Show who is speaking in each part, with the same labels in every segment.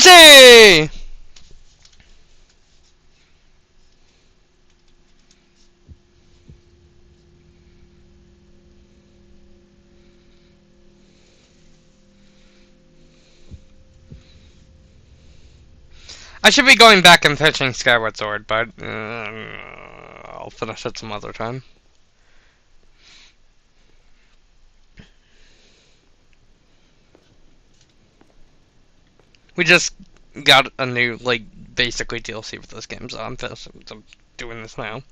Speaker 1: Mercy! I should be going back and fetching Skyward Sword, but I'll finish it some other time. We just got a new, like, basically DLC for this game, so I'm doing this now.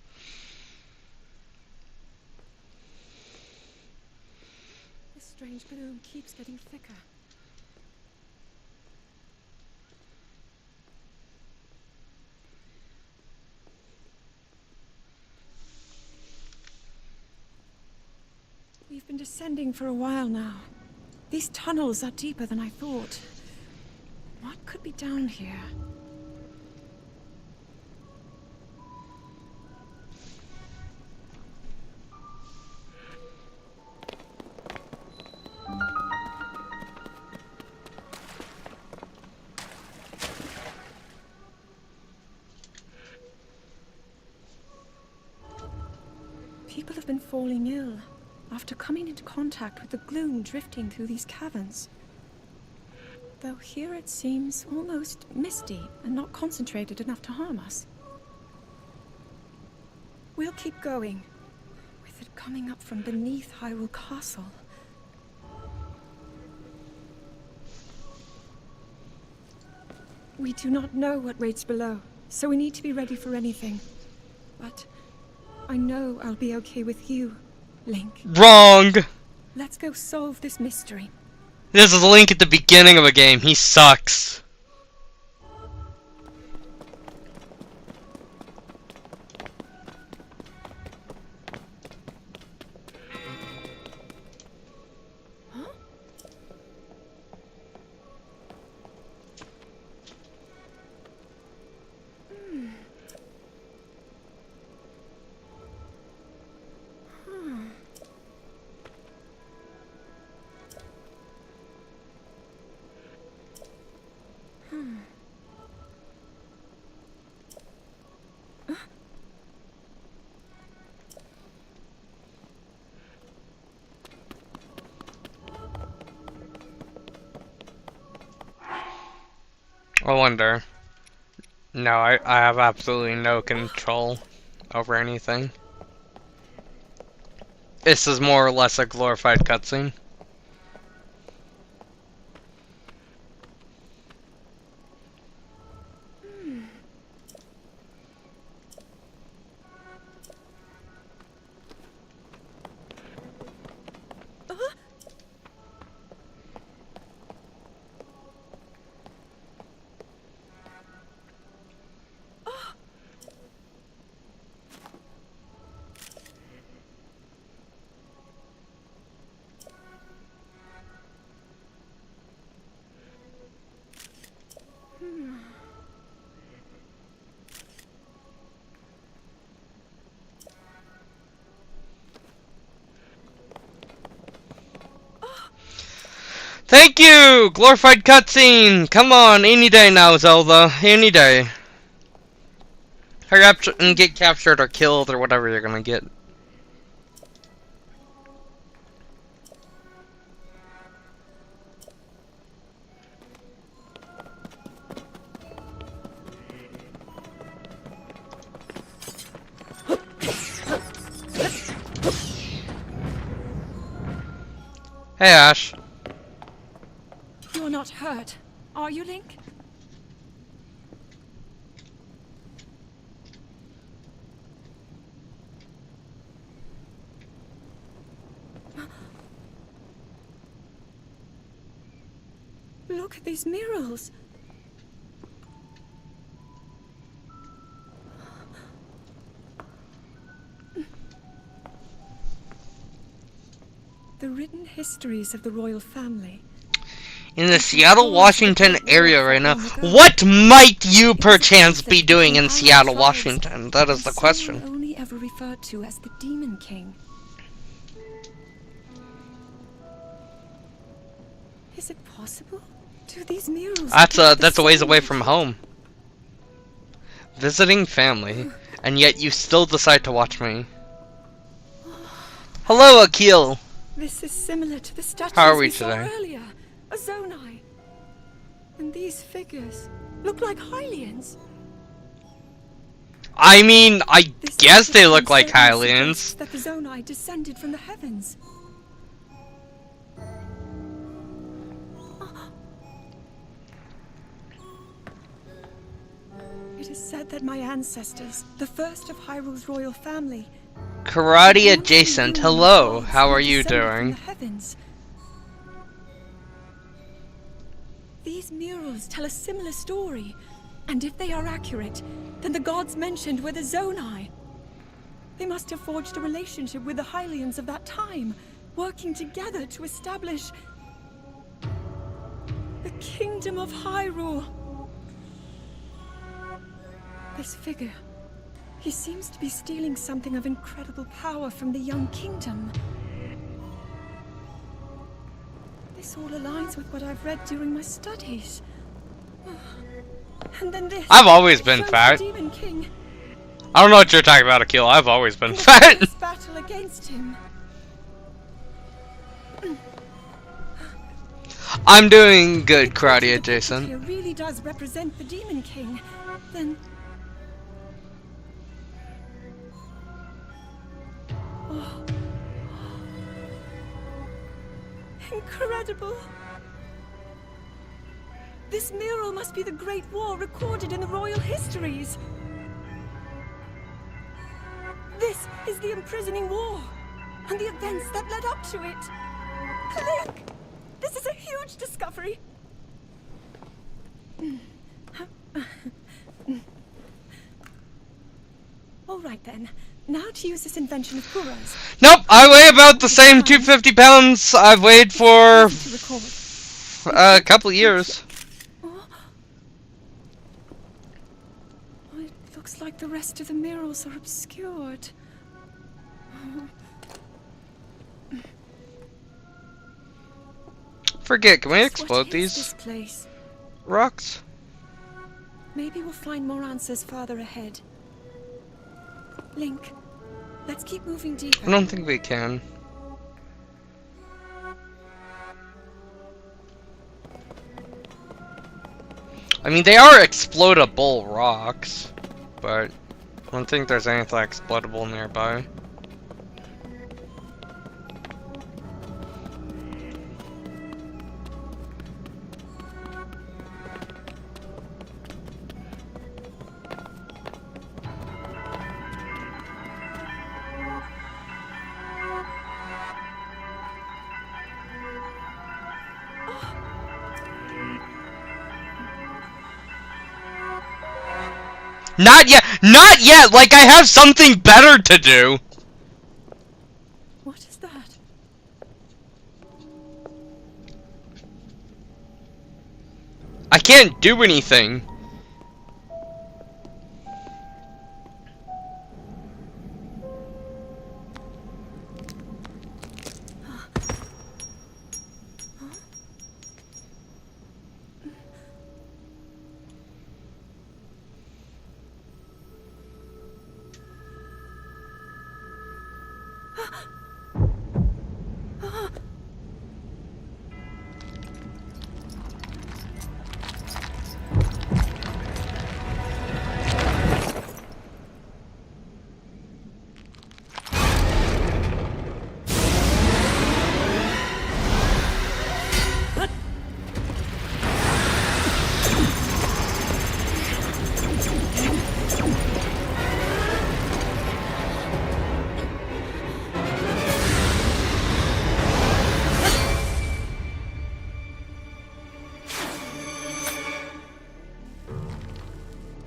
Speaker 2: This strange gloom keeps getting thicker. We've been descending for a while now. These tunnels are deeper than I thought. What could be down here? People have been falling ill after coming into contact with the gloom drifting through these caverns. Though here it seems almost misty and not concentrated enough to harm us. We'll keep going, with it coming up from beneath Hyrule Castle. We do not know what waits below, so we need to be ready for anything. But I know I'll be okay with you, Link.
Speaker 1: Wrong!
Speaker 2: Let's go solve this mystery.
Speaker 1: This is Link at the beginning of a game. He sucks.
Speaker 2: Huh?
Speaker 1: I wonder. No, I have absolutely no control over anything. This is more or less a glorified cutscene. Thank you! Glorified cutscene! Come on, any day now, Zelda. Any day. Hurry up and get captured or killed or whatever you're gonna get. Hey, Ash.
Speaker 2: You're not hurt, are you, Link? Look at these murals. The written histories of the royal family.
Speaker 1: In the Seattle, Washington area right now. What might you perchance be doing in Seattle, Washington? That is the question.
Speaker 2: Only ever referred to as the Demon King. Is it possible Do these murals
Speaker 1: That's a ways away from home. Visiting family, and yet you still decide to watch me. Hello, Akil.
Speaker 2: This is similar to the statues
Speaker 1: How are we
Speaker 2: we saw
Speaker 1: today?
Speaker 2: earlier. A Zonai. And these figures look like Hylians.
Speaker 1: I mean, I
Speaker 2: This
Speaker 1: guess they look like
Speaker 2: certainly
Speaker 1: Hylians.
Speaker 2: suggests that the Zonai descended from the heavens. It is said that my ancestors, the first of Hyrule's royal family,
Speaker 1: Karate adjacent. Hello, how are you
Speaker 2: descended from
Speaker 1: doing?
Speaker 2: the heavens. These murals tell a similar story, and if they are accurate, then the gods mentioned were the Zonai. They must have forged a relationship with the Hylians of that time, working together to establish the Kingdom of Hyrule. This figure, he seems to be stealing something of incredible power from the young kingdom. This all aligns with what I've read during my studies. And then this.
Speaker 1: I've always been
Speaker 2: shows
Speaker 1: fat.
Speaker 2: the Demon King.
Speaker 1: I don't know what you're talking about, Akil. I've always been
Speaker 2: In a
Speaker 1: fat.
Speaker 2: fierce battle against him.
Speaker 1: I'm doing good, karate
Speaker 2: If the
Speaker 1: adjacent.
Speaker 2: picture really does represent the Demon King, then oh. Incredible. This mural must be the Great War recorded in the royal histories. This is the imprisoning war, and the events that led up to it. Link! This is a huge discovery. All right then. Now to use this invention of Kuro's.
Speaker 1: Nope, I weigh about the same 250 pounds I've weighed for
Speaker 2: Easy to record.
Speaker 1: a couple of years.
Speaker 2: Oh, it looks like the rest of the murals are obscured.
Speaker 1: Forget, can we
Speaker 2: What
Speaker 1: explode
Speaker 2: is
Speaker 1: these
Speaker 2: this place?
Speaker 1: rocks?
Speaker 2: Maybe we'll find more answers farther ahead. Link, let's keep moving deeper.
Speaker 1: I don't think we can. I mean, they are explodable rocks, but I don't think there's anything explodable nearby. Not yet! Not yet! Like I have something better to do!
Speaker 2: What is that?
Speaker 1: I can't do anything.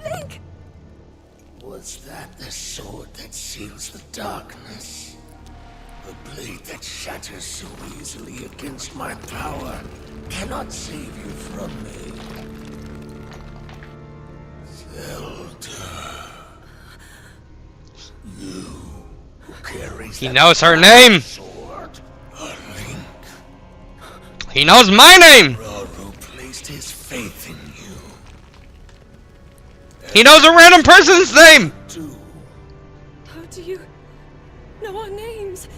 Speaker 2: Link!
Speaker 3: Was that the sword that seals the darkness? The blade that shatters so easily against my power cannot save you from me. Zelda. You who carries
Speaker 1: He
Speaker 3: that
Speaker 1: knows her name!
Speaker 3: sword. A link.
Speaker 1: He knows my name!
Speaker 3: Raru placed his
Speaker 1: He knows a random person's name!
Speaker 3: Do.
Speaker 2: How do you know our names?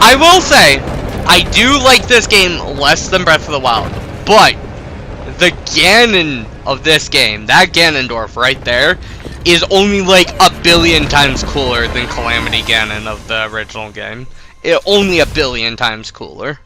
Speaker 1: I will say, I do like this game less than Breath of the Wild, but the Ganon of this game, that Ganondorf right there, is only like a billion times cooler than Calamity Ganon of the original game. Only a billion times cooler.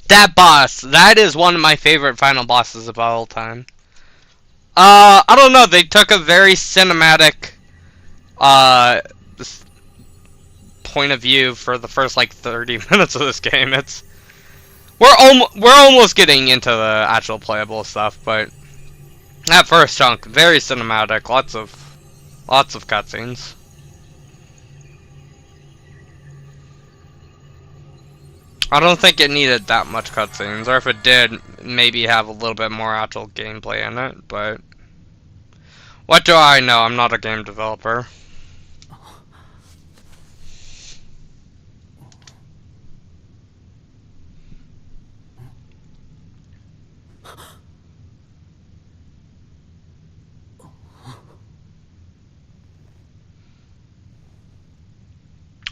Speaker 1: That boss, that is one of my favorite final bosses of all time. I don't know, they took a very cinematic, point of view for the first, like, 30 minutes of this game. We're almost getting into the actual playable stuff, but that first chunk, very cinematic, lots of cutscenes. I don't think it needed that much cutscenes, or if it did, maybe have a little bit more actual gameplay in it, but what do I know? I'm not a game developer.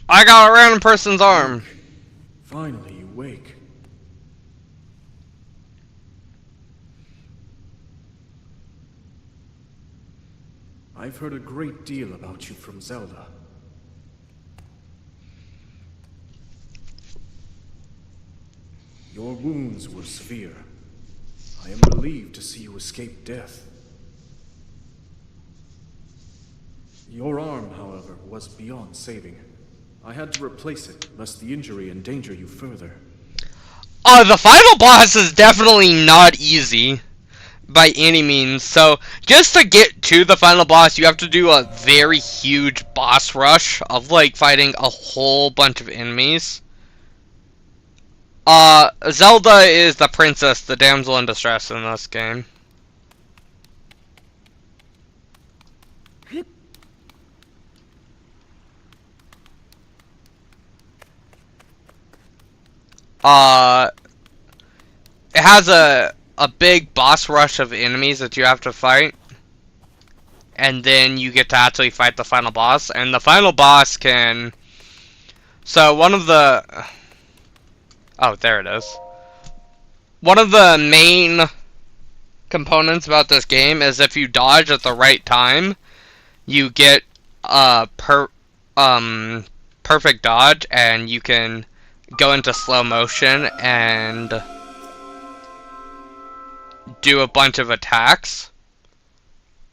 Speaker 1: I got a random person's arm.
Speaker 4: Finally, you wake. I've heard a great deal about you from Zelda. Your wounds were severe. I am relieved to see you escape death. Your arm, however, was beyond saving. I had to replace it, lest the injury endanger you further.
Speaker 1: The final boss is definitely not easy by any means. So, just to get to the final boss, you have to do a very huge boss rush of, like, fighting a whole bunch of enemies. Zelda is the princess, the damsel in distress in this game. It has a big boss rush of enemies that you have to fight. And then you get to actually fight the final boss. And the final boss can... So, one of the... Oh, there it is. One of the main components about this game is if you dodge at the right time, you get perfect dodge, and you can go into slow motion and do a bunch of attacks.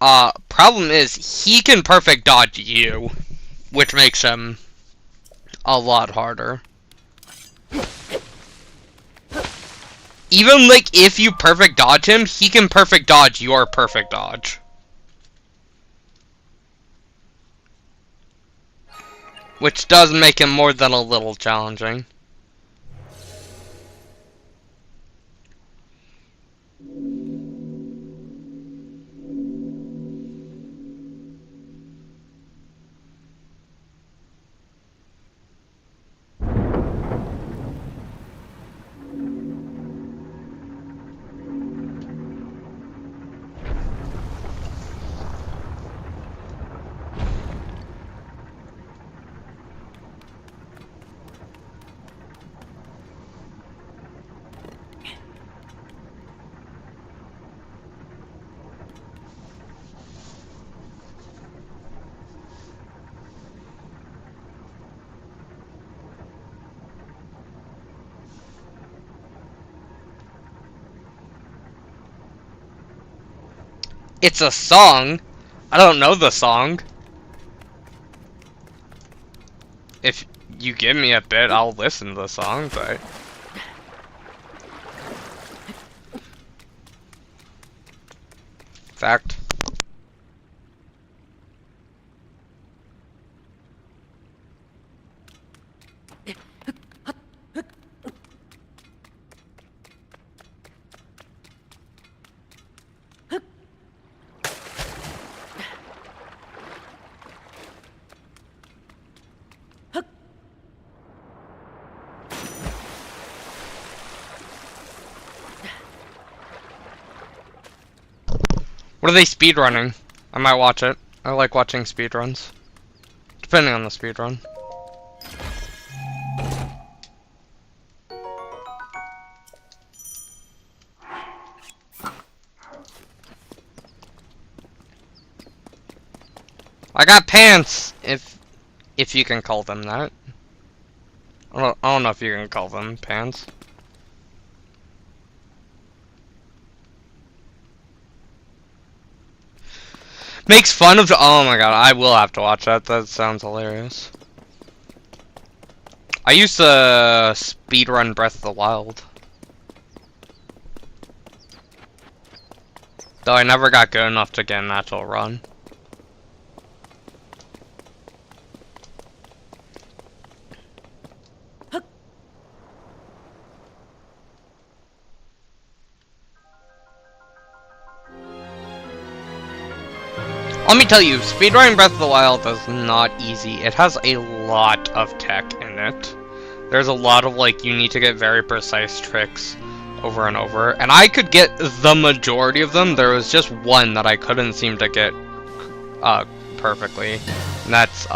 Speaker 1: Problem is, he can perfect dodge you, which makes him a lot harder. Even, like, if you perfect dodge him, he can perfect dodge your perfect dodge. Which does make him more than a little challenging. It's a song. I don't know the song. If you give me a bit, I'll listen to the song, but... Fact. What are they speedrunning? I might watch it. I like watching speedruns. Depending on the speedrun. I got pants! If you can call them that. I don't know if you can call them pants. Makes fun of. Oh my god, I will have to watch that. That sounds hilarious. I used to speedrun Breath of the Wild. Though I never got good enough to get an actual run. Let me tell you, speedrunning Breath of the Wild is not easy. It has a lot of tech in it. There's a lot of, like, you need to get very precise tricks over and over. And I could get the majority of them. There was just one that I couldn't seem to get perfectly. And that's,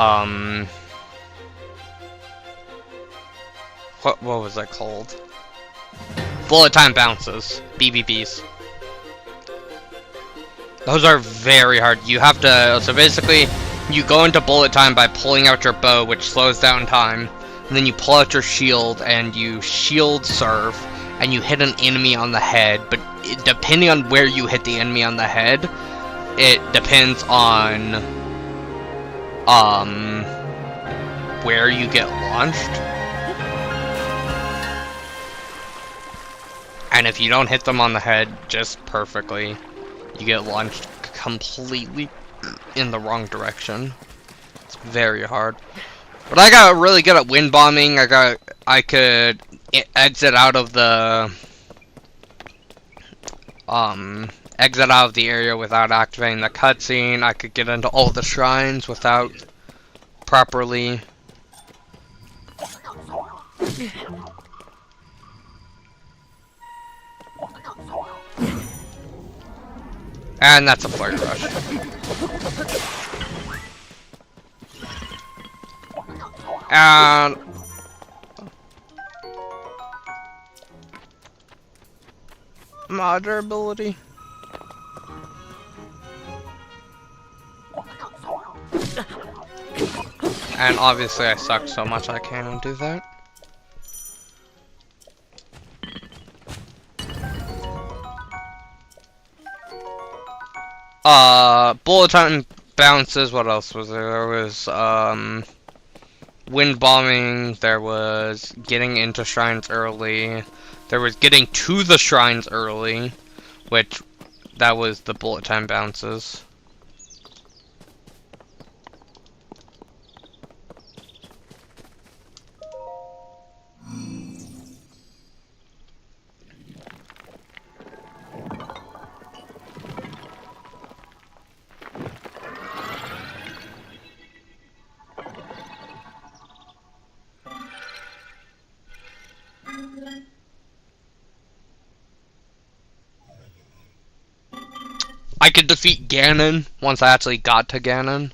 Speaker 1: what was that called? Bullet time bounces. BBBs. Those are very hard. You have to, so basically, you go into bullet time by pulling out your bow, which slows down time. And then you pull out your shield, and you shield serve, and you hit an enemy on the head. But depending on where you hit the enemy on the head, it depends on, where you get launched. And if you don't hit them on the head just perfectly, you get launched completely in the wrong direction. It's very hard. But I got really good at wind bombing. I could exit out of the area without activating the cutscene. I could get into all the shrines without properly. And that's a flare rush. And my durability. And obviously I suck so much I can't do that. Bullet time bounces, what else was there? There was, wind bombing, there was getting into shrines early, there was getting to the shrines early, which, that was the bullet time bounces. I could defeat Ganon once I actually got to Ganon.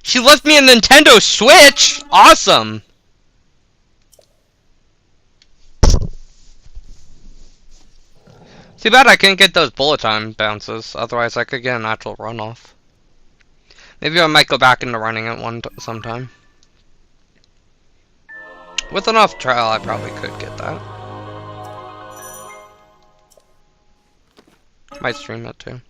Speaker 1: She left me a Nintendo Switch! Awesome! Too bad I couldn't get those bullet time bounces, otherwise I could get an actual runoff. Maybe I might go back into running it sometime. With enough trial, I probably could get that. Might stream it too.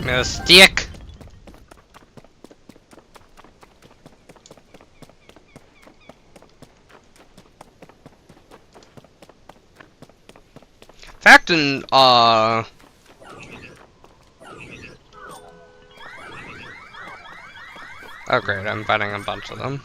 Speaker 1: A stick. Fact and oh great, I'm fighting a bunch of them.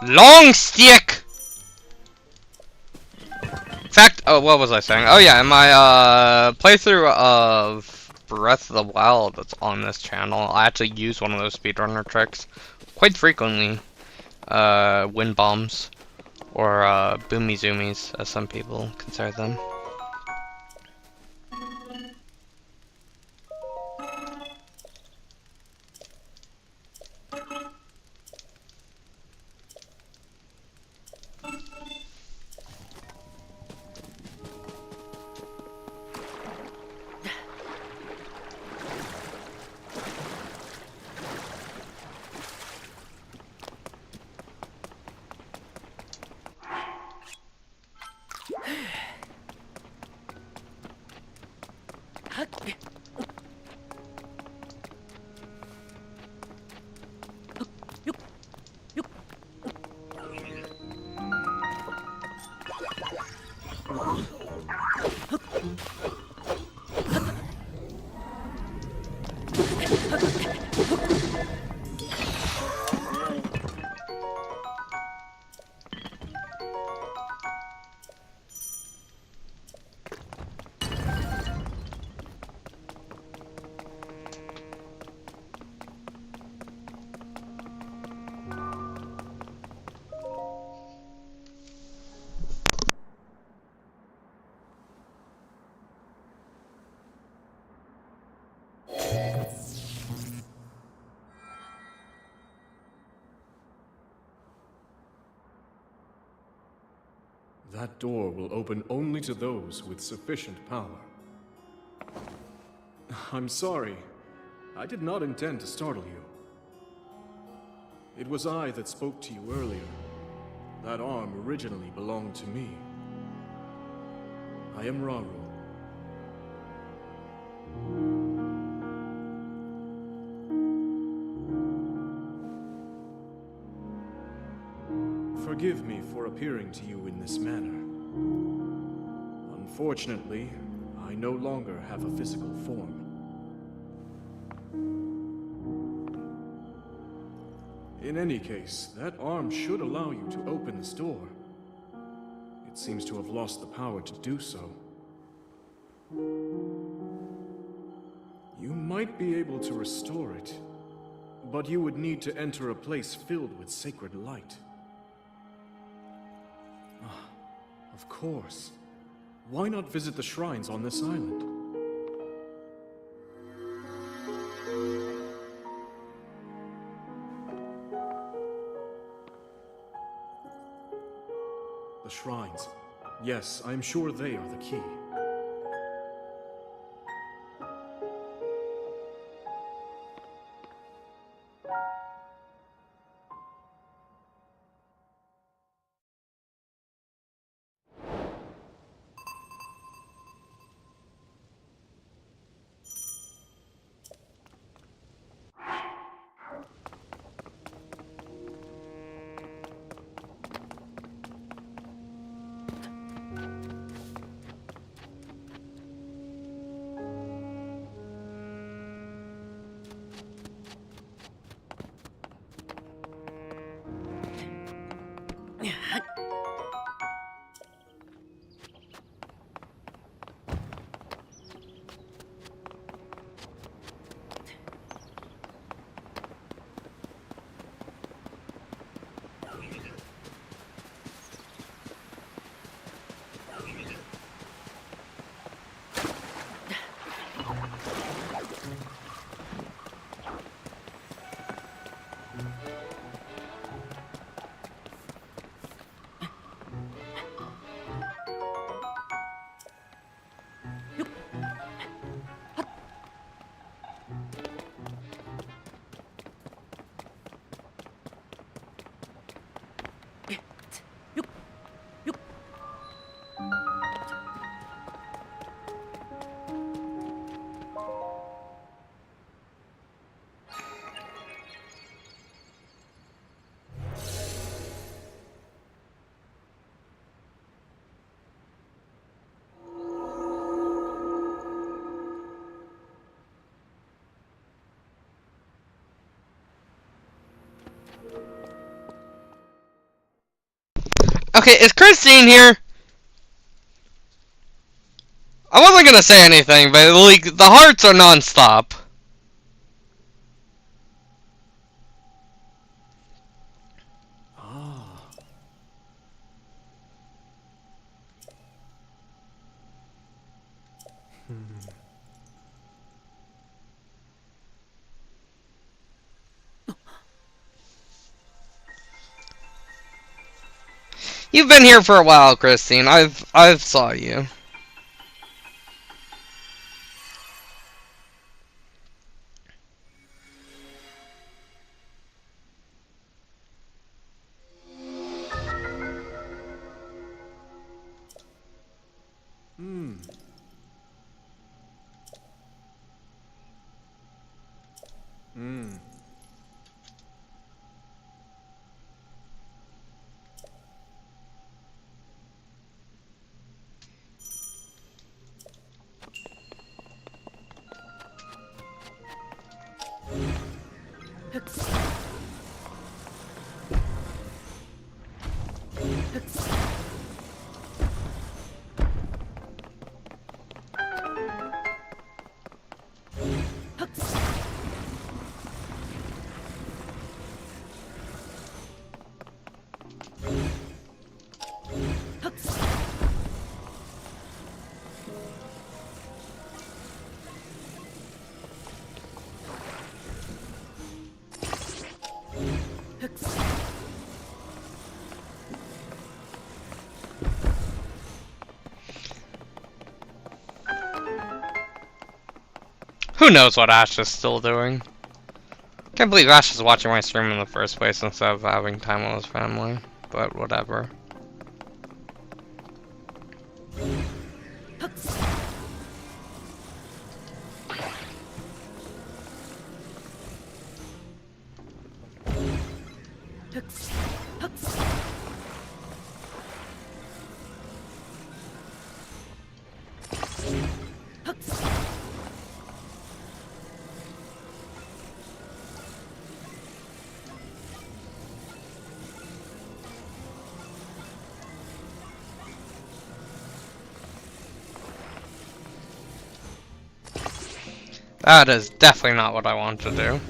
Speaker 1: Long stick! In fact, oh, what was I saying? Oh yeah, in my playthrough of Breath of the Wild that's on this channel, I actually use one of those speedrunner tricks quite frequently. Wind bombs, or boomy zoomies, as some people consider them.
Speaker 4: That door will open only to those with sufficient power. I'm sorry. I did not intend to startle you. It was I that spoke to you earlier. That arm originally belonged to me. I am Raru. forgive me for appearing to you in this manner. Unfortunately, I no longer have a physical form. In any case, that arm should allow you to open this door. It seems to have lost the power to do so. You might be able to restore it, but you would need to enter a place filled with sacred light. Ah, of course. Why not visit the shrines on this island? The shrines. Yes, I am sure they are the key.
Speaker 1: Okay, is Christine here? I wasn't gonna say anything, but like the hearts are non-stop.
Speaker 4: Ah.
Speaker 1: You've been here for a while, Christine. I've saw you.
Speaker 4: Hmm. Hmm.
Speaker 1: Who knows what Ash is still doing? Can't believe Ash is watching my stream in the first place instead of having time with his family. But whatever. That is definitely not what I want to do.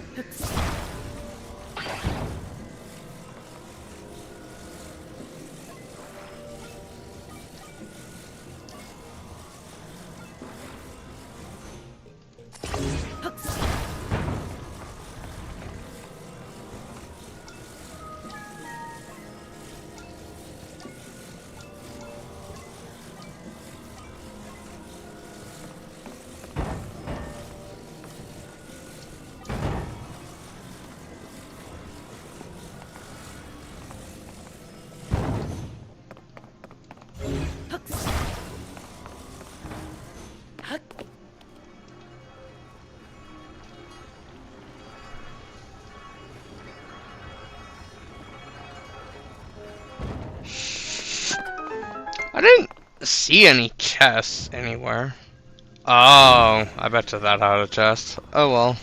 Speaker 1: I didn't see any chests anywhere. Oh, I bet you that had a chest. Oh well.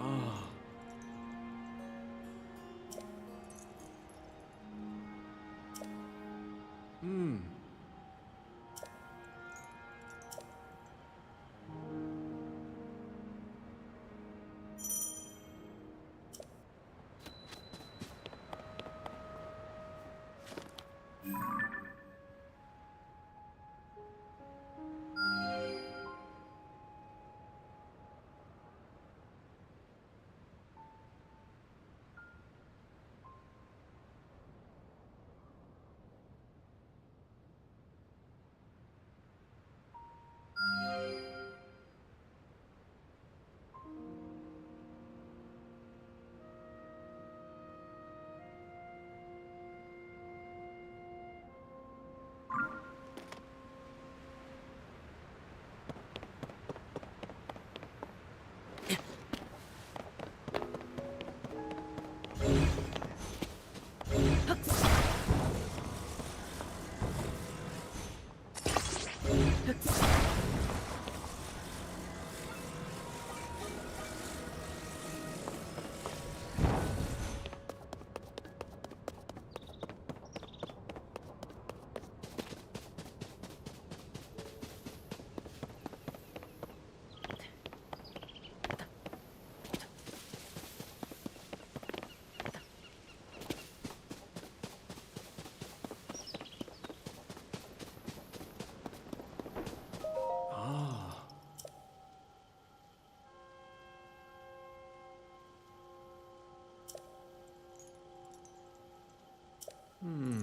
Speaker 4: Ah. Hmm. Ah. Hmm.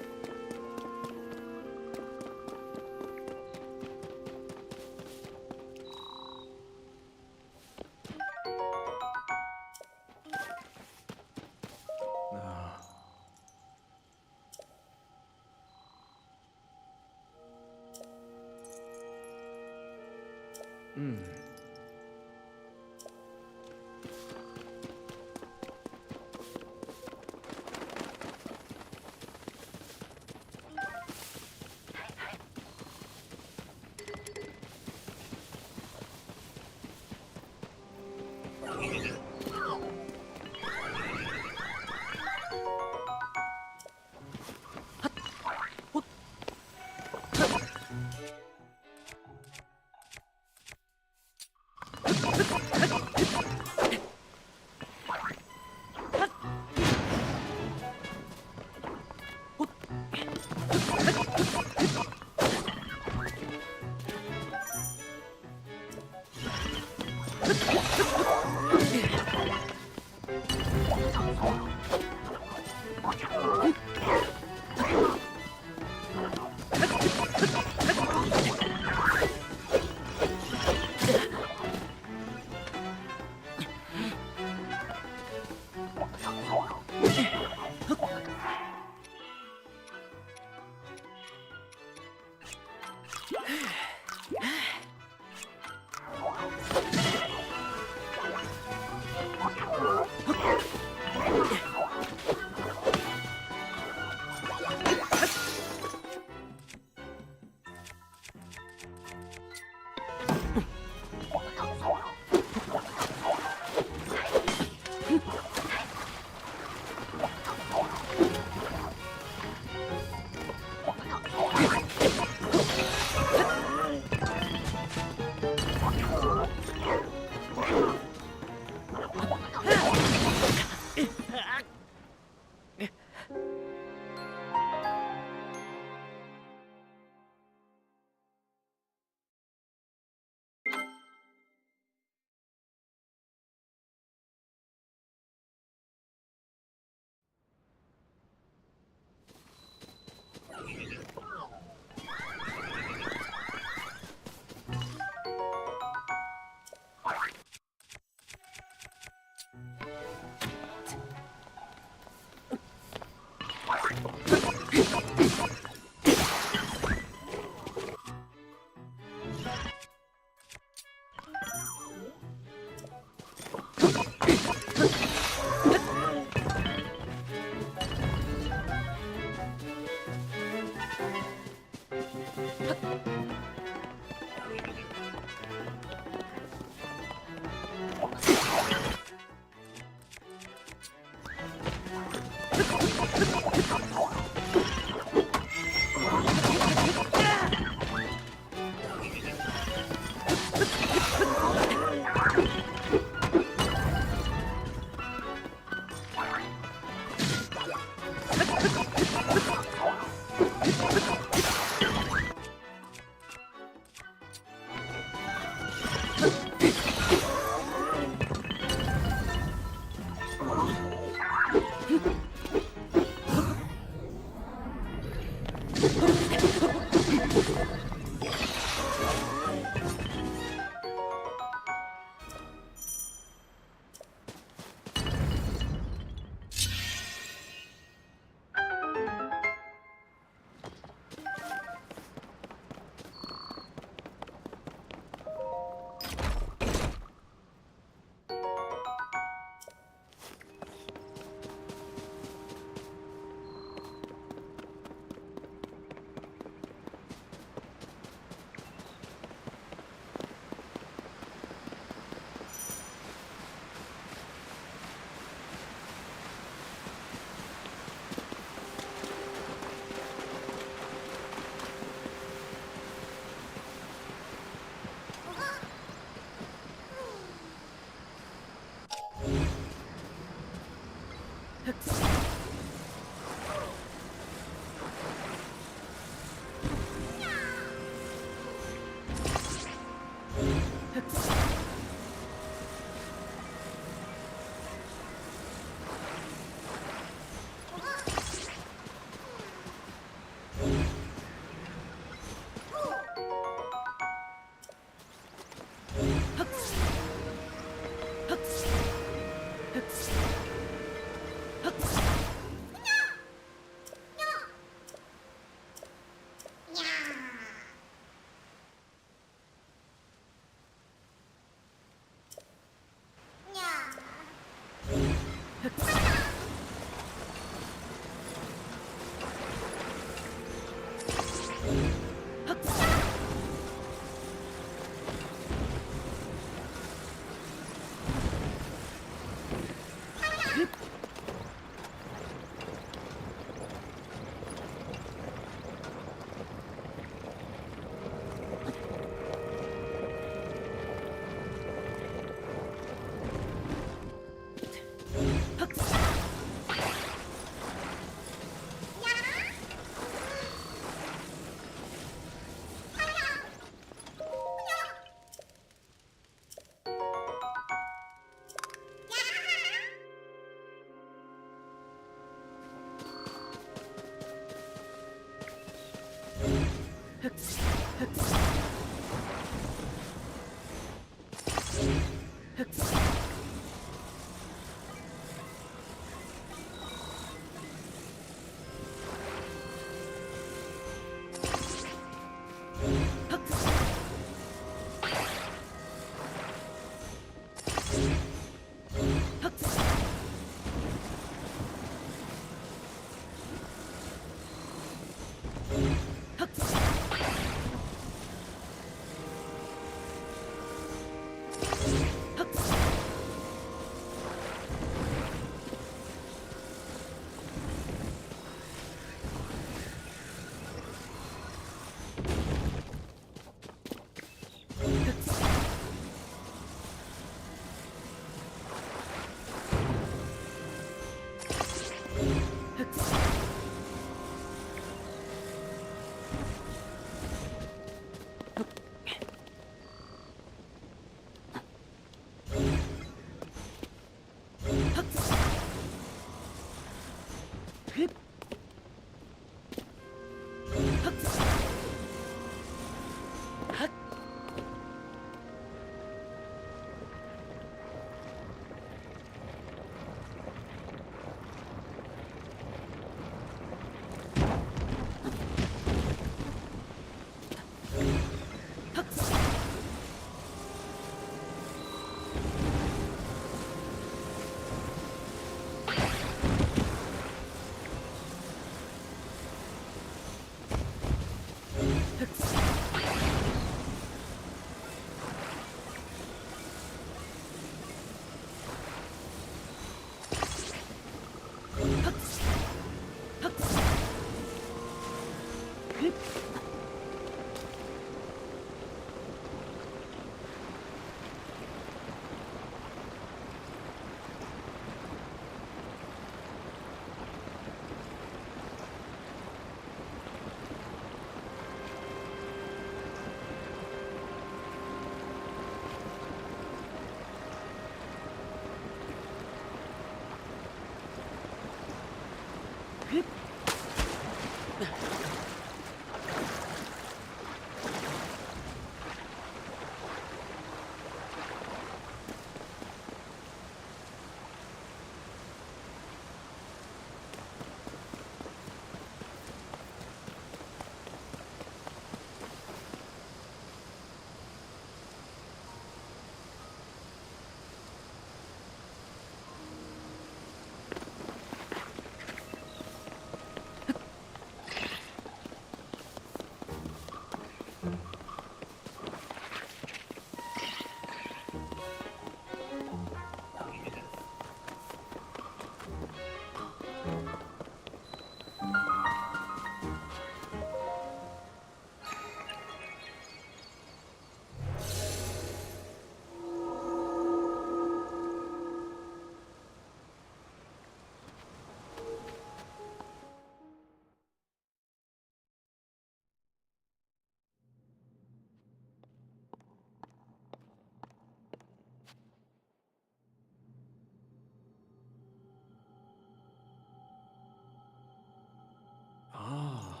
Speaker 4: Ah.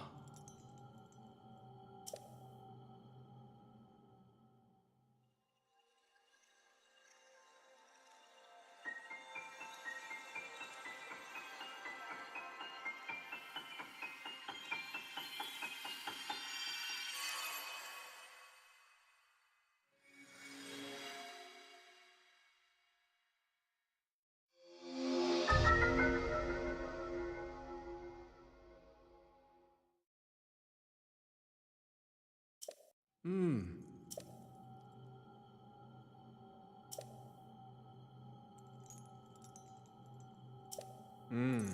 Speaker 4: Hmm. Hmm.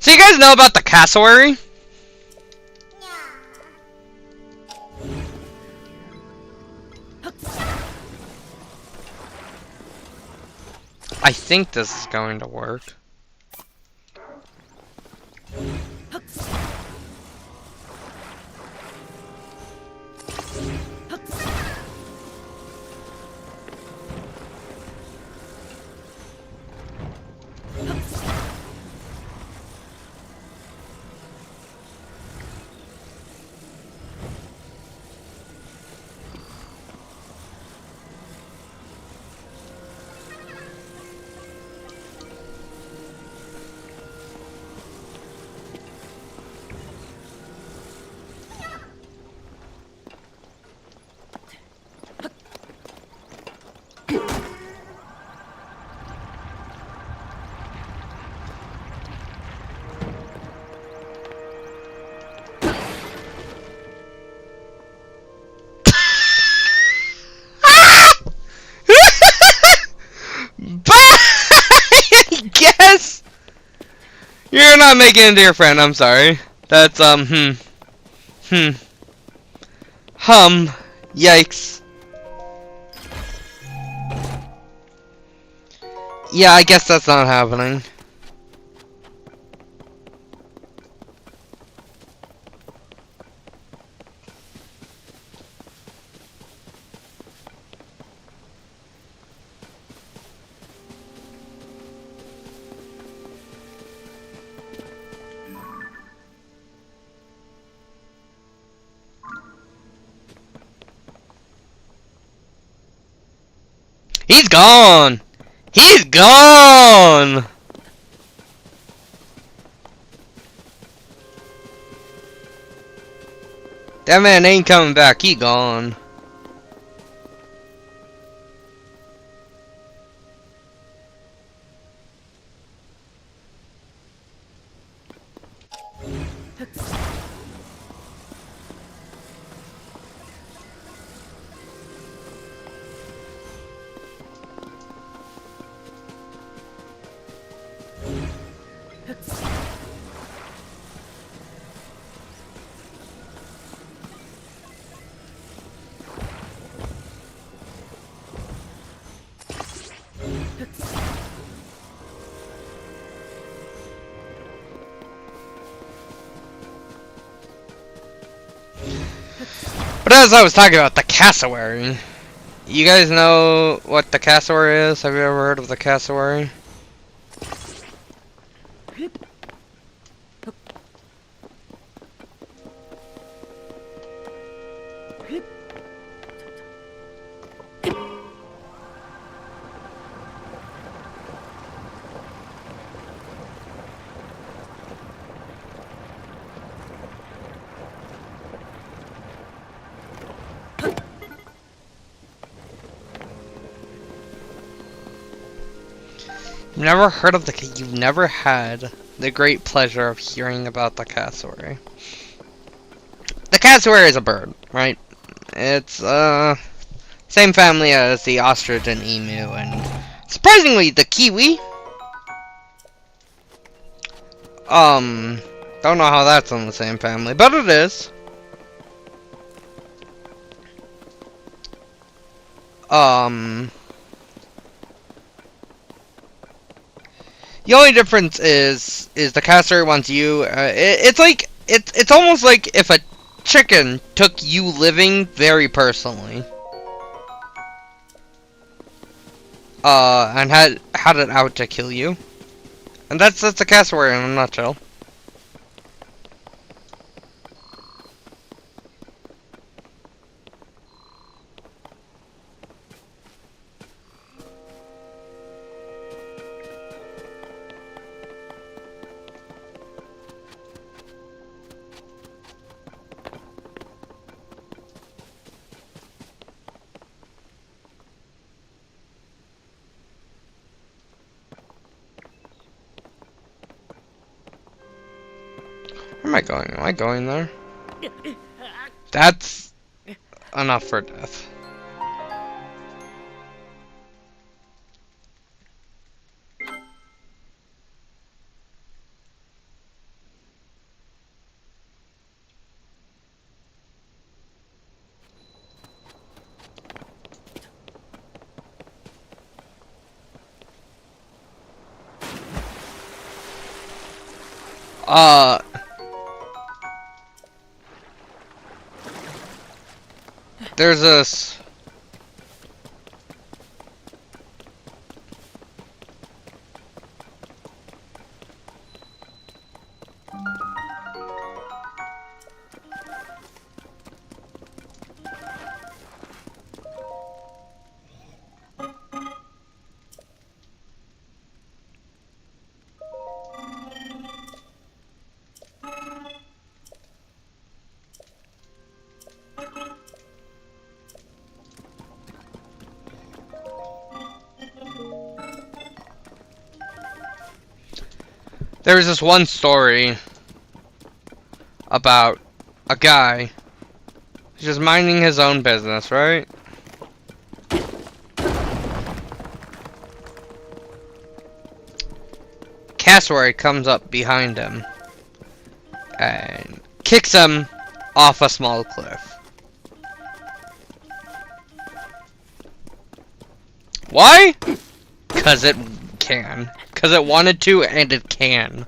Speaker 1: So you guys know about the cassowary? I think this is going to work. Guess you're not making it to your friend. I'm sorry. That's Yikes. Yeah, I guess that's not happening. He's gone! He's gone! That man ain't coming back, he gone. But as I was talking about the cassowary, you guys know what the cassowary is? Have you ever heard of the cassowary? never heard of you've never had the great pleasure of hearing about the cassowary. The cassowary is a bird, right? It's, same family as the ostrich and emu, and surprisingly, the kiwi. Don't know how that's in the same family, but it is. The only difference is the cassowary wants you. It's almost like if a chicken took you living very personally. And had it out to kill you. And that's a cassowary in a nutshell. Where am I going? Am I going there? That's enough for death. There's this. There's this one story about a guy who's just minding his own business, right? Cassowary comes up behind him and kicks him off a small cliff. Why? 'Cause it can. 'Cause it wanted to, and it can.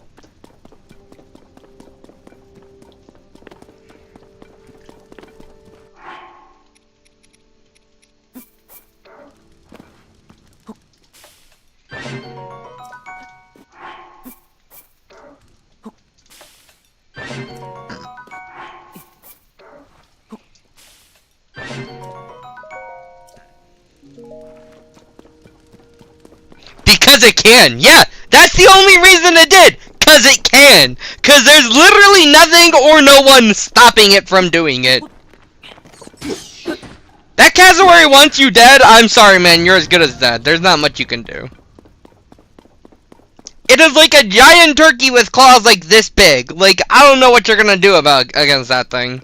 Speaker 1: Because it can, yeah! That's the only reason it did! 'Cause it can! 'Cause there's literally nothing or no one stopping it from doing it. That cassowary wants you dead? I'm sorry, man, you're as good as dead. There's not much you can do. It is like a giant turkey with claws like this big. Like, I don't know what you're gonna do against that thing.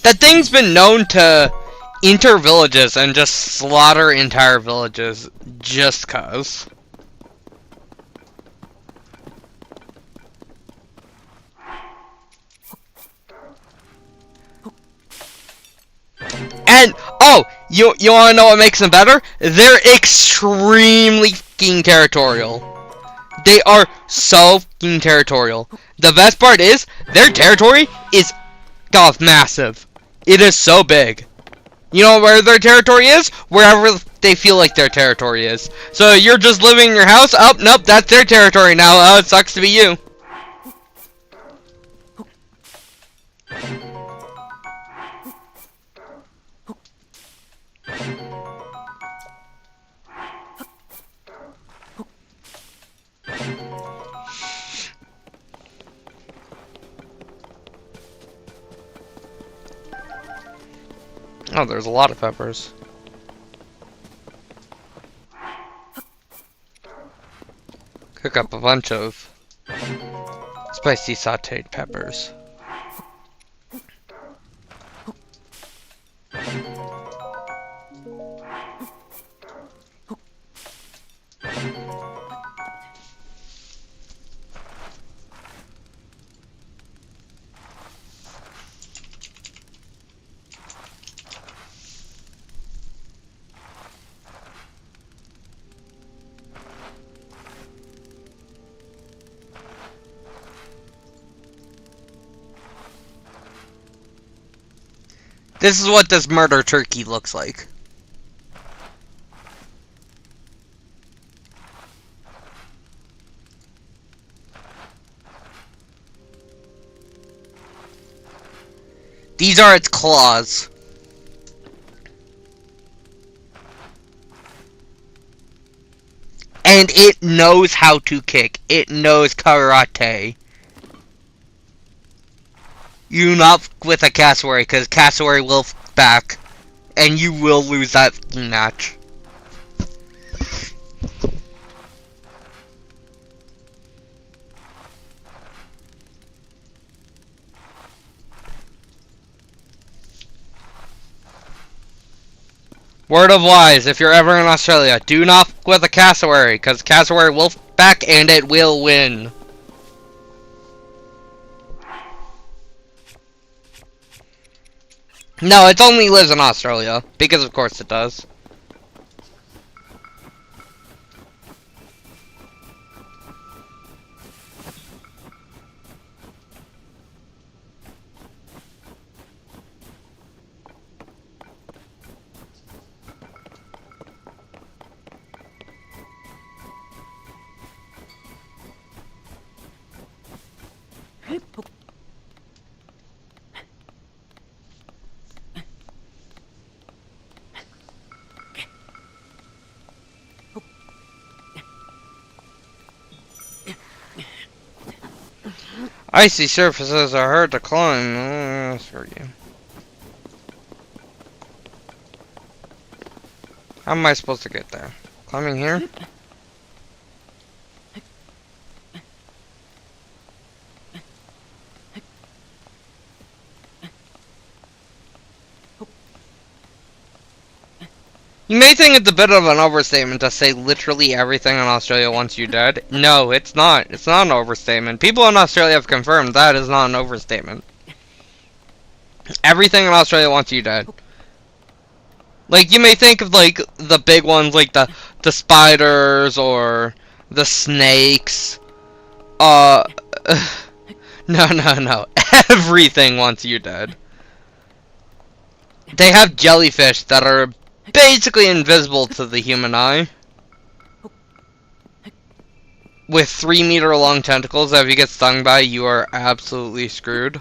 Speaker 1: That thing's been known to enter villages and just slaughter entire villages just 'cause. And, oh, you wanna know what makes them better? They're extremely fucking territorial. They are so fucking territorial. The best part is, their territory is massive. It is so big. You know where their territory is? Wherever the they feel like their territory is. So you're just living in your house? Oh, nope, that's their territory now. Oh, it sucks to be you. Oh, there's a lot of peppers. Cook up a bunch of spicy sauteed peppers. This is what this murder turkey looks like. These are its claws. And it knows how to kick. It knows karate. You not with a cassowary, because cassowary will back, and you will lose that match. Word of wise, if you're ever in Australia, do not with a cassowary, because cassowary will back and it will win. No, it only lives in Australia, because of course it does. Icy surfaces are hard to climb. Screw you. How am I supposed to get there? Climbing here? You may think it's a bit of an overstatement to say literally everything in Australia wants you dead. No, it's not. It's not an overstatement. People in Australia have confirmed that is not an overstatement. Everything in Australia wants you dead. Like, you may think of, like, the big ones, like the spiders or the snakes. No, no, no. Everything wants you dead. They have jellyfish that are basically invisible to the human eye. With 3-meter long tentacles that if you get stung by, you are absolutely screwed.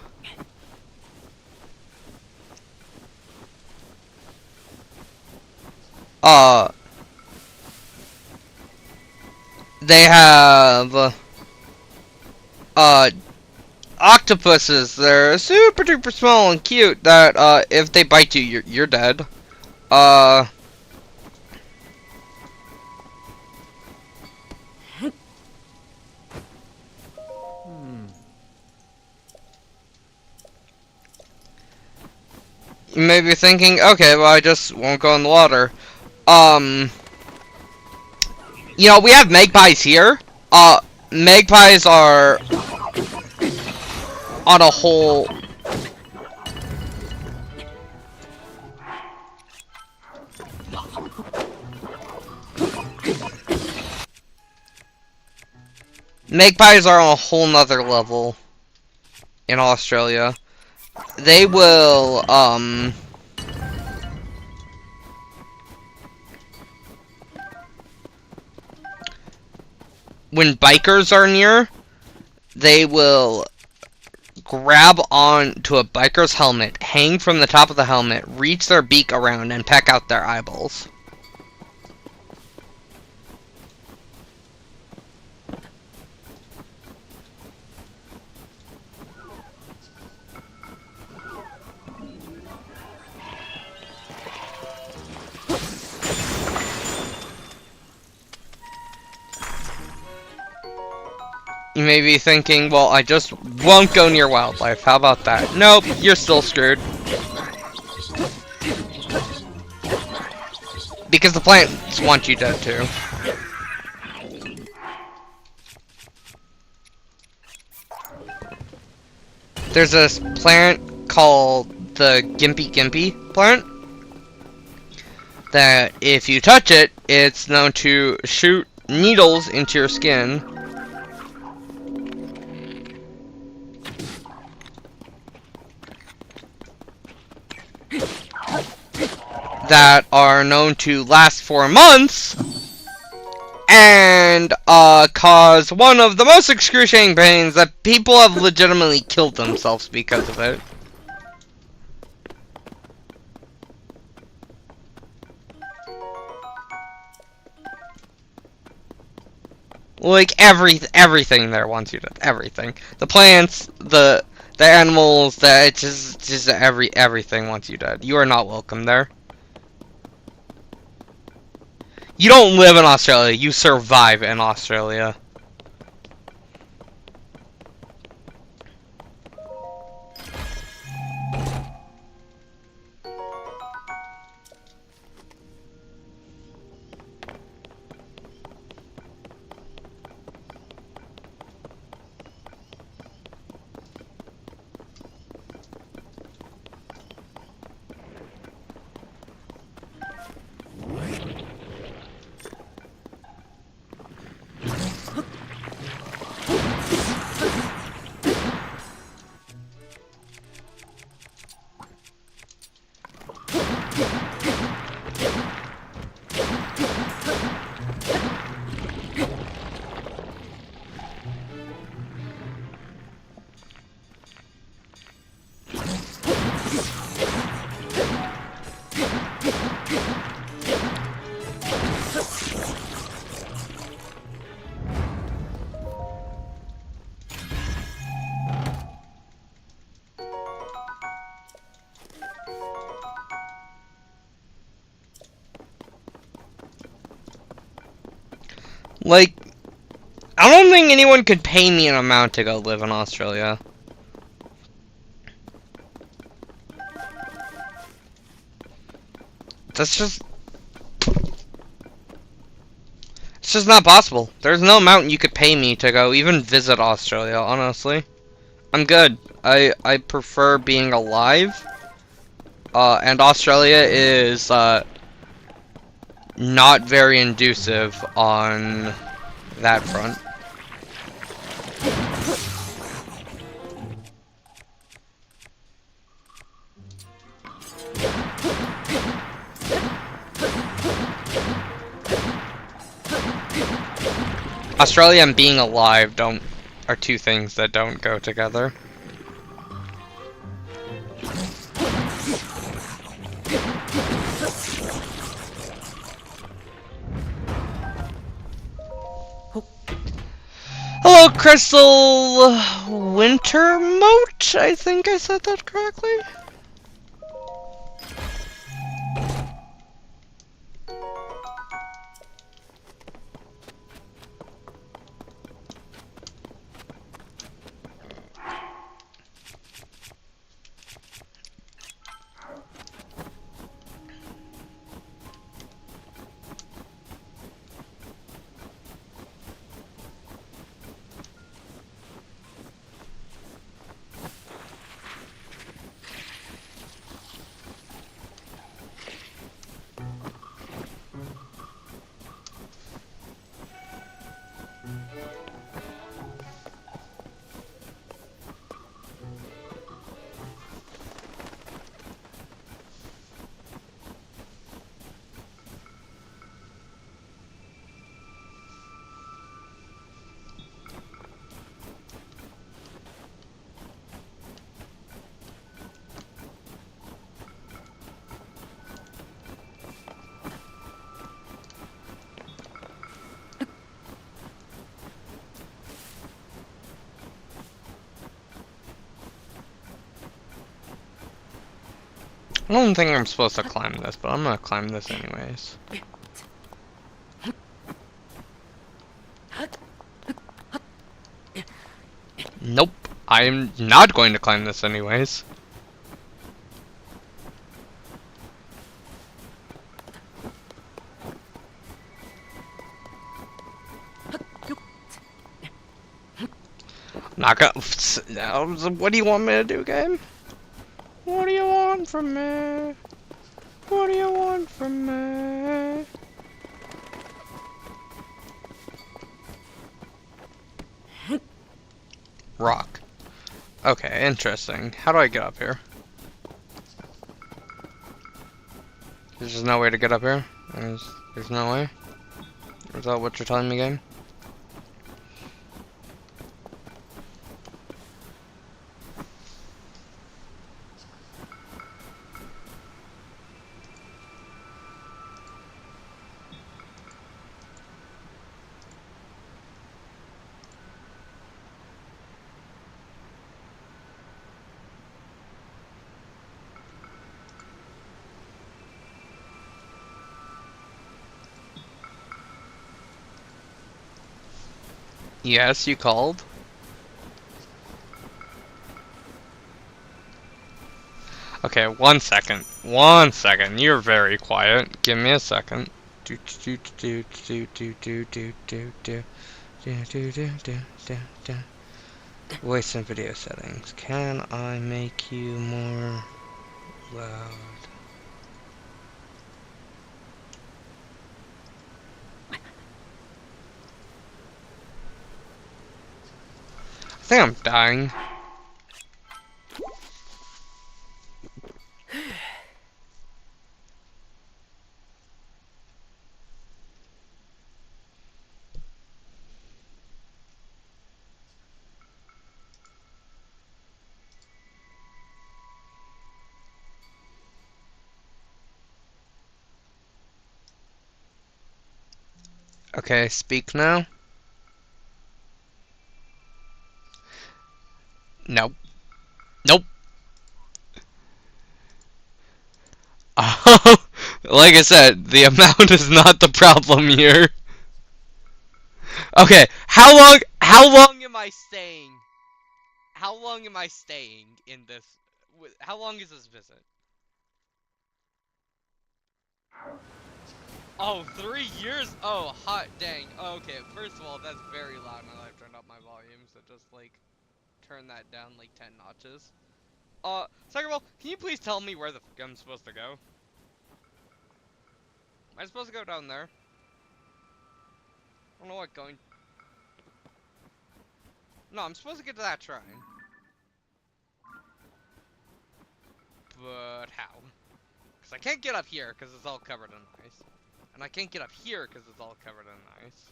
Speaker 1: They have octopuses. They're super duper small and cute that if they bite you, you're dead. You may be thinking, okay, well I just won't go in the water. You know, we have magpies here. Magpies are on a whole... Magpies are on a whole nother level in Australia. They will, when bikers are near, they will grab on to a biker's helmet, hang from the top of the helmet, reach their beak around, and peck out their eyeballs. You may be thinking, well, I just won't go near wildlife. How about that? Nope, you're still screwed. Because the plants want you dead too. There's this plant called the Gimpy Gimpy plant that if you touch it, it's known to shoot needles into your skin. That are known to last for months and cause one of the most excruciating pains that people have legitimately killed themselves because of it. Like everything there wants you to, everything. The plants, the animals, it's just everything wants you dead. You are not welcome there. You don't live in Australia, you survive in Australia. Like, I don't think anyone could pay me an amount to go live in Australia. That's just... It's just not possible. There's no amount you could pay me to go even visit Australia, honestly. I'm good. I prefer being alive. And Australia is, not very inducive on that front. Australia and being alive are two things that don't go together. Hello, Crystal Wintermote. I think I said that correctly. I don't think I'm supposed to climb this, but I'm gonna climb this anyways. Nope. I'm not going to climb this anyways. Not gonna. What do you want me to do, game? What do you want from me? What do you want from me? Rock. Okay, interesting. How do I get up here? There's just no way to get up here? There's no way? Is that what you're telling me, game? Yes, you called? Okay, 1 second. 1 second. You're very quiet. Give me a second. Do do do do do do do do do do do do do do do. Voice and video settings. Can I make you more loud? I think I'm dying. Okay, speak now. Nope. Nope. Like I said, the amount is not the problem here. Okay, how long am I staying? How long am I staying in this? How long is this visit? Oh, 3 years? Oh, hot dang. Okay, first of all, that's very loud now that I've turned up my volume, so just, like, turn that down, like, 10 notches. Second of all, can you please tell me where the fuck I'm supposed to go? Am I supposed to go down there? I don't know what going... No, I'm supposed to get to that shrine. But how? Because I can't get up here because it's all covered in ice. And I can't get up here because it's all covered in ice.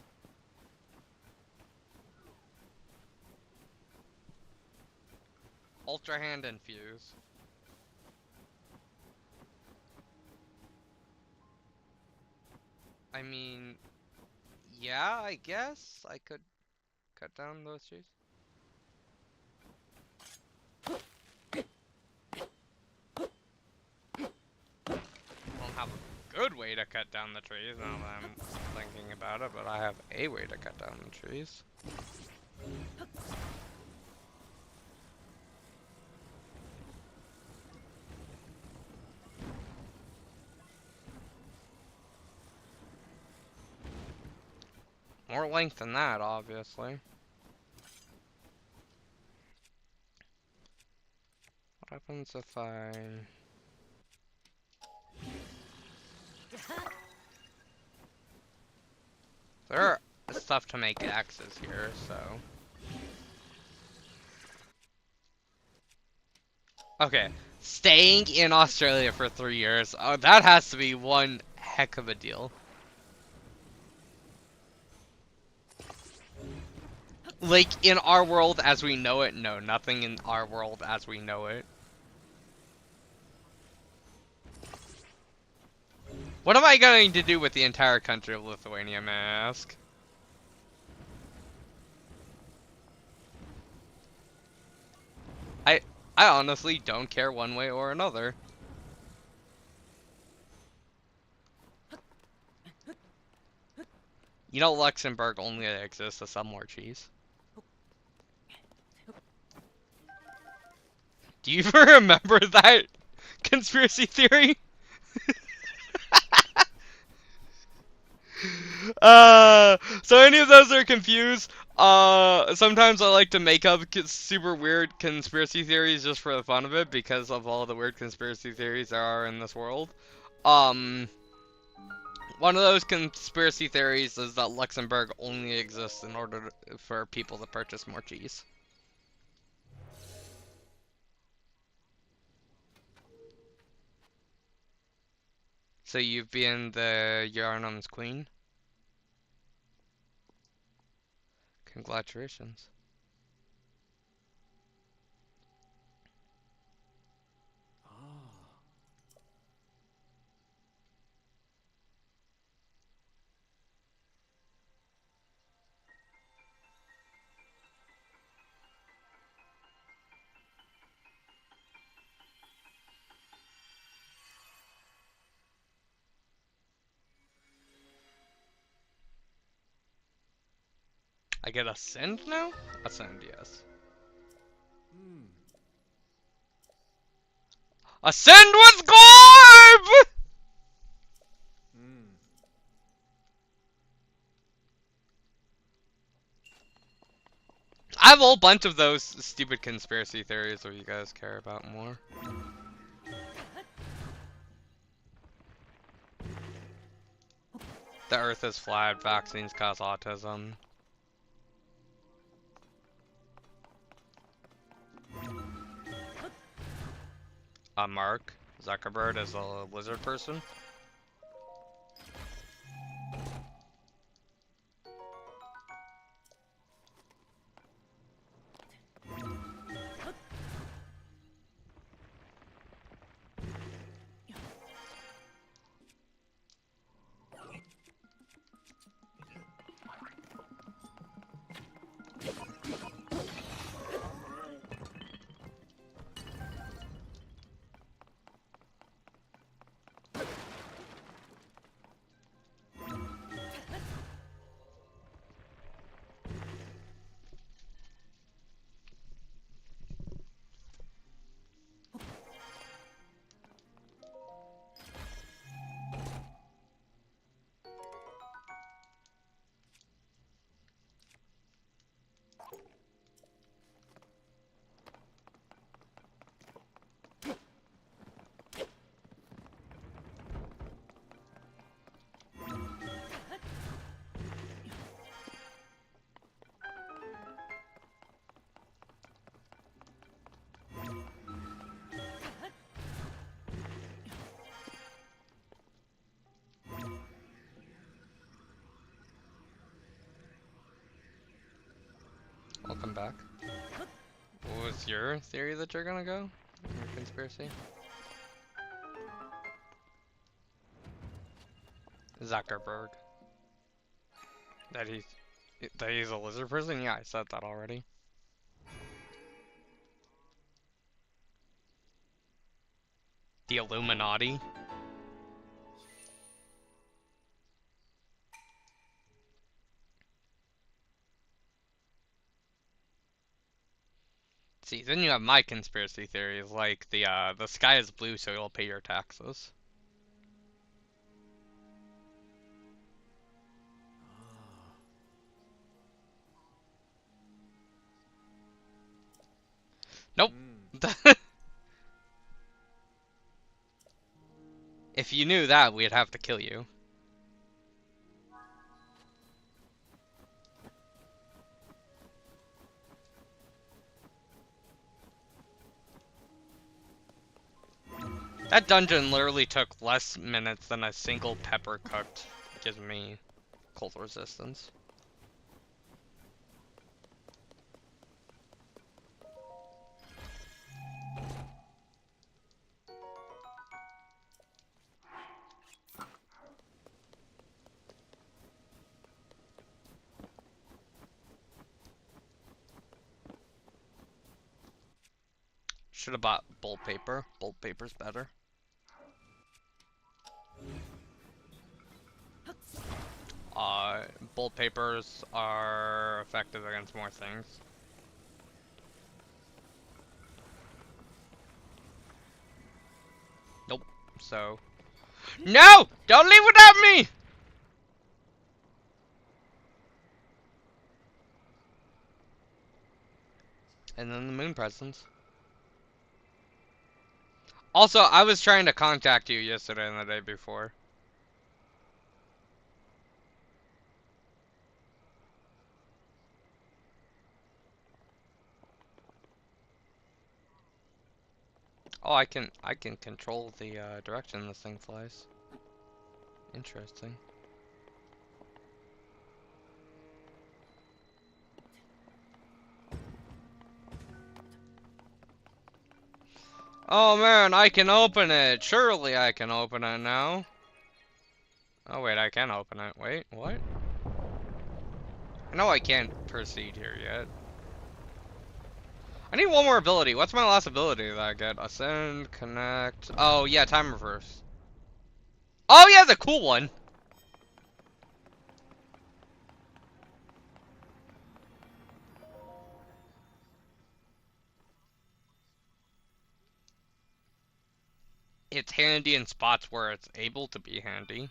Speaker 1: Ultra Hand Infuse. I mean... Yeah, I guess I could cut down those trees. I don't have a good way to cut down the trees now that I'm thinking about it, but I have a way to cut down the trees. More length than that, obviously. What happens if I... There are stuff to make axes here, so... Okay, staying in Australia for 3 years, oh, that has to be one heck of a deal. Like, in our world as we know it, no, nothing in our world as we know it. What am I going to do with the entire country of Lithuania, may I ask? I honestly don't care one way or another. You know Luxembourg only exists to sell more cheese. Do you even remember that conspiracy theory? So any of those are confused, sometimes I like to make up super weird conspiracy theories just for the fun of it, because of all the weird conspiracy theories there are in this world. Um, One of those conspiracy theories is that Luxembourg only exists in order for people to purchase more cheese. So you've been the Yarnum's queen? Congratulations. I get ascend now? Ascend, yes. Ascend with Gorb! I have a whole bunch of those stupid conspiracy theories that you guys care about more. The Earth is flat, vaccines cause autism. Mark Zuckerberg is a lizard person. Welcome back. What was your theory that you're gonna go? Your conspiracy? Zuckerberg. That he's a lizard person? Yeah, I said that already. The Illuminati? See, then you have my conspiracy theories, like the sky is blue so you'll pay your taxes. Nope. If you knew that, we'd have to kill you. That dungeon literally took less minutes than a single pepper cooked. Gives me cold resistance. Should have bought bolt paper. Bolt paper's better. bolt papers are effective against more things. Nope. So. No! Don't leave without me! And then the moon presents. Also, I was trying to contact you yesterday and the day before. Oh, I can control the direction this thing flies. Interesting. Oh man, I can open it. Surely I can open it now. Oh wait, I can open it. Wait, what? No, I can't proceed here yet. I need one more ability. What's my last ability that I get? Ascend, connect. Oh yeah, time reverse. Oh yeah, the cool one. It's handy in spots where it's able to be handy.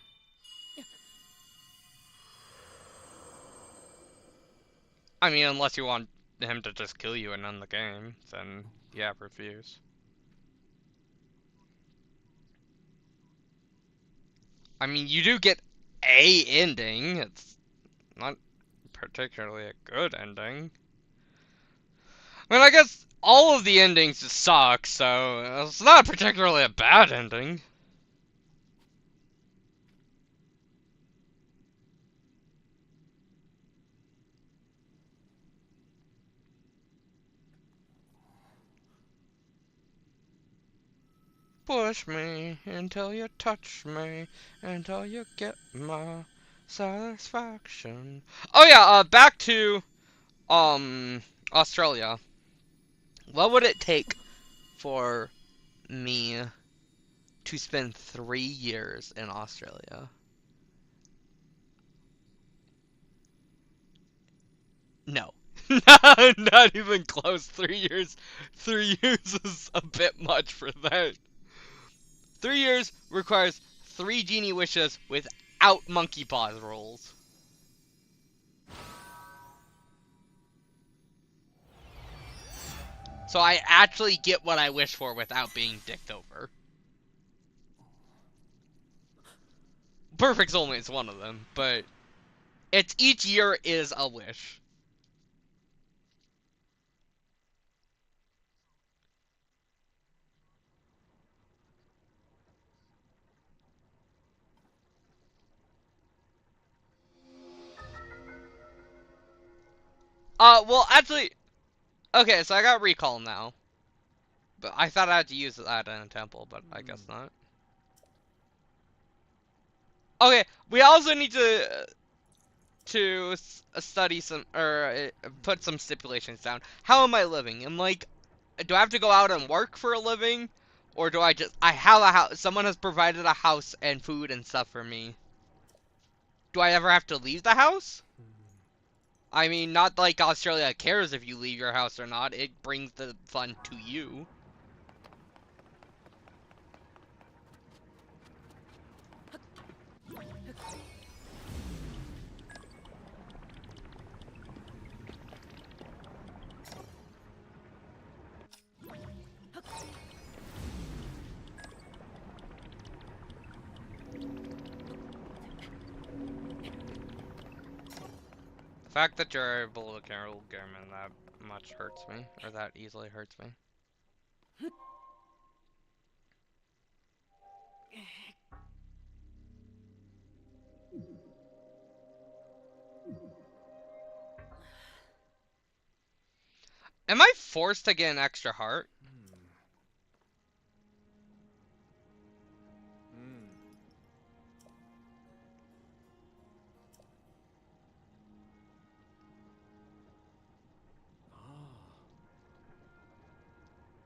Speaker 1: I mean, unless you want him to just kill you and end the game, then yeah, refuse. I mean, you do get a ending. It's not particularly a good ending. I mean, I guess all of the endings just suck, so it's not particularly a bad ending. Push me until you touch me, until you get my satisfaction. Oh yeah, back to, Australia. What would it take for me to spend 3 years in Australia? No. Not even close. 3 years. 3 years is a bit much for that. 3 years requires 3 genie wishes without monkey paws rolls. So I actually get what I wish for without being dicked over. Perfect Soulmate is one of them, but it's each year is a wish. Well, actually, okay, so I got recall now. But I thought I had to use that in a temple, but I guess not. Okay, we also need to study some, or put some stipulations down. How am I living? Do I have to go out and work for a living? Or do I have a house, someone has provided a house and food and stuff for me. Do I ever have to leave the house? I mean, not like Australia cares if you leave your house or not. It brings the fun to you. The fact that you're able to kill Gammon that much hurts me, or that easily hurts me. Am I forced to get an extra heart?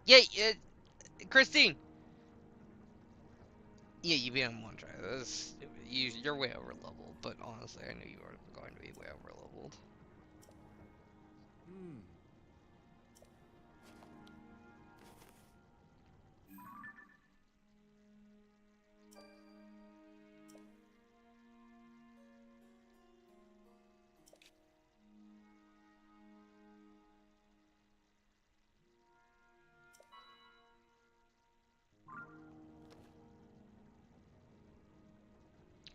Speaker 1: Yeah, Christine. Yeah, you beat him one try. You're way over leveled, but honestly, I knew you were going to be way over leveled.
Speaker 4: Hmm.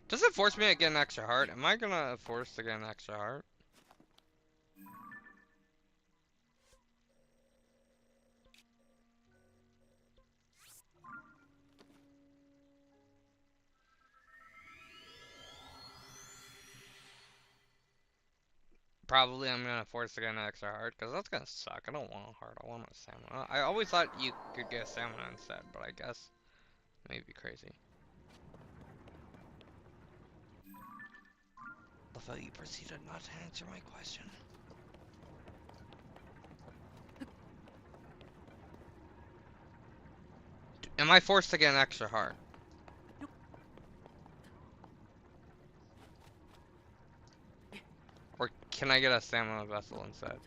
Speaker 1: Does it force me to get an extra heart? Am I gonna force to get an extra heart? Probably I'm gonna force to get an extra heart, because that's gonna suck. I don't want a heart, I want a stamina. I always thought you could get stamina instead, but I guess maybe crazy. Love how you proceeded not to answer my question. Am I forced to get an extra heart? Or can I get a stamina vessel instead?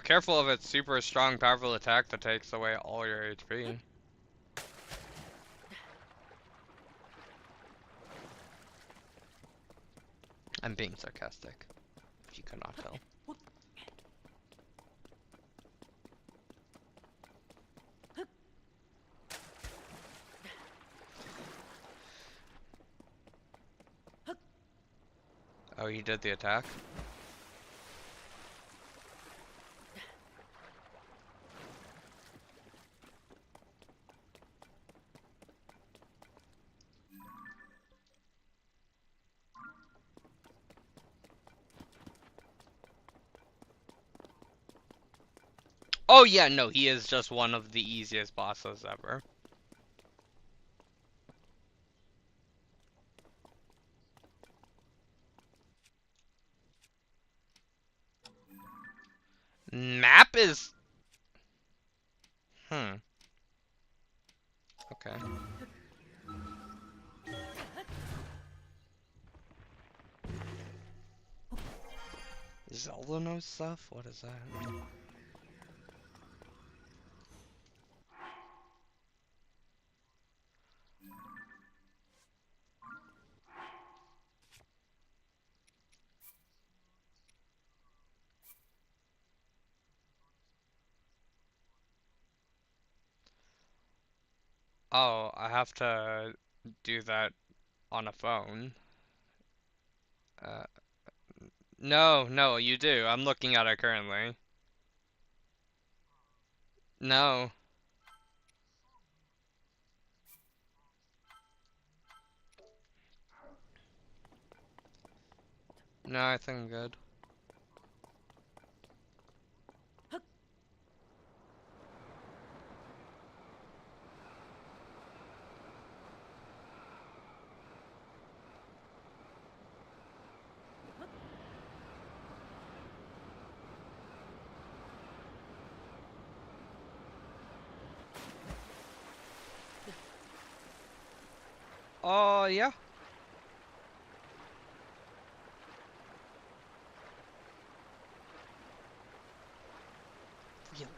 Speaker 1: Careful of its super strong, powerful attack that takes away all your HP. I'm being sarcastic, if you could not tell. Oh, he did the attack? Oh yeah, no, he is just one of the easiest bosses ever. Map is... Hmm. Okay. Zelda knows stuff? What is that? Oh, I have to do that on a phone. Uh, no, you do. I'm looking at it currently. No. No, I think I'm good. Oh, yeah. Really?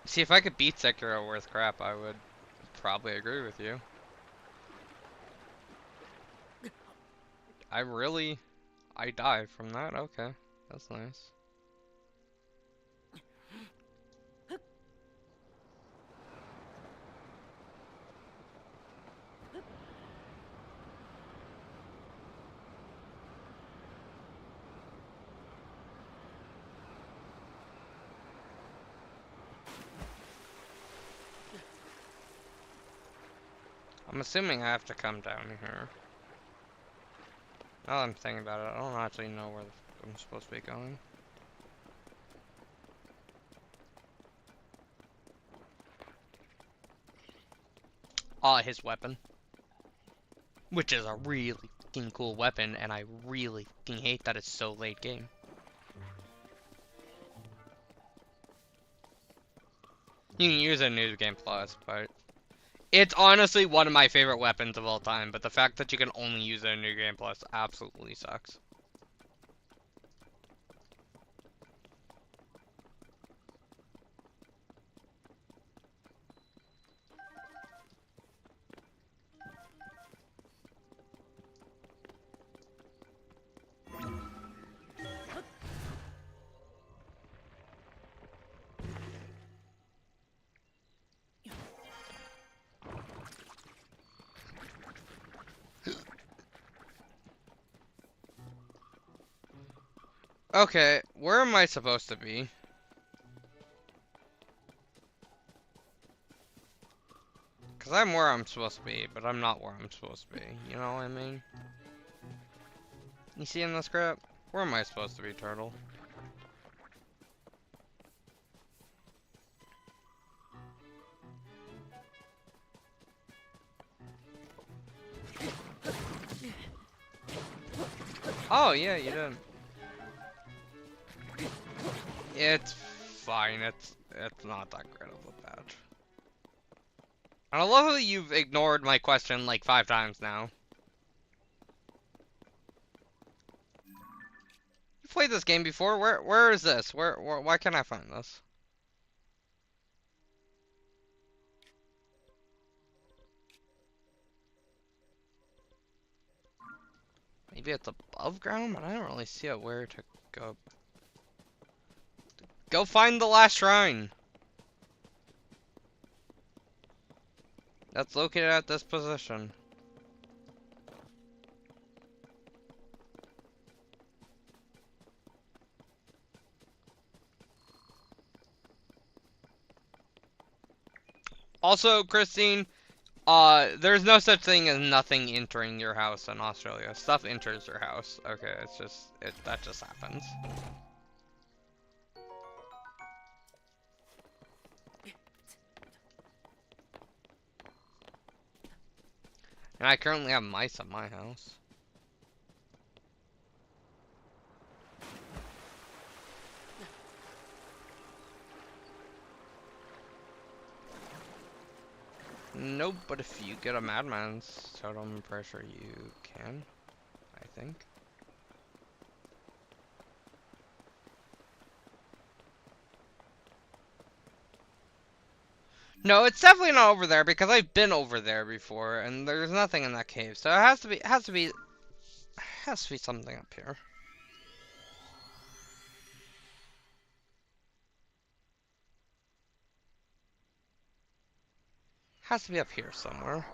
Speaker 1: See, if I could beat Sekiro worth crap, I would probably agree with you. I died from that? Okay. That's nice. I'm assuming I have to come down here. Now that I'm thinking about it, I don't actually know where I'm supposed to be going. his weapon. Which is a really fucking cool weapon, and I really fucking hate that it's so late game. You can use it in New Game Plus, but it's honestly one of my favorite weapons of all time, but the fact that you can only use it in New Game Plus absolutely sucks. Okay, where am I supposed to be? Because I'm where I'm supposed to be, but I'm not where I'm supposed to be. You know what I mean? You see in this crap? Where am I supposed to be, Turtle? Oh, yeah, you didn't. It's fine. It's not that great of a patch. And I love how you've ignored my question like 5 times now. You played this game before? Where is this? Why can't I find this? Maybe it's above ground, but I don't really see where to go. Go find the last shrine. That's located at this position. Also, Christine, there's no such thing as nothing entering your house in Australia. Stuff enters your house. Okay, it's just, that just happens. And I currently have mice at my house. Nope, but if you get a madman's totem pressure, you can, I think. No, it's definitely not over there because I've been over there before, and there's nothing in that cave. So it has to be something up here. Has to be up here somewhere.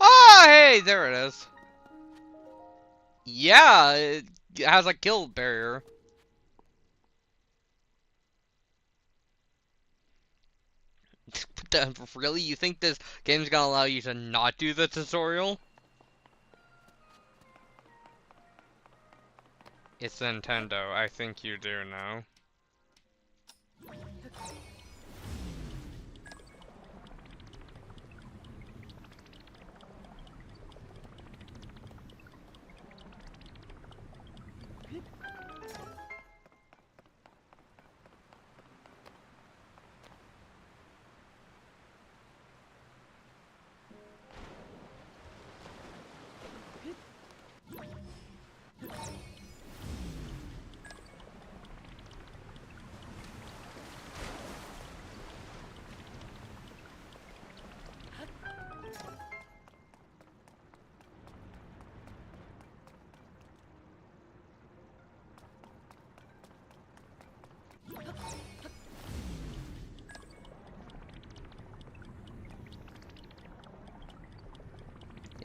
Speaker 1: Oh, hey, there it is. Yeah, it has a kill barrier. Really? You think this game's gonna allow you to not do the tutorial? It's Nintendo. I think you do now.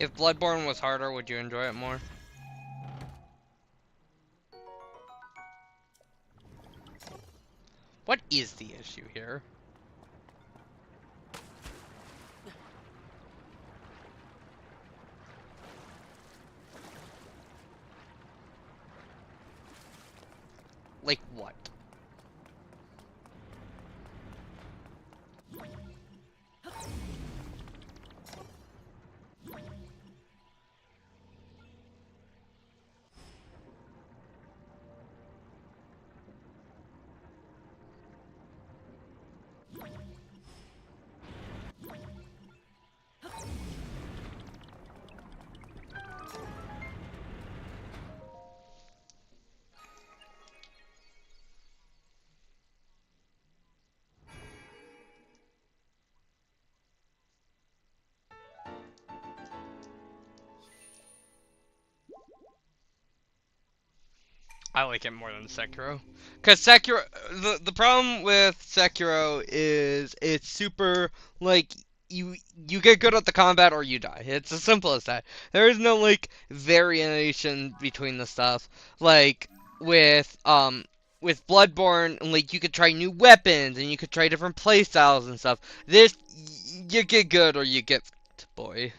Speaker 1: If Bloodborne was harder, would you enjoy it more? What is the issue here? Like what? I like it more than Sekiro. Cause Sekiro, the problem with Sekiro is it's super, like, you get good at the combat or you die. It's as simple as that. There is no like variation between the stuff. Like with Bloodborne, like you could try new weapons and you could try different playstyles and stuff. This you get good or you get f***ed, boy.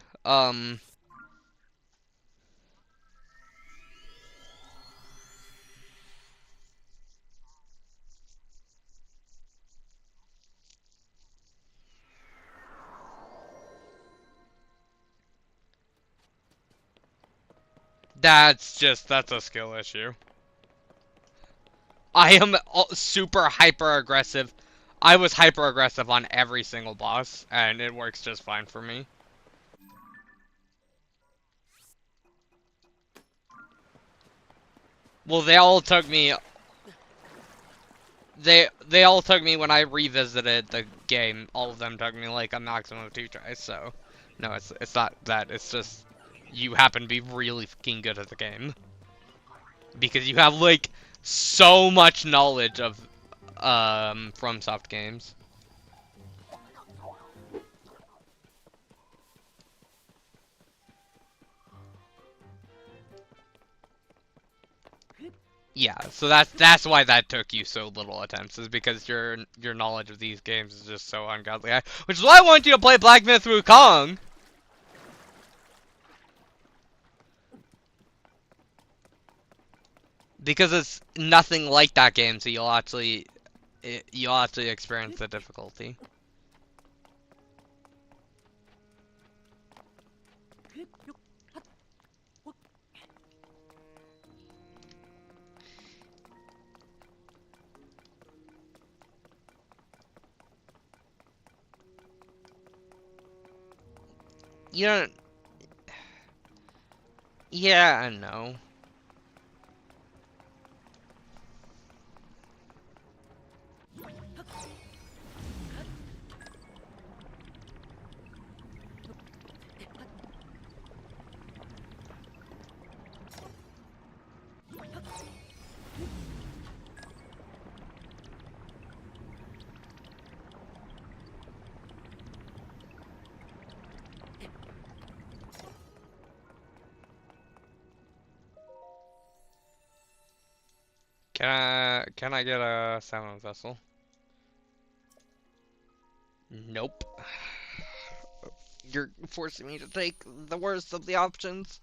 Speaker 1: That's a skill issue. I am super hyper aggressive. I was hyper aggressive on every single boss, and it works just fine for me. Well, they all took me. They all took me when I revisited the game. All of them took me like a maximum of 2 tries. So, no, it's not that. It's just you happen to be really fucking good at the game because you have like so much knowledge of FromSoft games. Yeah, so that's why that took you so little attempts, is because your knowledge of these games is just so ungodly. Which is why I want you to play Black Myth Wukong. Because it's nothing like that game, so you'll actually experience the difficulty. You don't. Yeah, I know. Can I get a salmon vessel? Nope. You're forcing me to take the worst of the options.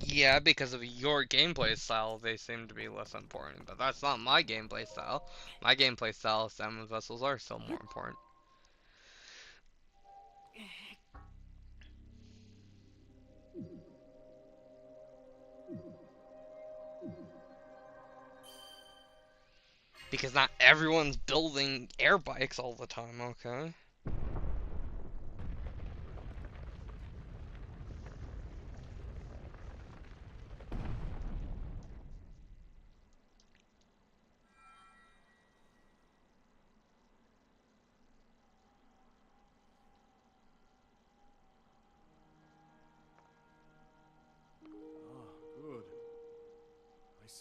Speaker 1: Yeah, because of your gameplay style, they seem to be less important. But that's not my gameplay style. My gameplay style, salmon vessels are still more important. Because not everyone's building air bikes all the time, okay?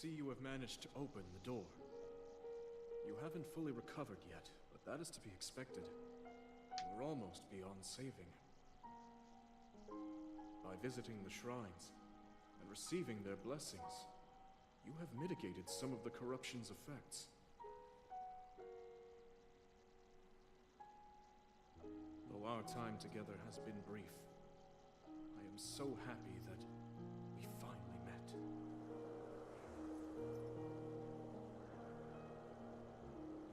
Speaker 4: see you have managed to open the door. You haven't fully recovered yet, but that is to be expected. You're almost beyond saving. By visiting the shrines and receiving their blessings, you have mitigated some of the corruption's effects. Though our time together has been brief, I am so happy that we finally met.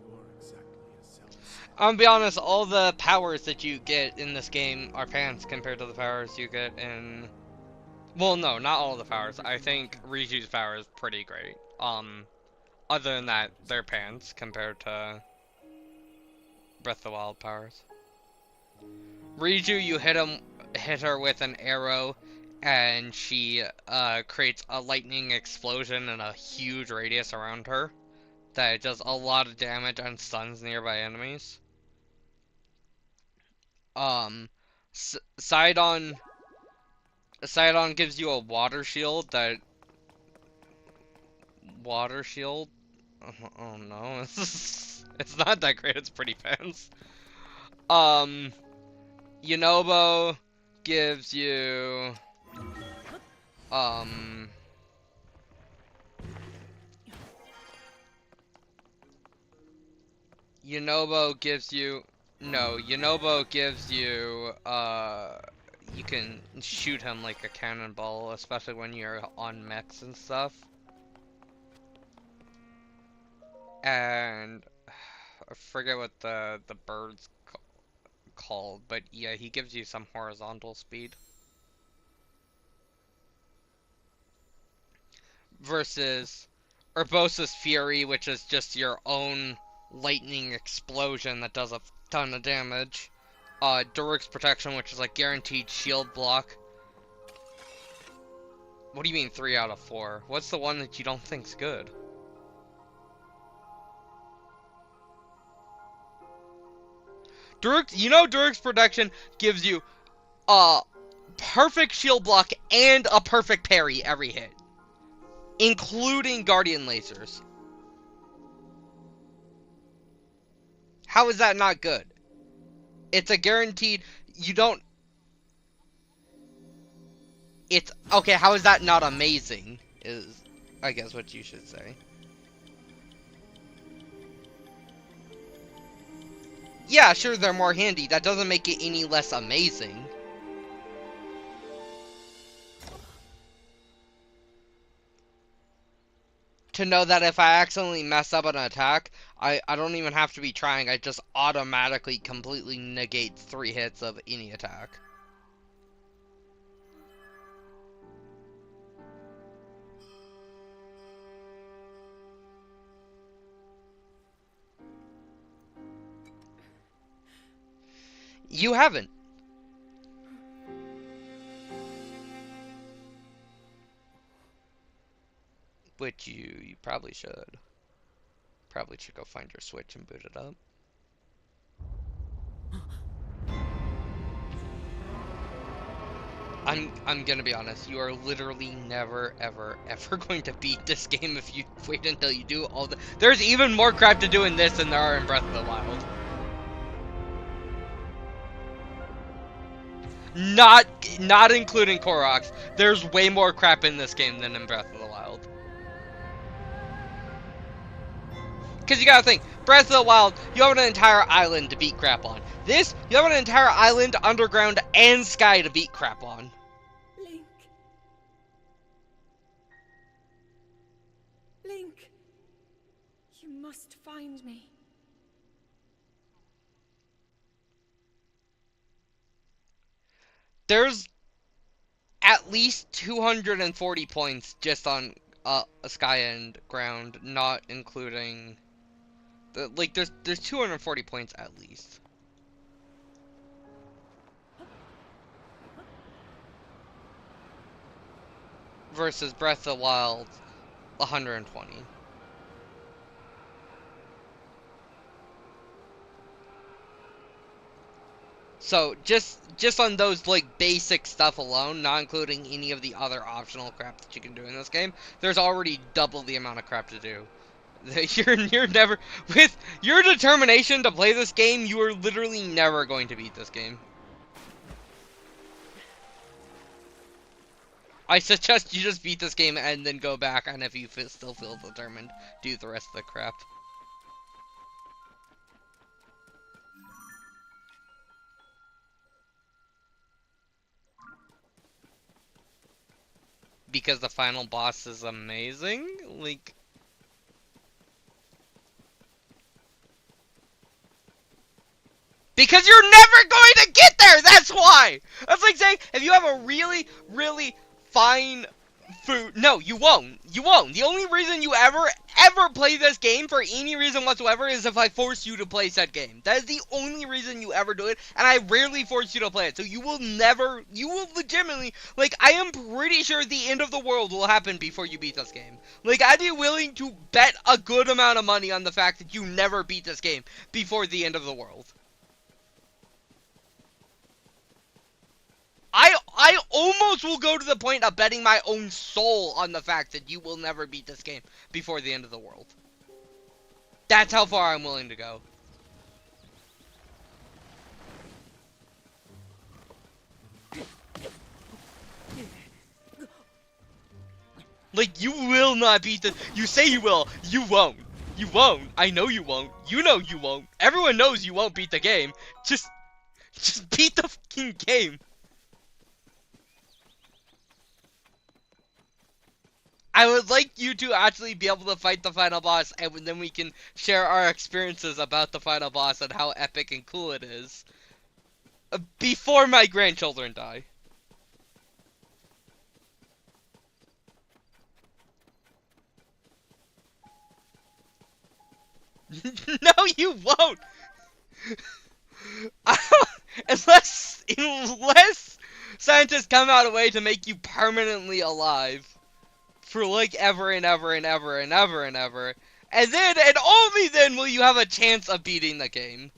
Speaker 4: You are exactly as Zelda said.
Speaker 1: I'll be honest, all the powers that you get in this game are pants compared to the powers you get in... Well, no, not all the powers. I think Riju's power is pretty great. Other than that, they're pants compared to Breath of the Wild powers. Riju, you hit her with an arrow, and she creates a lightning explosion in a huge radius around her that does a lot of damage and stuns nearby enemies. Sidon gives you a water shield that... Water shield? Oh no, it's not that great, it's pretty pants. Yunobo gives you... Yunobo gives you... No, Yunobo gives you, you can shoot him like a cannonball, especially when you're on mechs and stuff. And I forget what the bird's called, but yeah, he gives you some horizontal speed. Versus Urbosa's Fury, which is just your own lightning explosion that does a ton of damage. Durik's Protection, which is like guaranteed shield block. What do you mean 3 out of 4? What's the one that you don't think's good? Durik's Protection gives you a perfect shield block and a perfect parry every hit, including Guardian Lasers. How is that not good? It's a guaranteed, you don't... It's, okay, how is that not amazing, is, I guess, what you should say. Yeah, sure, they're more handy. That doesn't make it any less amazing. To know that if I accidentally mess up an attack, I don't even have to be trying. I just automatically completely negate 3 hits of any attack. You haven't. Which you probably should. Probably should go find your Switch and boot it up. I'm gonna be honest, you are literally never, ever, ever going to beat this game if you wait until you do all the... There's even more crap to do in this than there are in Breath of the Wild. Not including Koroks. There's way more crap in this game than in Breath of the Wild. Because you gotta think, Breath of the Wild, you have an entire island to beat crap on. This, you have an entire island, underground, and sky to beat crap on.
Speaker 2: Link. Link. You must find me.
Speaker 1: There's at least 240 points just on sky and ground, not including... Like, there's 240 points at least. Versus Breath of the Wild, 120. So, just on those, like, basic stuff alone, not including any of the other optional crap that you can do in this game, there's already double the amount of crap to do. You're never, with your determination to play this game, you are literally never going to beat this game. I suggest you just beat this game and then go back, and if you still feel determined, do the rest of the crap. Because the final boss is amazing? Like... Because you're never going to get there! That's why! That's like saying, if you have a really, really fine food... No, you won't. You won't. The only reason you ever play this game for any reason whatsoever is if I force you to play said game. That is the only reason you ever do it, and I rarely force you to play it. So you will never... You will legitimately... Like, I am pretty sure the end of the world will happen before you beat this game. Like, I'd be willing to bet a good amount of money on the fact that you never beat this game before the end of the world. I almost will go to the point of betting my own soul on the fact that you will never beat this game before the end of the world. That's how far I'm willing to go. Like, you will not beat this. You say you will. You won't. You won't. I know you won't. You know you won't. Everyone knows you won't beat the game. Just beat the fucking game. I would like you to actually be able to fight the final boss, and then we can share our experiences about the final boss and how epic and cool it is. Before my grandchildren die. No, you won't! Unless scientists come out a way to make you permanently alive. For like ever and ever and ever and ever and ever. And then, and only then, will you have a chance of beating the game.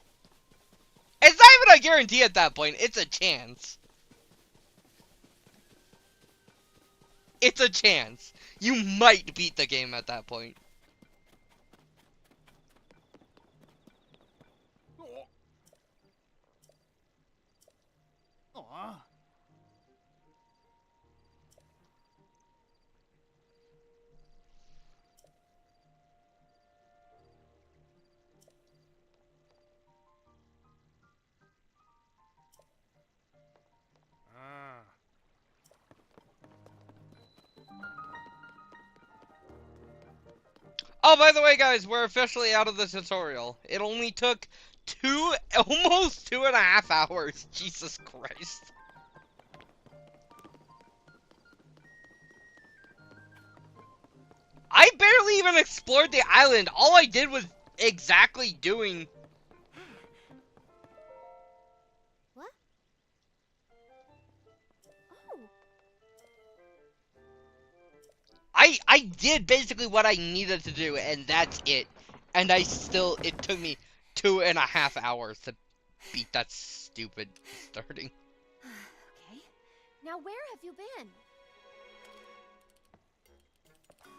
Speaker 1: It's not even a guarantee at that point, it's a chance. It's a chance. You might beat the game at that point. Oh, by the way, guys, we're officially out of the tutorial. It only took almost 2.5 hours. Jesus Christ. I barely even explored the island. All I did was exactly doing...
Speaker 5: What? Oh.
Speaker 1: I did basically what I needed to do, and that's it. And it took me 2.5 hours to beat that stupid starting.
Speaker 5: Okay. Now where have you been?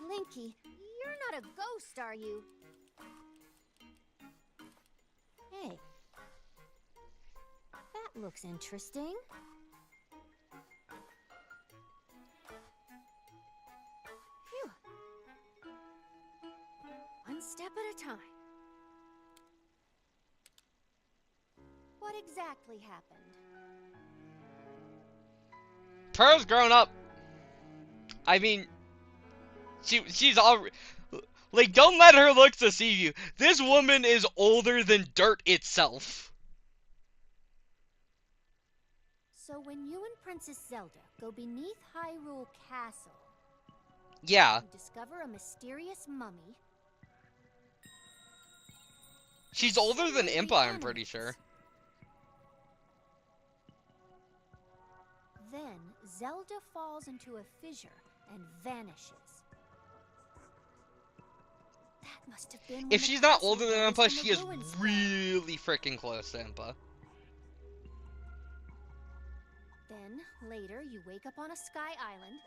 Speaker 5: Linky, you're not a ghost, are you? Hey. That looks interesting. Phew. One step at a time. What exactly happened?
Speaker 1: Pearl's grown up. I mean, she's all... Like, don't let her looks deceive you. This woman is older than dirt itself.
Speaker 5: So when you and Princess Zelda go beneath Hyrule Castle...
Speaker 1: Yeah.
Speaker 5: You discover a mysterious mummy...
Speaker 1: She's older than Impa, I'm pretty sure.
Speaker 5: Then Zelda falls into a fissure and vanishes. That must have been
Speaker 1: If she's not older than Impa, she is really freaking close to Impa.
Speaker 5: Then, later, you wake up on a sky island,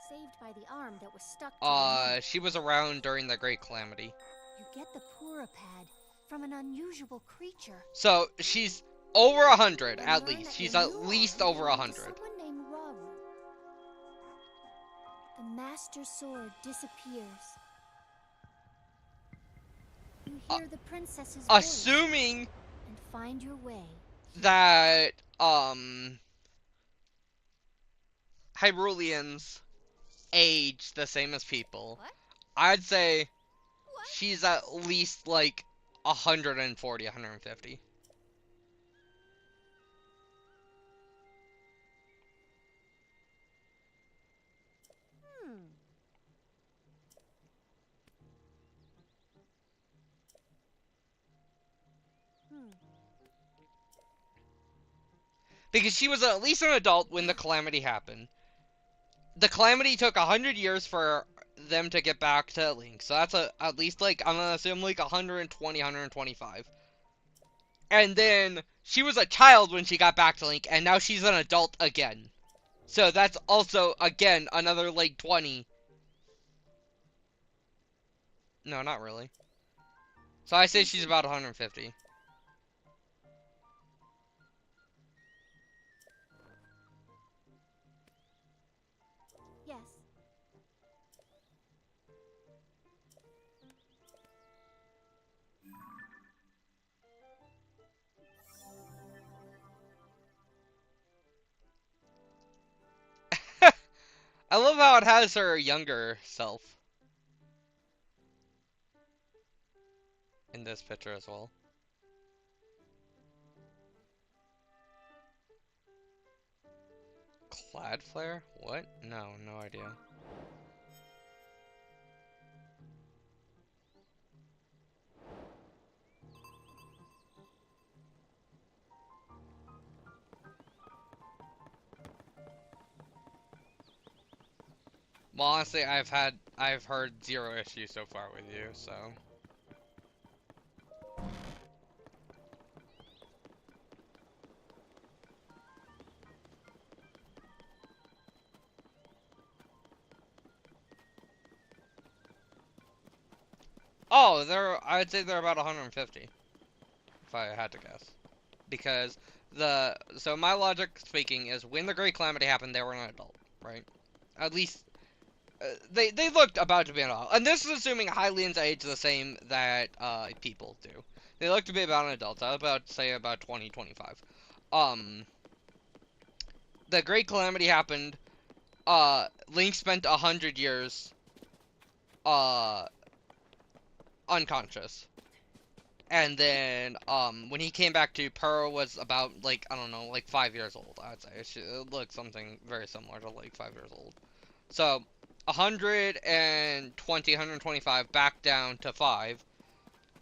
Speaker 5: saved by the arm that was stuck to the moon.
Speaker 1: She was around during the Great Calamity.
Speaker 5: You get the Purapad from an unusual creature.
Speaker 1: So, she's over 100,
Speaker 5: And
Speaker 1: at
Speaker 5: learn
Speaker 1: least.
Speaker 5: that
Speaker 1: She's
Speaker 5: your
Speaker 1: at
Speaker 5: new
Speaker 1: least
Speaker 5: arm
Speaker 1: over
Speaker 5: belonged to
Speaker 1: 100.
Speaker 5: someone named Rauru. The Master Sword disappears. You hear the princess's voice
Speaker 1: Assuming
Speaker 5: and find your way.
Speaker 1: that, Hyruleans age the same as people,
Speaker 5: What?
Speaker 1: I'd say
Speaker 5: What?
Speaker 1: she's at least, like, 140, 150.
Speaker 5: Hmm.
Speaker 1: Because she was at least an adult when the Calamity happened. The Calamity took 100 years for them to get back to Link. So that's at least, like, I'm gonna assume, like, 120, 125. And then, she was a child when she got back to Link, and now she's an adult again. So that's also, again, another, like, 20. No, not really. So I say she's about 150.
Speaker 5: Yes.
Speaker 1: I love how it has her younger self in this picture as well. Clad flare? What? No, no idea. Well, honestly, I've heard zero issues so far with you, so. Oh, I'd say they're about 150, if I had to guess. Because so my logic speaking is when the Great Calamity happened, they were an adult, right? At least, they looked about to be an adult. And this is assuming Hylians age the same that, people do. They look to be about an adult. I was about to say about 20, 25. The Great Calamity happened, Link spent 100 years, unconscious. And then, when he came back to, Pearl was about, like, I don't know, like 5 years old, I'd say. It looked something very similar to, like, 5 years old. So, 120, 125, back down to 5.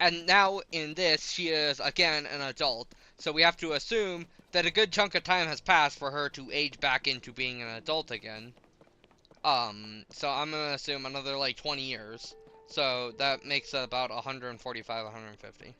Speaker 1: And now, in this, she is, again, an adult. So we have to assume that a good chunk of time has passed for her to age back into being an adult again. So I'm gonna assume another, like, 20 years. So that makes it about 145, 150.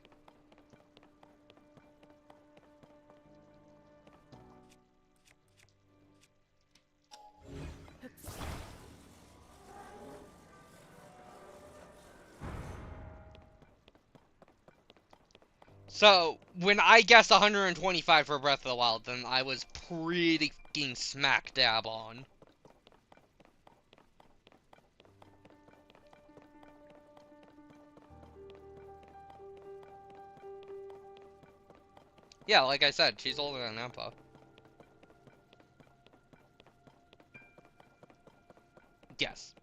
Speaker 1: So, when I guessed 125 for Breath of the Wild, then I was pretty fucking smack dab on. Yeah, like I said, she's older than Impa. Yes.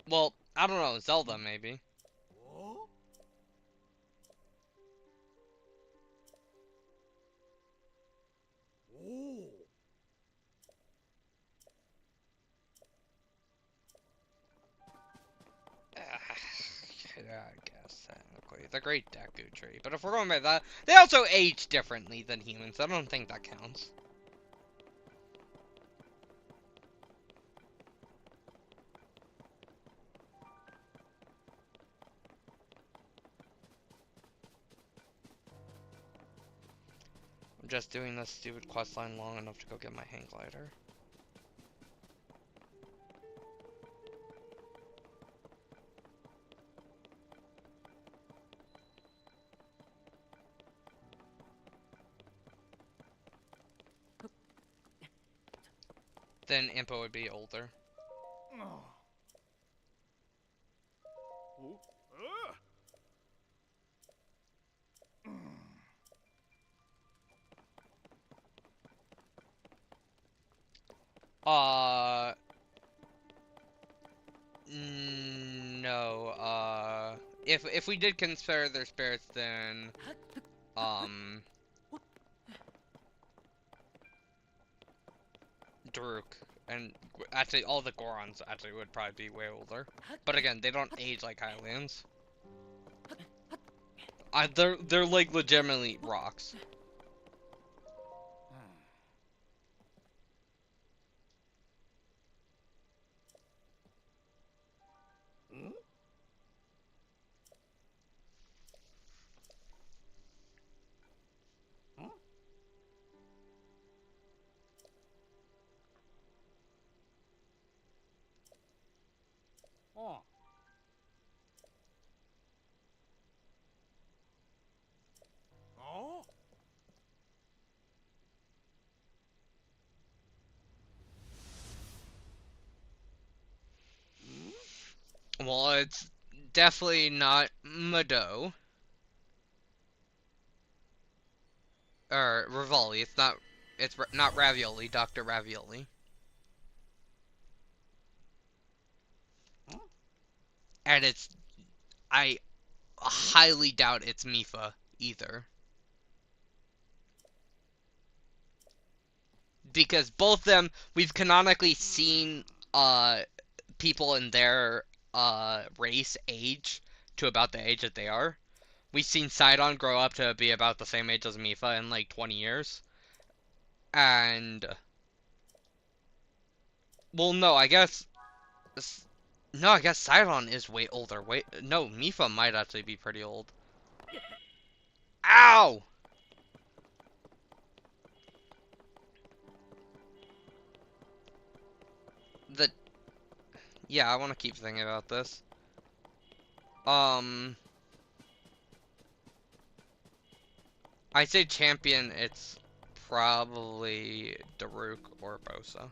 Speaker 1: Well, I don't know, Zelda maybe. Yeah, I guess, technically. The Great Deku Tree. But if we're going by that, they also age differently than humans. I don't think that counts. I'm just doing this stupid questline long enough to go get my hang glider. Then Impa would be older. No, if we did consider their spirits, then, Daruk, and actually all the Gorons actually would probably be way older. But again, they don't age like Highlands. They're like legitimately rocks. Well, it's definitely not Mado. Or Rivoli. It's not Ravioli, Dr. Ravioli. And I highly doubt it's Mifa either. Because both them, we've canonically seen, people in their, race age to about the age that they are. We've seen Sidon grow up to be about the same age as Mifa in like 20 years. And, well, no, I guess Sidon is way older. Wait, no, Mifa might actually be pretty old. Ow! Yeah, I want to keep thinking about this. I say champion, it's probably Daruk or Bosa.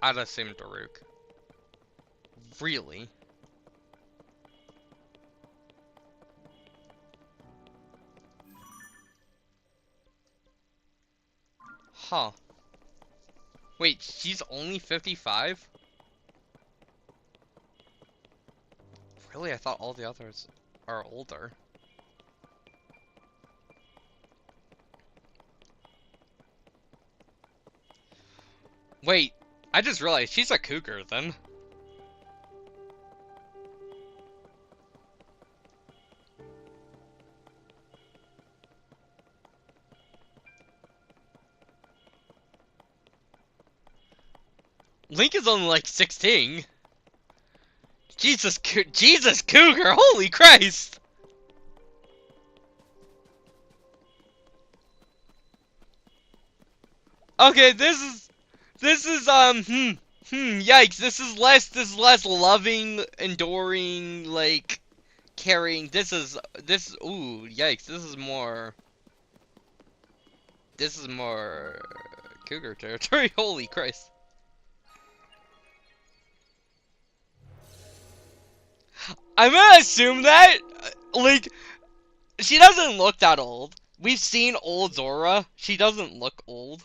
Speaker 1: I'd assume Daruk. Really? Huh. Wait, she's only 55? Really? I thought all the others are older. Wait, I just realized she's a cougar then. Link is only like 16. Jesus Cougar, holy Christ! Okay, yikes, this is less loving, enduring, like, caring, ooh, yikes, this is more cougar territory, holy Christ. I'm gonna assume that, like, she doesn't look that old. We've seen old Zora, she doesn't look old.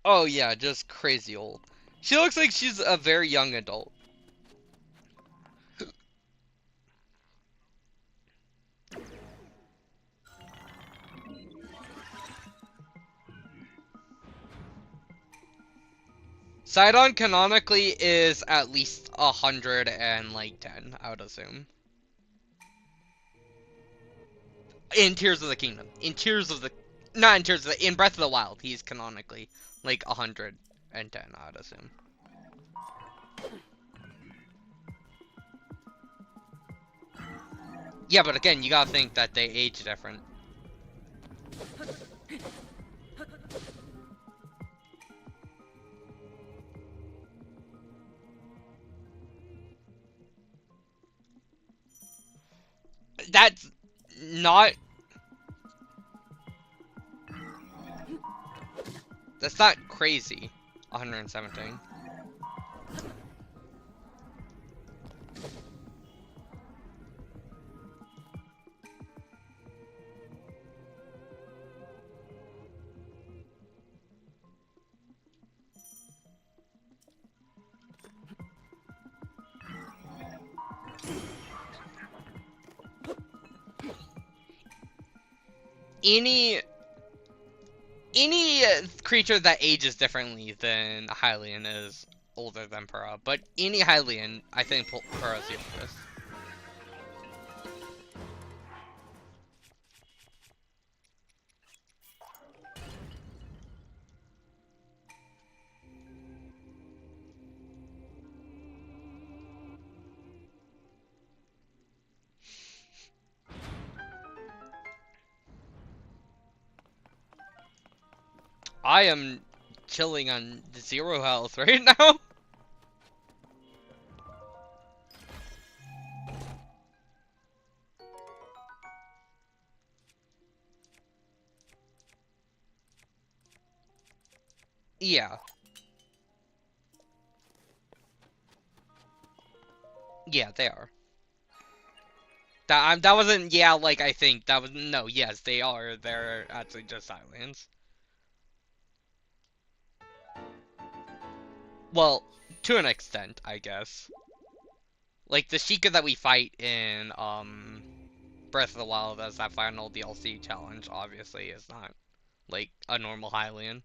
Speaker 1: Oh yeah, just crazy old. She looks like she's a very young adult. Sidon canonically is at least 110, I would assume. In Tears of the Kingdom. In Breath of the Wild, he's canonically like 100 and 10, I'd assume. Yeah, but again, you gotta think that they age different. That's not... That's not crazy. 117. Any creature that ages differently than Hylian is older than Purah, but any Hylian, I think Purah's the oldest. I am chilling on 0 health right now. Yeah. Yeah, they are. That wasn't, yeah, like I think. That was, no, yes, they are. They're actually just islands. Well, to an extent, I guess. Like, the Sheikah that we fight in, Breath of the Wild as that final DLC challenge, obviously, is not, like, a normal Hylian.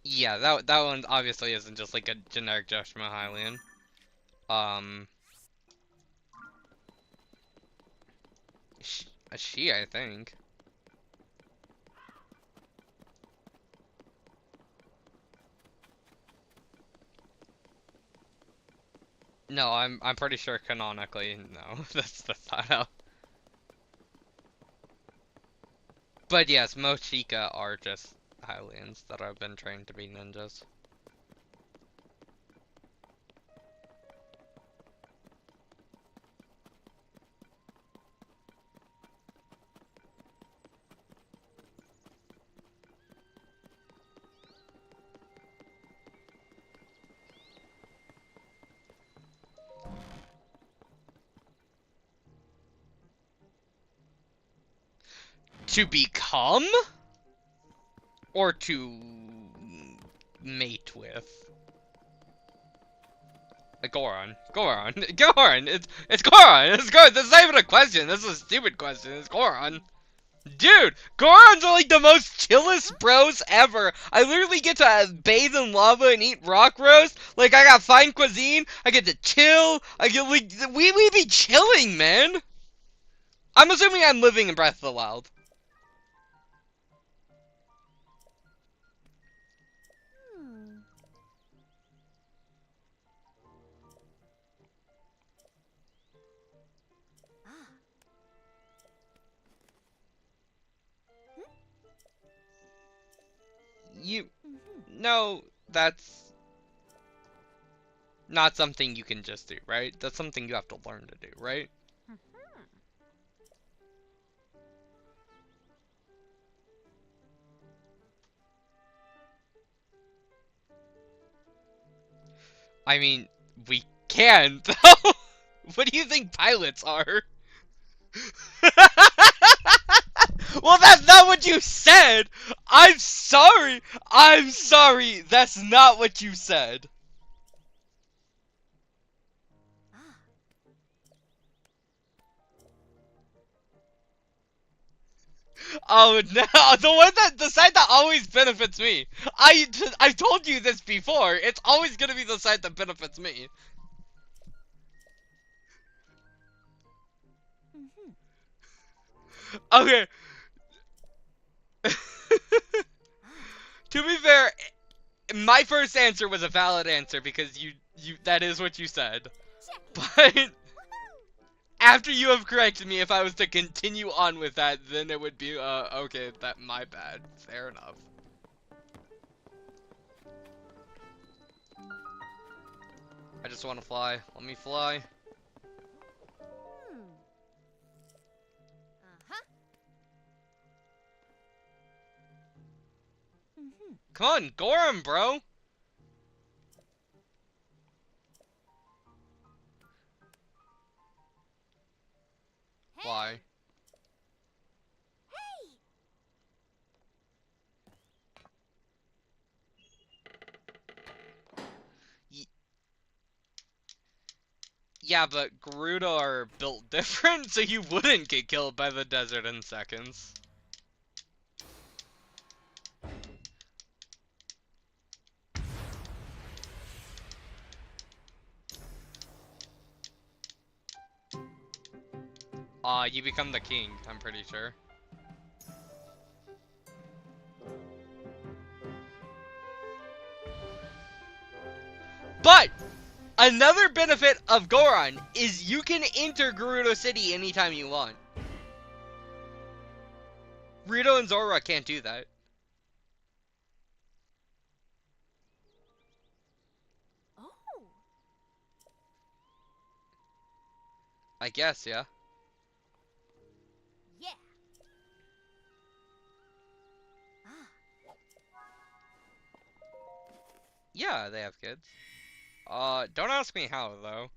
Speaker 1: Yeah, that one obviously isn't just, like, a generic Judgment Hylian. She, I think. No, I'm pretty sure canonically, no, that's not how. But yes, most Sheikah are just Hylians that have been trained to be ninjas. To become? Or to mate with? Goron. Goron. Goron! It's Goron! It's Goron! This is not even a question! This is a stupid question. It's Goron. Dude! Gorons are like the most chillest bros ever! I literally get to bathe in lava and eat rock roast. Like, I got fine cuisine. I get to chill. I get, like, we be chilling, man! I'm assuming I'm living in Breath of the Wild. No, that's not something you can just do, right? That's something you have to learn to do, right? I mean, we can, though! What do you think pilots are? Well, that's not what you said! I'm sorry! I'm sorry! That's not what you said! Oh no, the side that always benefits me. I've told you this before. It's always gonna be the side that benefits me. Okay. To be fair, my first answer was a valid answer because you that is what you said. But after you have corrected me, if I was to continue on with that, then it would be okay, that my bad. Fair enough. I just want to fly. Let me fly. Come on, Gorham, bro. Why? Y yeah, but Gerudo are built different, so you wouldn't get killed by the desert in seconds. You become the king, I'm pretty sure. But another benefit of Goron is you can enter Gerudo City anytime you want. Rito and Zora can't do that.
Speaker 5: Oh.
Speaker 1: I guess, yeah.
Speaker 5: Yeah.
Speaker 1: Yeah, they have kids. Don't ask me how, though.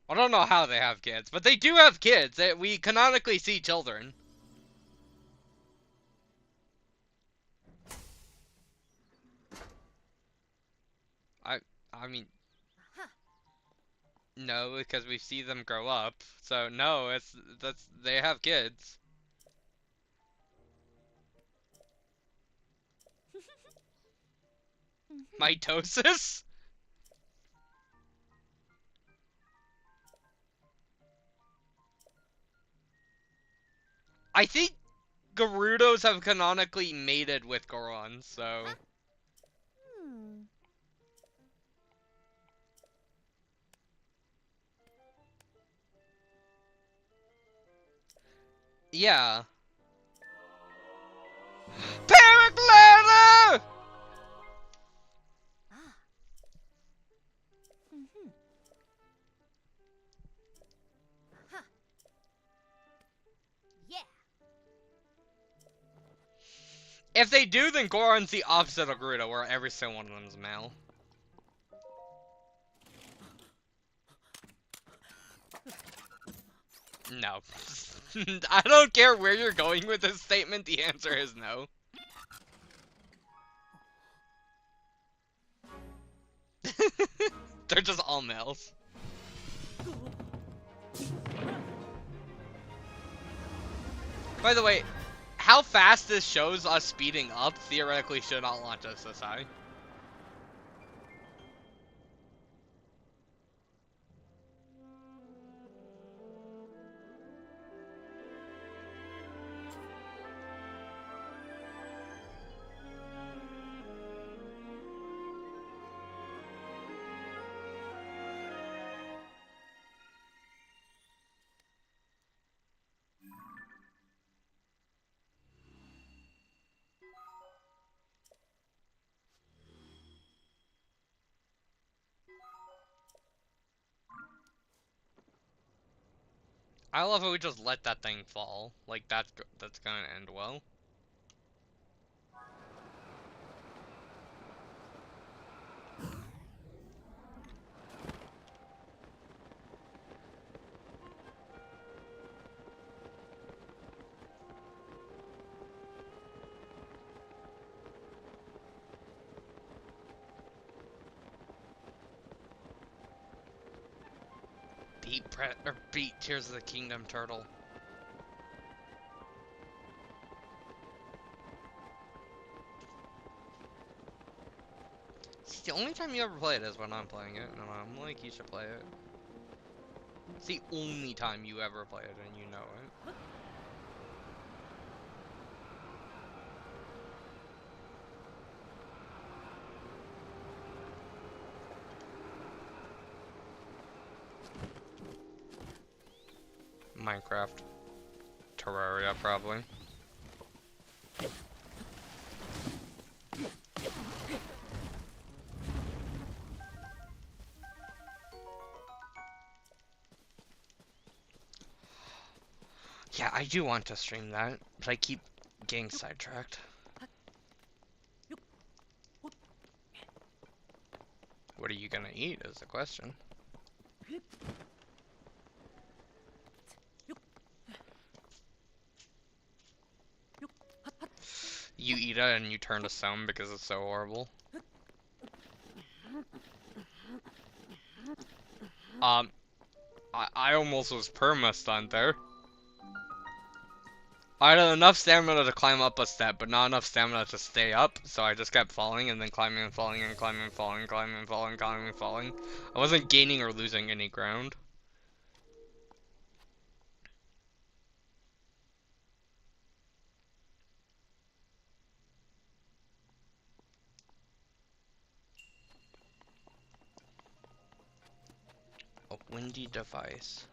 Speaker 1: I don't know how they have kids, but they do have kids. We canonically see children. I mean, no, because we see them grow up. So no, they have kids. Mitosis? I think Gerudos have canonically mated with Gorons, so... Yeah. Paracliner!
Speaker 5: Yeah.
Speaker 1: If they do, then Goron's the opposite of Gerudo, where every single one of them is male. No. I don't care where you're going with this statement, the answer is no. They're just all males. By the way, how fast this shows us speeding up theoretically should not launch us this high. I love how we just let that thing fall. Like, that's gonna end well. Beat Tears of the Kingdom turtle. The only time you ever play it is when I'm playing it, and I'm like, you should play it. It's the only time you ever play it and you know it. Minecraft. Terraria, probably. Yeah, I do want to stream that, but I keep getting sidetracked. What are you gonna eat is the question. You eat it and you turn to stone because it's so horrible. I almost was perma-stunned there. I had enough stamina to climb up a step, but not enough stamina to stay up, so I just kept falling and then climbing and falling and climbing and falling, climbing and falling, climbing and falling. I wasn't gaining or losing any ground. A windy device.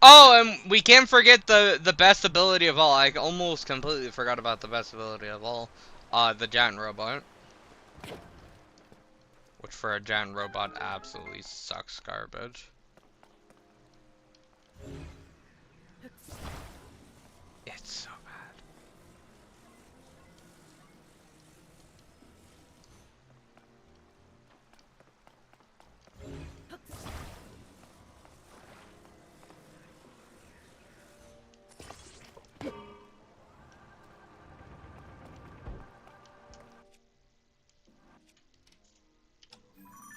Speaker 1: Oh, and we can't forget the best ability of all. I almost completely forgot about the best ability of all. The giant robot. Which for a giant robot absolutely sucks garbage. It's so bad.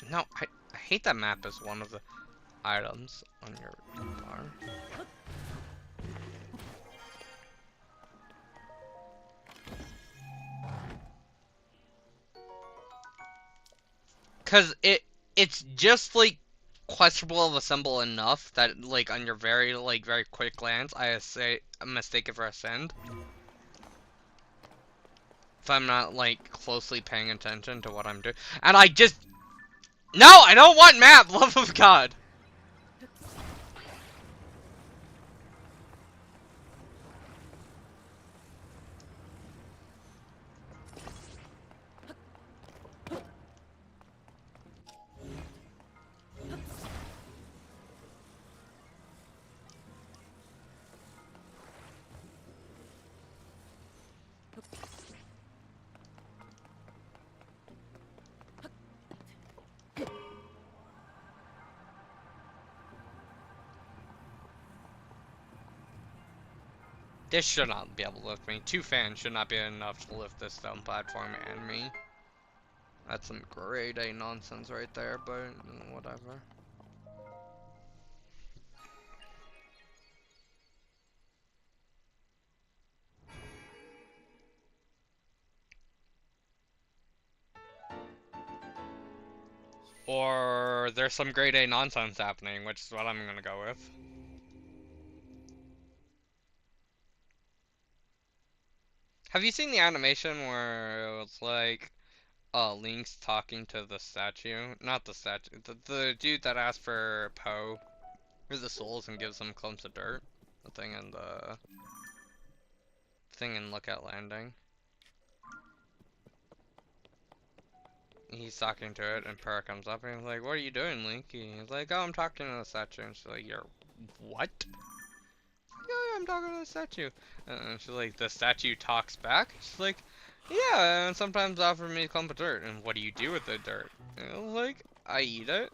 Speaker 1: No, I hate that map as one of the items on your bar. Cause it's just like questionable of a symbol enough that like on your very quick glance I say mistake it for a send. If I'm not like closely paying attention to what I'm doing. And I just no, I don't want map, love of God. This should not be able to lift me. 2 fans should not be enough to lift this stone platform and me. That's some grade A nonsense right there, but whatever. Or there's some grade A nonsense happening, which is what I'm gonna go with. Have you seen the animation where it's like Link's talking to the statue? Not the statue, the dude that asked for Poe or the souls and gives them clumps of dirt. thing in the thing in Lookout Landing. He's talking to it, and Para comes up, and he's like, "What are you doing, Link?" He's like, "Oh, I'm talking to the statue." And she's like, "You're what?" "Yeah, I'm talking to the statue." And she's like, "The statue talks back?" She's like, "Yeah, and sometimes offer me a clump of dirt." "And what do you do with the dirt?" And I was like, "I eat it."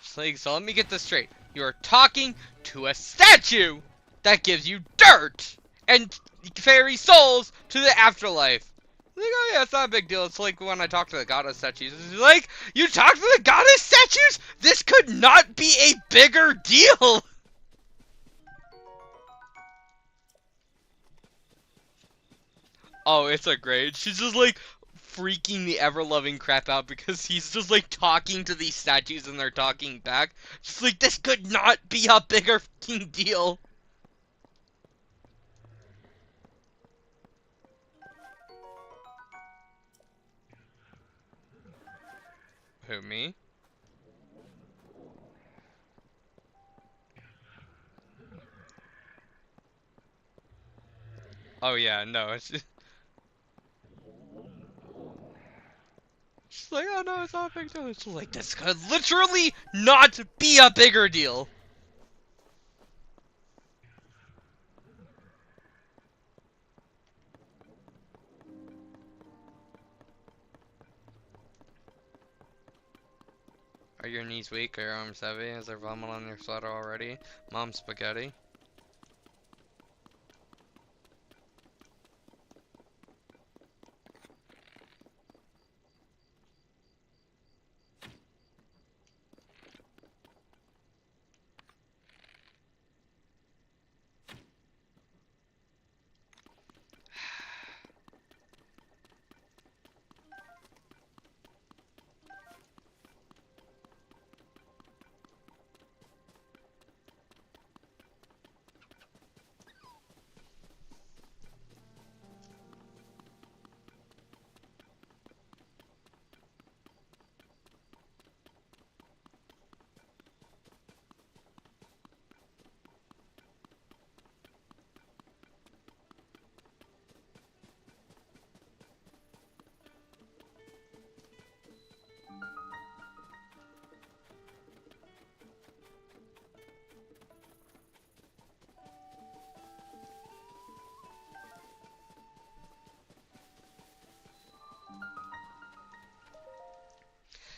Speaker 1: She's like, "So let me get this straight. You're talking to a statue that gives you dirt and fairy souls to the afterlife." Like, "Oh yeah, it's not a big deal. It's like when I talk to the goddess statues." It's like, "You talk to the goddess statues? This could not be a bigger deal!" Oh, it's a grade. She's just like freaking the ever-loving crap out because he's just like talking to these statues and they're talking back. She's like, "This could not be a bigger fucking deal." Who, me? Oh yeah, no, it's just... She's like, "Oh no, it's not a big deal." It's like, this could literally not be a bigger deal. Are your knees weak? Are your arms heavy? Is there vomit on your sweater already? Mom, spaghetti.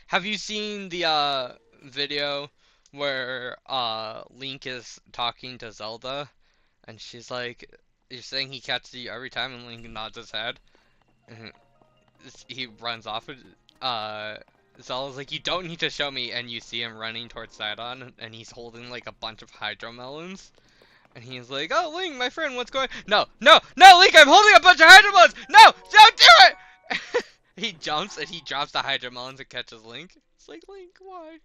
Speaker 1: Have you seen the video where Link is talking to Zelda and she's like, "You're saying he catches you every time," and Link nods his head and he runs off. Zelda's like, "You don't need to show me," and you see him running towards Sidon and he's holding like a bunch of hydro melons. And he's like, "Oh, Link, my friend, what's going?" "No, no, no, Link, I'm holding a bunch of hydro melons! No, don't do it!" He jumps and he drops the hydro melons and catches Link. It's like, "Link, why?"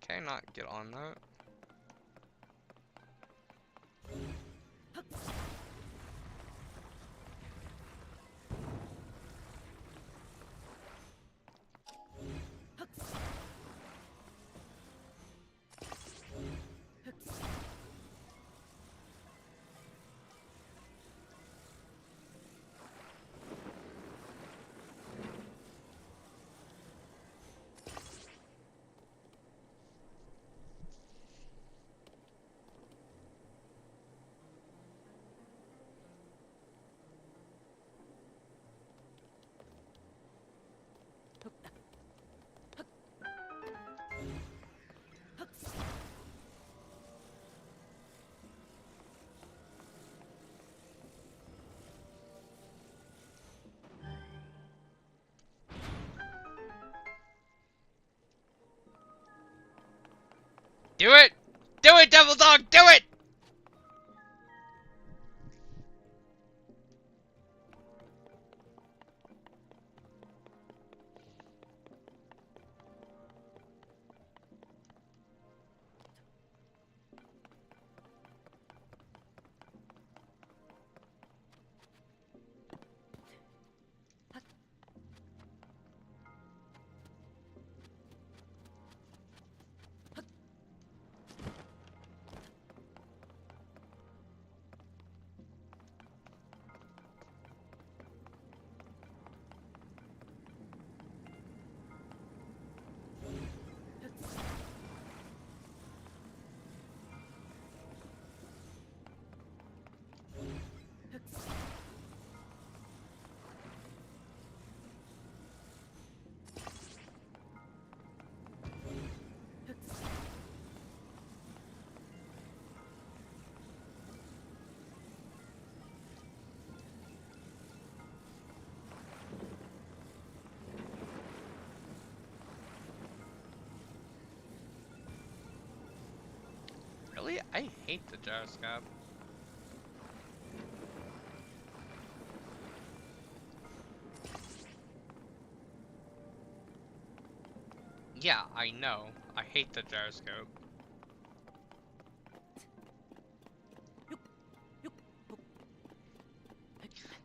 Speaker 1: Can I not get on that? Do it! Do it, Devil Dog! Do it! I hate the gyroscope. Yeah, I know. I hate the gyroscope.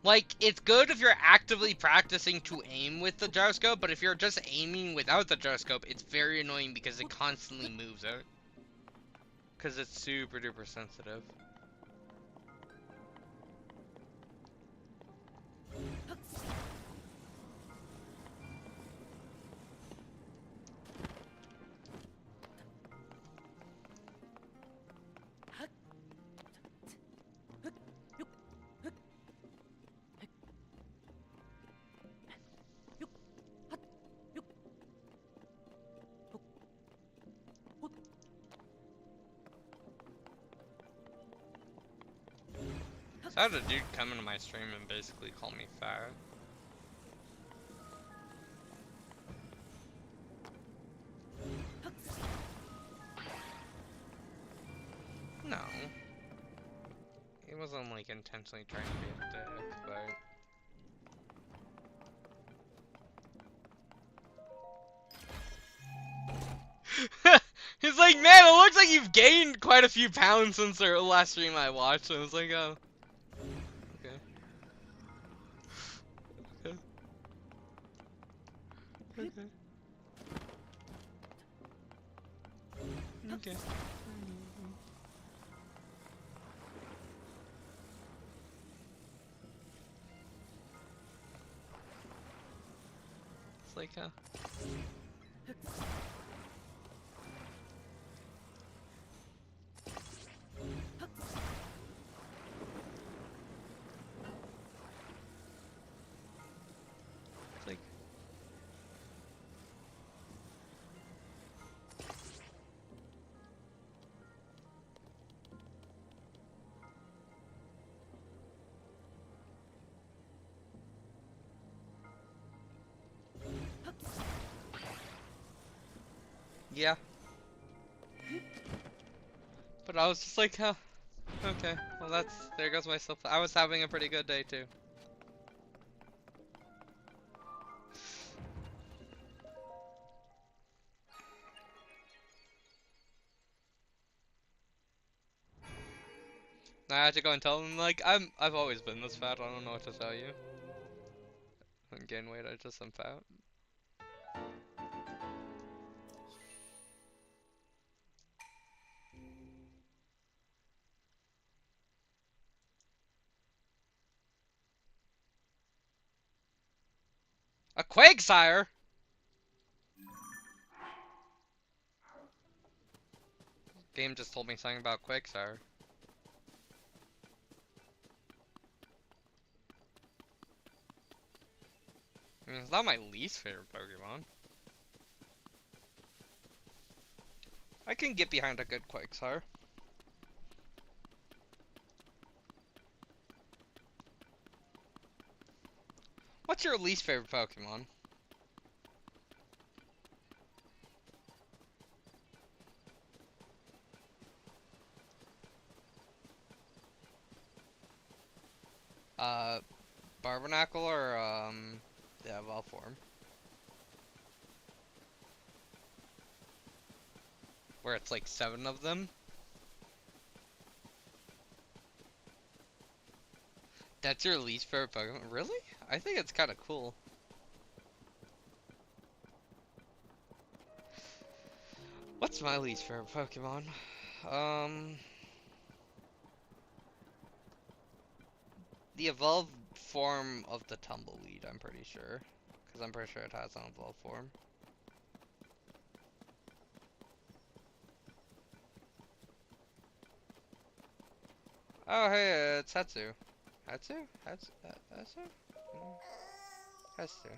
Speaker 1: Like, it's good if you're actively practicing to aim with the gyroscope, but if you're just aiming without the gyroscope, it's very annoying because it constantly moves it. Because it's super duper sensitive. So I had a dude come into my stream and basically call me fat. No. He wasn't like intentionally trying to be a dick, but... He's like, man, it looks like you've gained quite a few pounds since the last stream I watched. And I was like, oh. Okay. Okay. Okay. Okay. It's like, it's like, yeah. But I was just like, huh. Okay. Well, there goes my stuff. I was having a pretty good day too. I had to go and tell them, like, I've always been this fat. I don't know what to tell you. I didn't gain weight. I just am fat. A Quagsire? Game just told me something about Quagsire. I mean, it's not my least favorite Pokemon. I can get behind a good Quagsire. What's your least favorite Pokemon? Barbernacle or, yeah, well form. Where it's like 7 of them. That's your least favorite Pokemon? Really? I think it's kind of cool. What's my least favorite Pokemon? The evolved form of the Tumbleweed, I'm pretty sure. Because I'm pretty sure it has an evolved form. Oh, hey, it's Hatsu. Hatsu? Hatsu? Hatsu? Hatsu.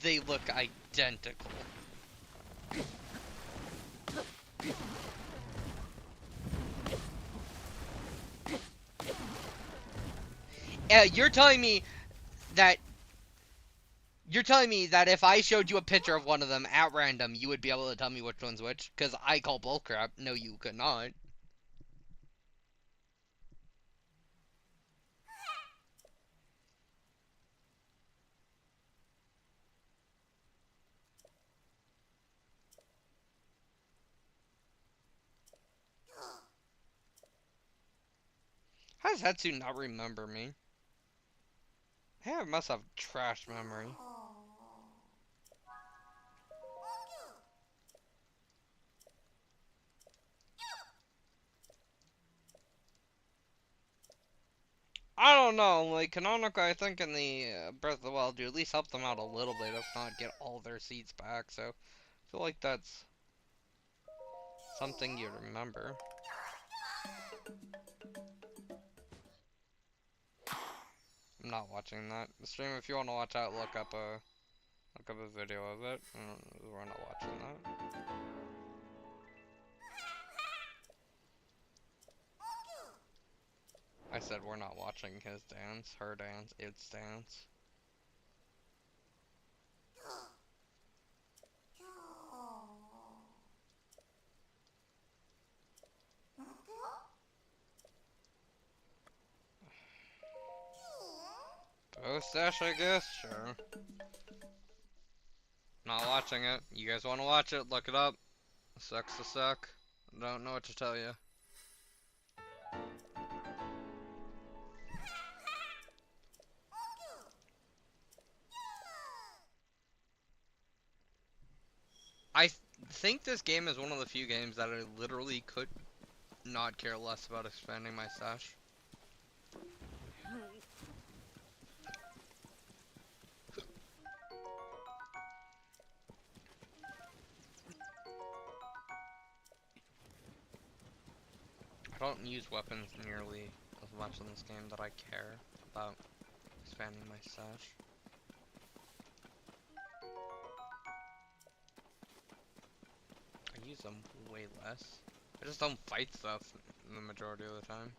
Speaker 1: They look identical. You're telling me that if I showed you a picture of one of them at random, you would be able to tell me which one's which? Because I call bullcrap. No, you could not. How does Hetsu not remember me? Hey, I must have trash memory. I don't know, like, canonically, I think in the Breath of the Wild, you at least help them out a little bit, if not get all their seeds back, so I feel like that's something you remember. I'm not watching that. The stream, if you want to watch that, look up a video of it. We're not watching that. I said we're not watching his dance, her dance, its dance. Mustache, I guess? Sure. Not watching it. You guys want to watch it? Look it up. Sucks to suck. Don't know what to tell you. I think this game is one of the few games that I literally could not care less about expanding my stash. I don't use weapons nearly as much in this game that I care about expanding my stash. I use them way less. I just don't fight stuff the majority of the time.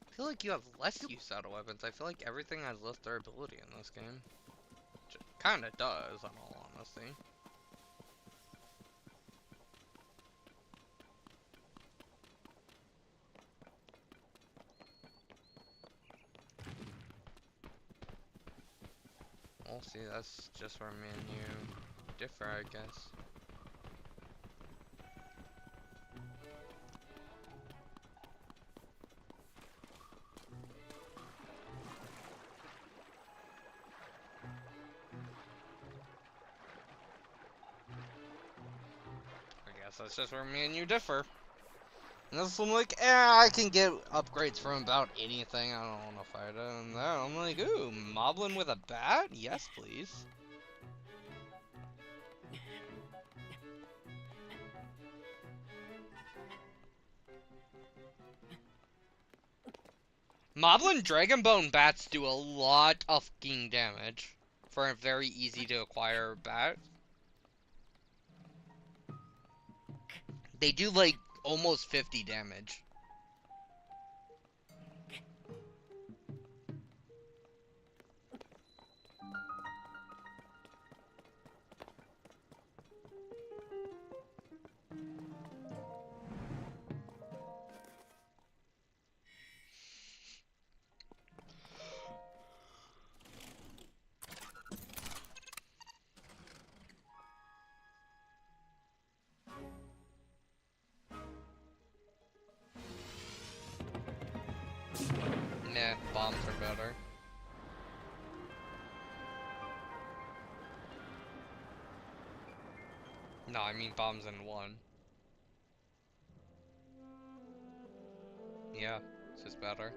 Speaker 1: I feel like you have less use out of weapons. I feel like everything has less durability in this game. Which it kinda does, in all honesty. We'll see, that's just where me and you differ, I guess. I guess that's just where me and you differ. And this I'm like, I can get upgrades from about anything. I don't want to fight it. And then I'm like, ooh, Moblin with a bat? Yes, please. Moblin Dragonbone bats do a lot of fucking damage for a very easy to acquire bat. They do like almost 50 damage. Nah, bombs are better. No, I mean bombs in one. Yeah, it's just better.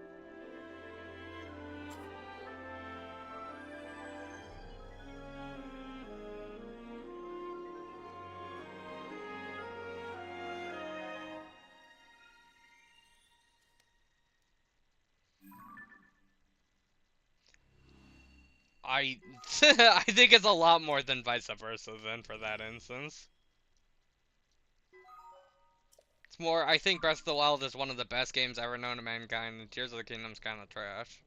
Speaker 1: I I think it's a lot more than vice versa then for that instance. It's more, I think Breath of the Wild is one of the best games ever known to mankind, and Tears of the Kingdom's kind of trash.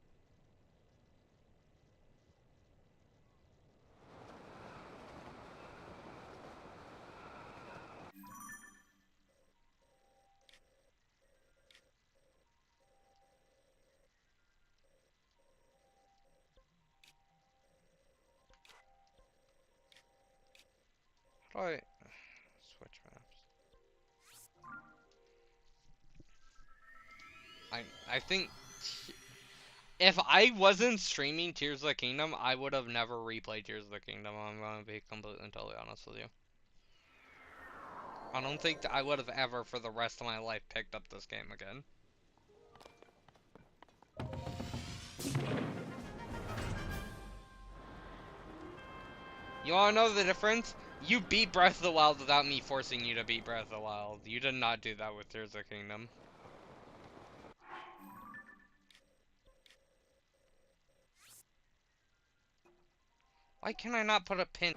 Speaker 1: How do I switch maps? I think if I wasn't streaming Tears of the Kingdom, I would have never replayed Tears of the Kingdom. I'm gonna be completely and totally honest with you. I don't think that I would have ever, for the rest of my life, picked up this game again. You wanna know the difference? You beat Breath of the Wild without me forcing you to beat Breath of the Wild. You did not do that with Tears of the Kingdom. Why can I not put a pin?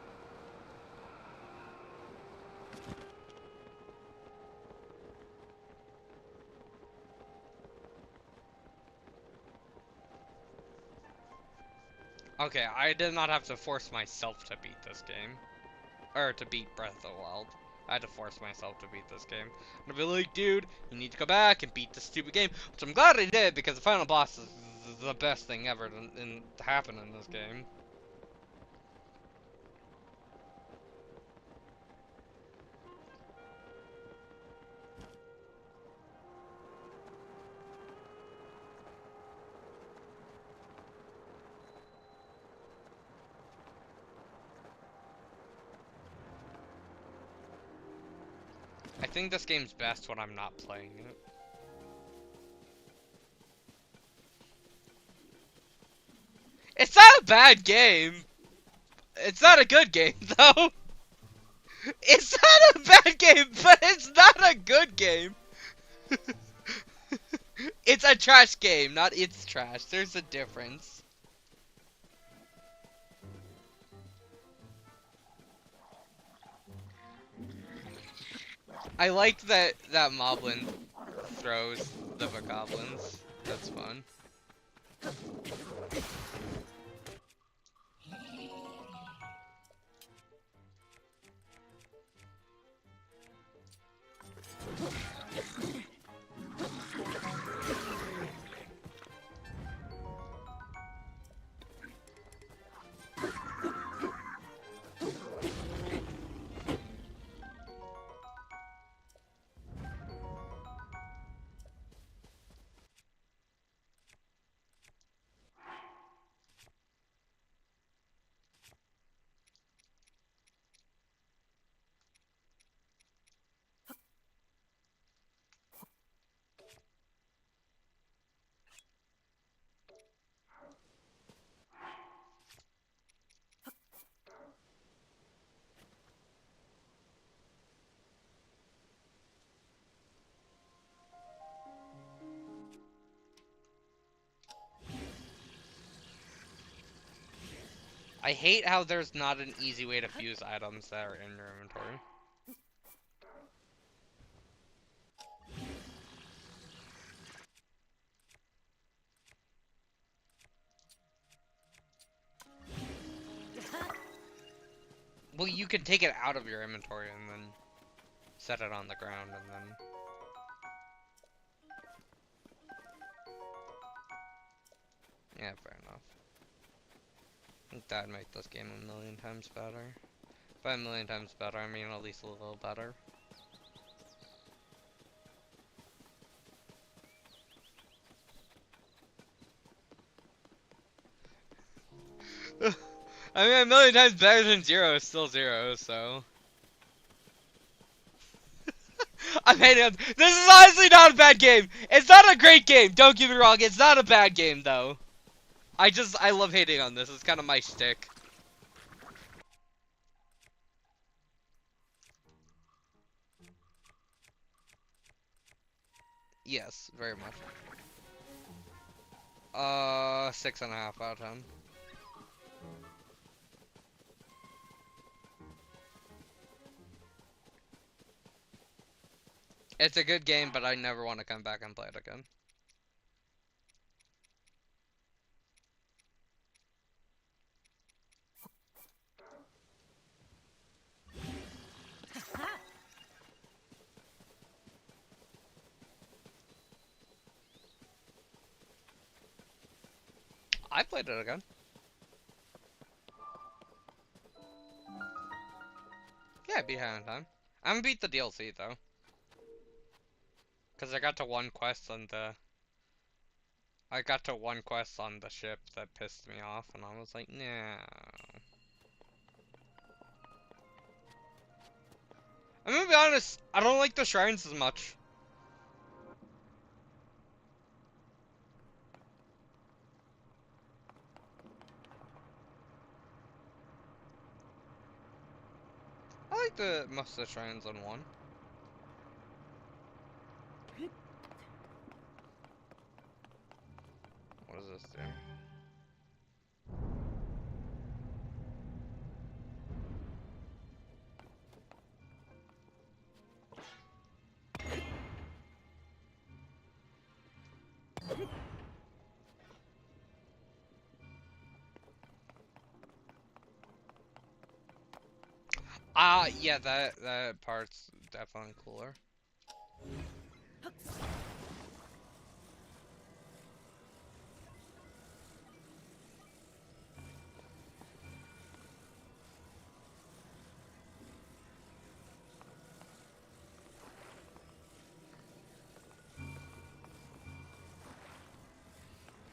Speaker 1: Okay, I did not have to force myself to beat this game. Or to beat Breath of the Wild. I had to force myself to beat this game. And I'd be like, dude, you need to go back and beat this stupid game. Which I'm glad I did, because the final boss is the best thing ever to happen in this game. I think this game's best when I'm not playing it. It's not a bad game. It's not a good game, though. It's not a bad game, but it's not a good game. It's a trash game, not it's trash. There's a difference. I like that Moblin throws the bokoblins. That's fun. I hate how there's not an easy way to fuse items that are in your inventory. Well, you can take it out of your inventory and then set it on the ground and then... Yeah, fair enough. I think that'd make this game a million times better. By a million times better, I mean at least a little better. I mean, a million times better than 0 is still 0, so... I'm hating on... This is honestly not a bad game! It's not a great game, don't get me wrong, it's not a bad game, though. I love hating on this, it's kind of my shtick. Yes, very much. 6.5 out of 10. It's a good game, but I never want to come back and play it again. I played it again. Yeah, I beat Hand in Time. I haven't beat the DLC though. Cause I got to one quest on the ship that pissed me off, and I was like, nah. I'm gonna be honest, I don't like the shrines as much. I like the most of the shrines on one. What does this do? Yeah, that part's definitely cooler.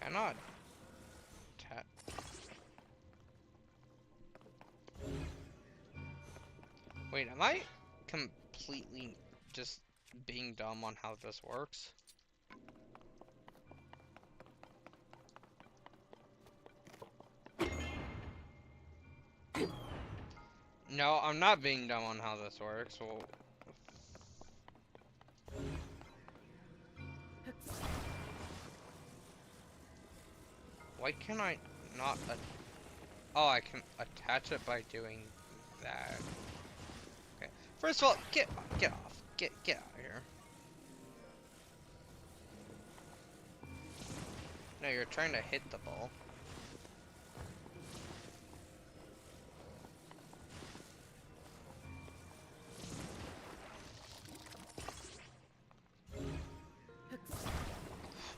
Speaker 1: Cannot tap. Wait, am I completely just being dumb on how this works? No, I'm not being dumb on how this works. Well, why can I not? Oh, I can attach it by doing that. Okay. First of all, get off. Get out of here. No, you're trying to hit the ball.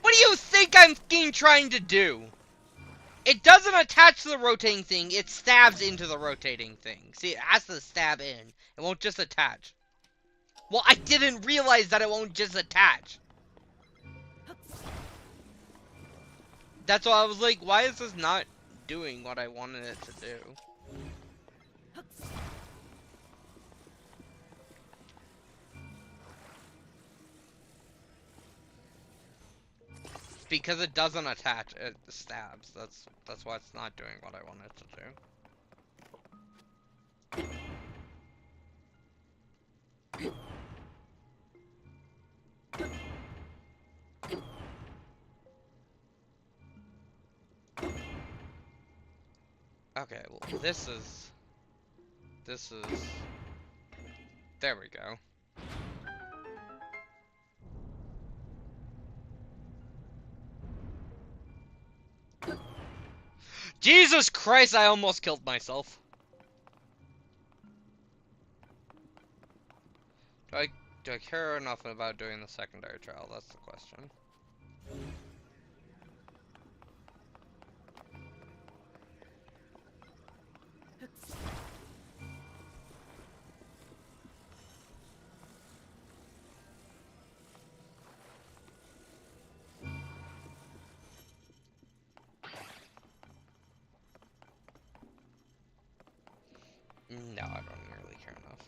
Speaker 1: What do you think I'm trying to do? It doesn't attach to the rotating thing, it stabs into the rotating thing. See, it has to stab in. It won't just attach. Well, I didn't realize that it won't just attach. That's why I was like, why is this not doing what I wanted it to do? Because it doesn't attach, it stabs. That's why it's not doing what I want it to do. Okay, well, this is... There we go. Jesus Christ, I almost killed myself. Do I care enough about doing the secondary trial? That's the question. No, I don't really care enough.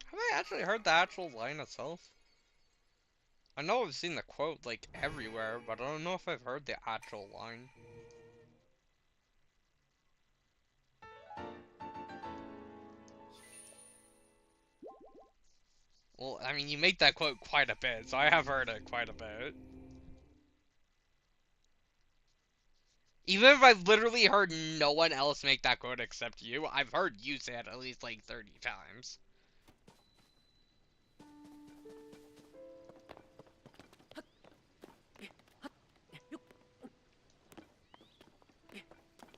Speaker 1: Have I actually heard the actual line itself? I know I've seen the quote, like, everywhere, but I don't know if I've heard the actual line. Well, I mean, you make that quote quite a bit, so I have heard it quite a bit. Even if I've literally heard no one else make that quote except you, I've heard you say it at least like 30 times.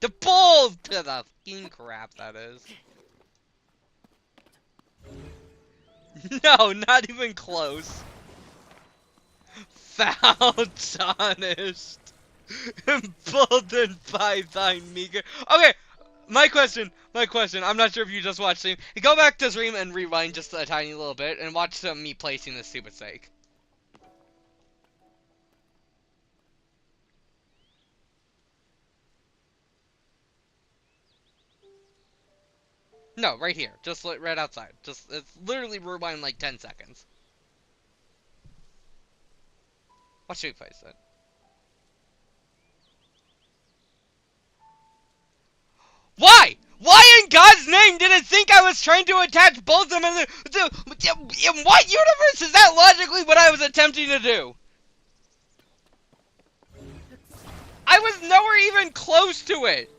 Speaker 1: The bull to the fucking crap, that is. No, not even close. Foul tarnished. Emboldened by thy meager. Okay, my question. I'm not sure if you just watched stream. Go back to stream and rewind just a tiny little bit and watch me placing this stupid stake. No, right here. Just right outside. Just, it's literally rewind like 10 seconds. Watch me place it. Why? Why in God's name did it think I was trying to attach both of them in in what universe is that logically what I was attempting to do? I was nowhere even close to it.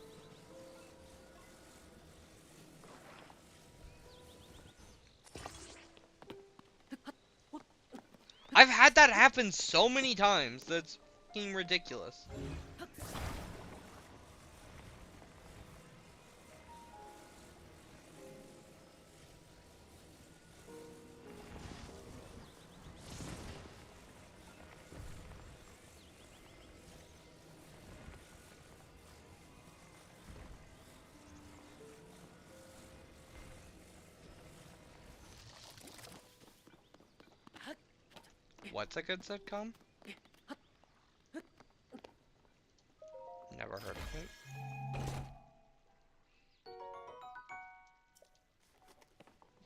Speaker 1: I've had that happen so many times. That's fucking ridiculous. What's a good sitcom? Never heard of it.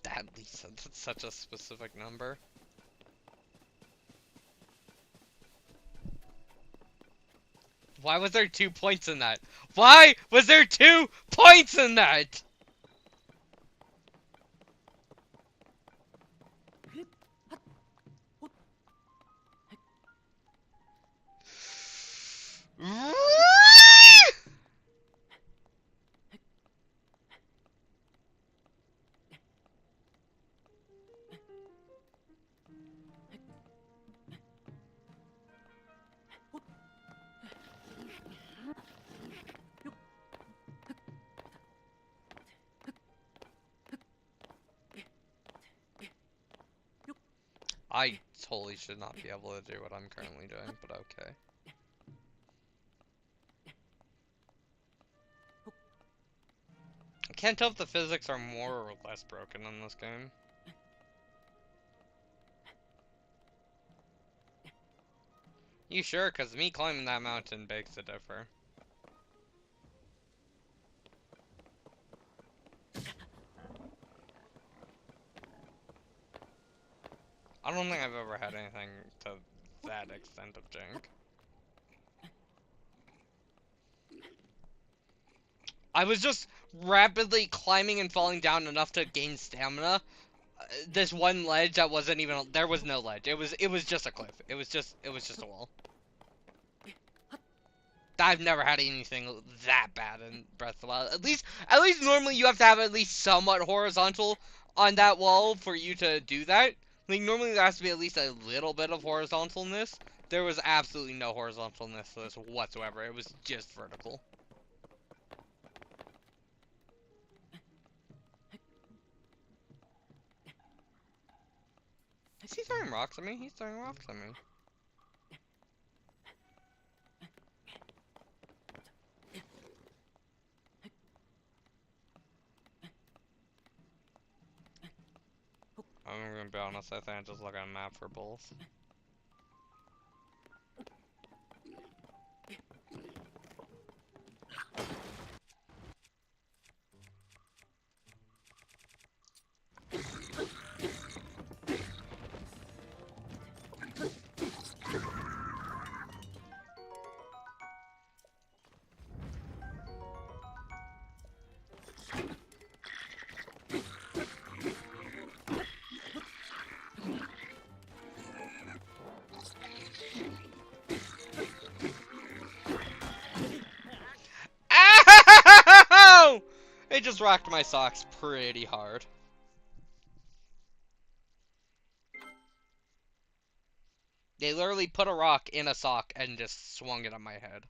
Speaker 1: That Lisa, that's such a specific number. Why was there 2 points in that? Why was there 2 points in that? I totally should not be able to do what I'm currently doing, but okay. I can't tell if the physics are more or less broken in this game. You sure? Cause me climbing that mountain begs to differ. I don't think I've ever had anything to that extent of jank. I was just rapidly climbing and falling down enough to gain stamina. This one ledge that wasn't even, there was no ledge. It was just a cliff. It was just a wall. I've never had anything that bad in Breath of the Wild. At least normally you have to have at least somewhat horizontal on that wall for you to do that. Like, normally there has to be at least a little bit of horizontalness. There was absolutely no horizontalness to this whatsoever. It was just vertical. Is he throwing rocks at me? He's throwing rocks at me. I'm gonna be honest, I think I just look at a map for both. almost rocked my socks pretty hard. They literally put a rock in a sock and just swung it on my head.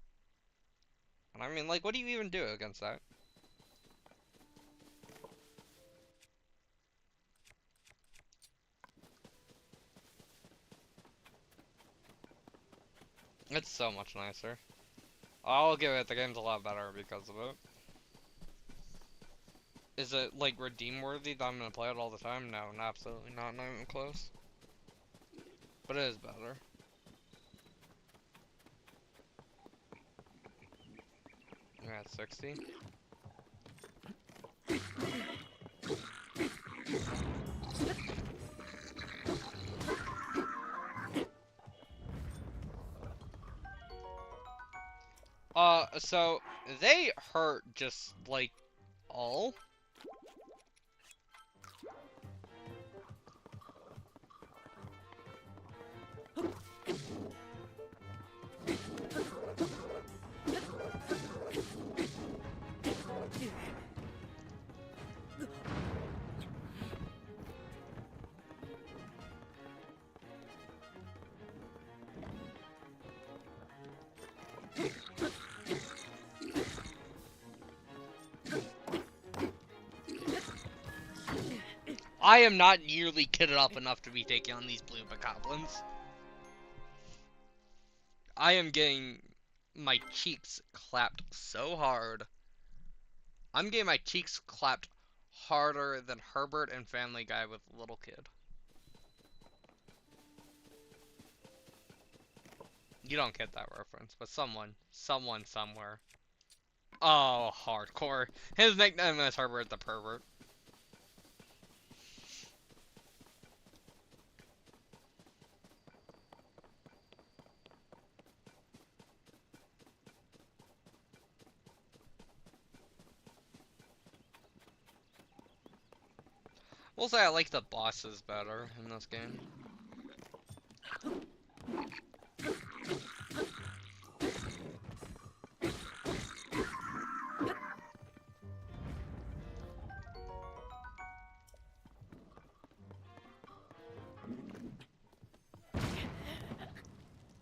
Speaker 1: And I mean, like, what do you even do against that? It's so much nicer. I'll give it, the game's a lot better because of it. Is it, like, redeem worthy that I'm gonna play it all the time? No, absolutely not, not even close. But it is better. You're at 60. So, they hurt just, like, all? I am not nearly kitted up enough to be taking on these blue goblins. I am getting my cheeks clapped so hard. I'm getting my cheeks clapped harder than Herbert and Family Guy with little kid. You don't get that reference, but someone somewhere. Oh, hardcore. His nickname is Herbert the Pervert. We'll say I like the bosses better in this game.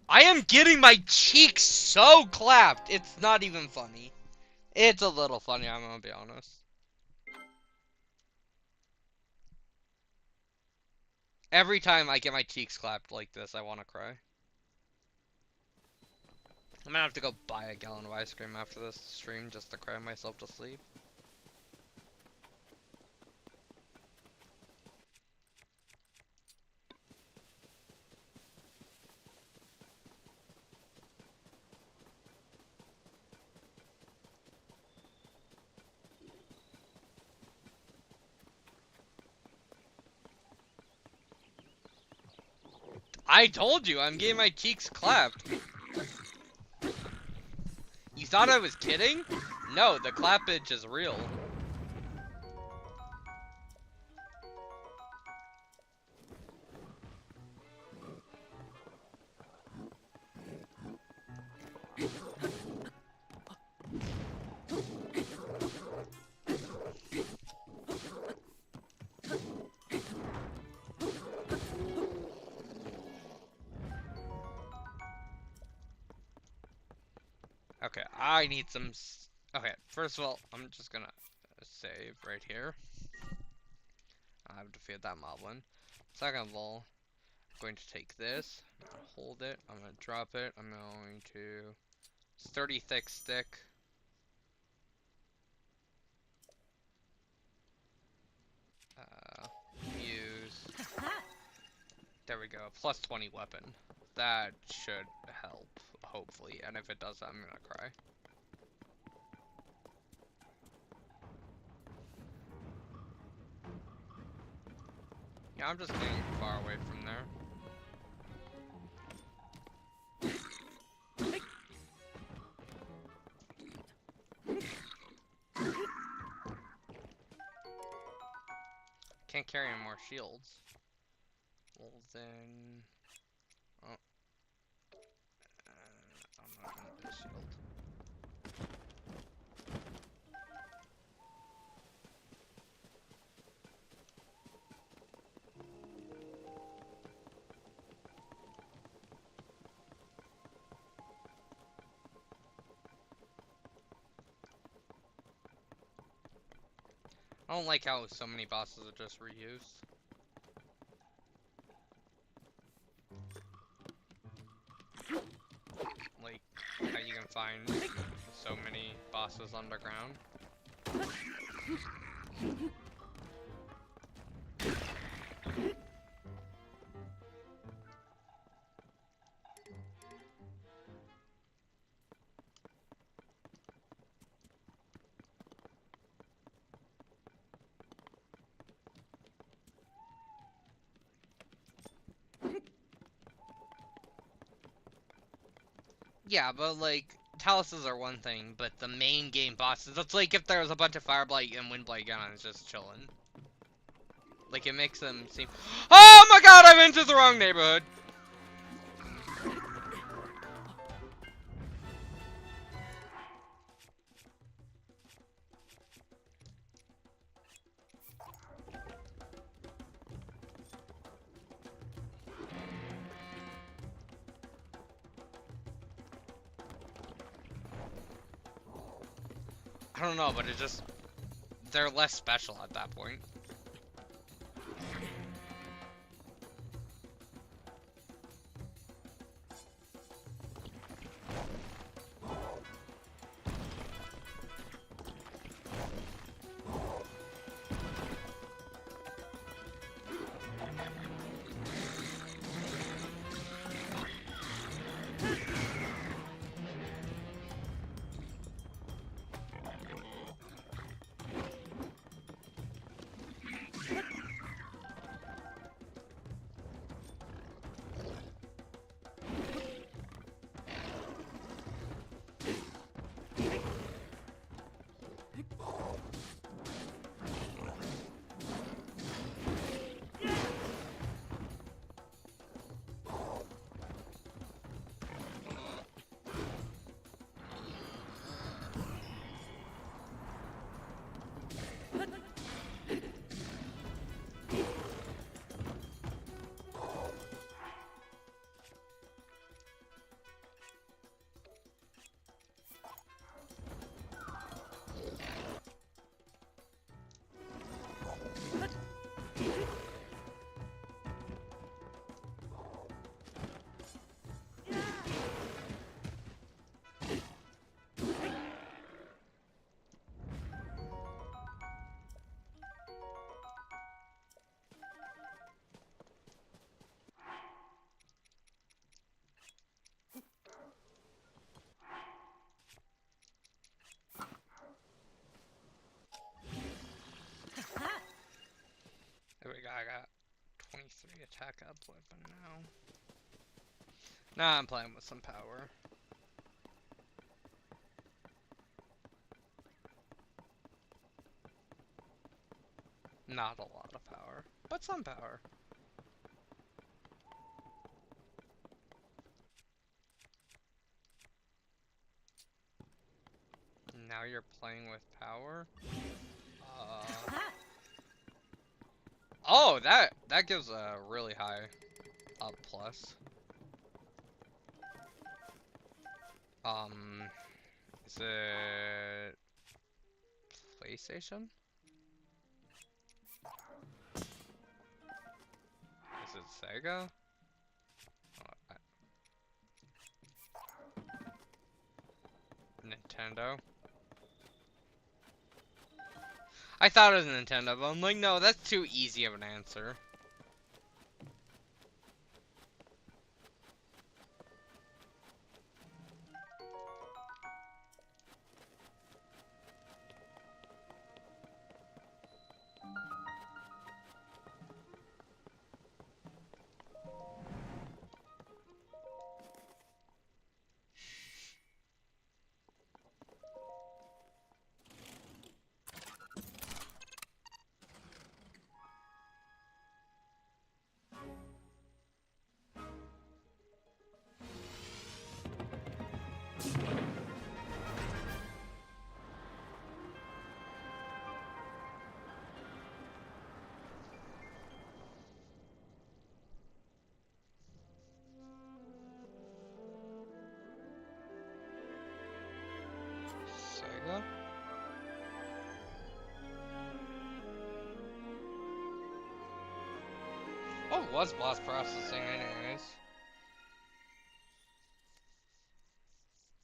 Speaker 1: I am getting my cheeks so clapped, it's not even funny. It's a little funny, I'm gonna be honest. Every time I get my cheeks clapped like this, I want to cry. I'm gonna have to go buy a gallon of ice cream after this stream just to cry myself to sleep. I told you, I'm getting my cheeks clapped. You thought I was kidding? No, the clappage is real. Okay, I need some... Okay, first of all, I'm just gonna save right here. I've defeated that moblin. Second of all, I'm going to take this, I'm gonna hold it, I'm gonna drop it, I'm going to... Sturdy thick stick. Use... There we go, plus 20 weapon. That should help, hopefully, and if it does, I'm gonna cry. Yeah, I'm just getting far away from there. Can't carry any more shields. Well then... Oh. I'm not gonna do a shield. I don't like how so many bosses are just reused. Like, how you can find so many bosses underground. Yeah, but like, Taluses are one thing, but the main game bosses, it's like if there was a bunch of Fireblight and Windblight guns just chilling. Like, it makes them seem— Oh my god, I've entered the wrong neighborhood! I don't know, but it just— they're less special at that point. There we go, I got 23 attack up weapon now. Now I'm playing with some power. Not a lot of power, but some power. Now you're playing with power? Oh, that gives a really high up plus. Is it PlayStation? Is it Sega? Oh, Nintendo? I thought it was Nintendo, but I'm like, no, that's too easy of an answer. it was boss processing anyways.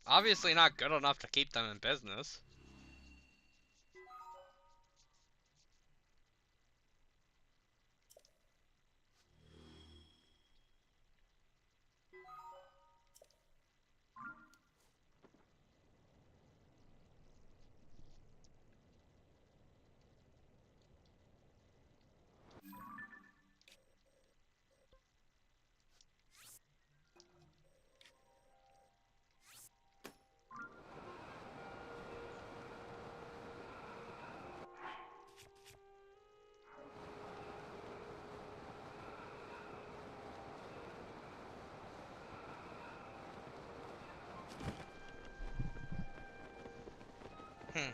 Speaker 1: Obviously not good enough to keep them in business. Hmm.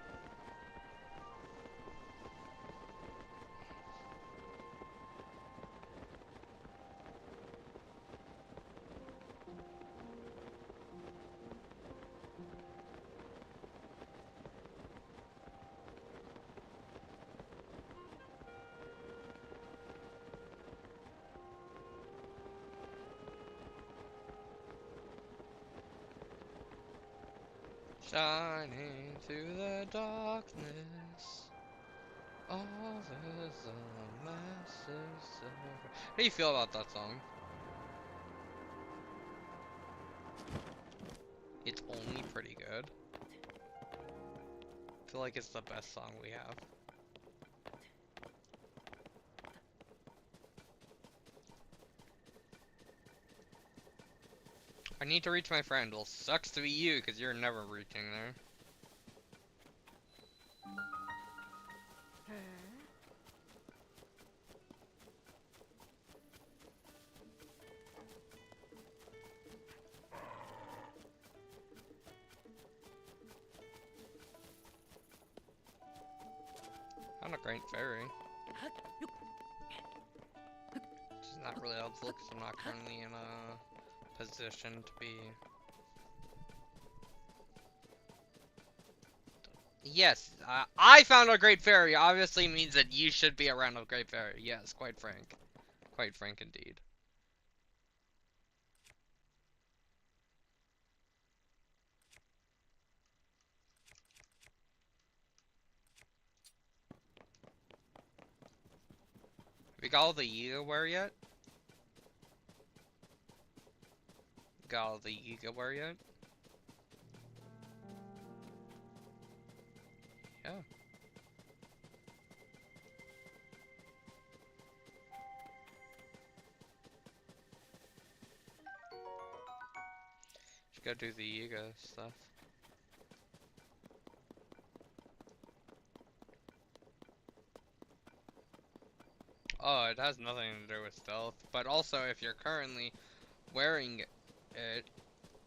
Speaker 1: Shining through the darkness, all is a massive silver. How do you feel about that song? It's only pretty good. I feel like it's the best song we have. I need to reach my friend. Well, sucks to be you, because you're never reaching there. Found a great fairy. She's not really helpful because I'm not currently in a position to be. Yes, I found a great fairy. Obviously means that you should be around a great fairy. Yes, quite frank. Quite frank indeed. Have you got all the Yiga yet? Got all the Yiga yet? Yeah. Should go do the Yiga stuff. Oh, it has nothing to do with stealth, but also if you're currently wearing it,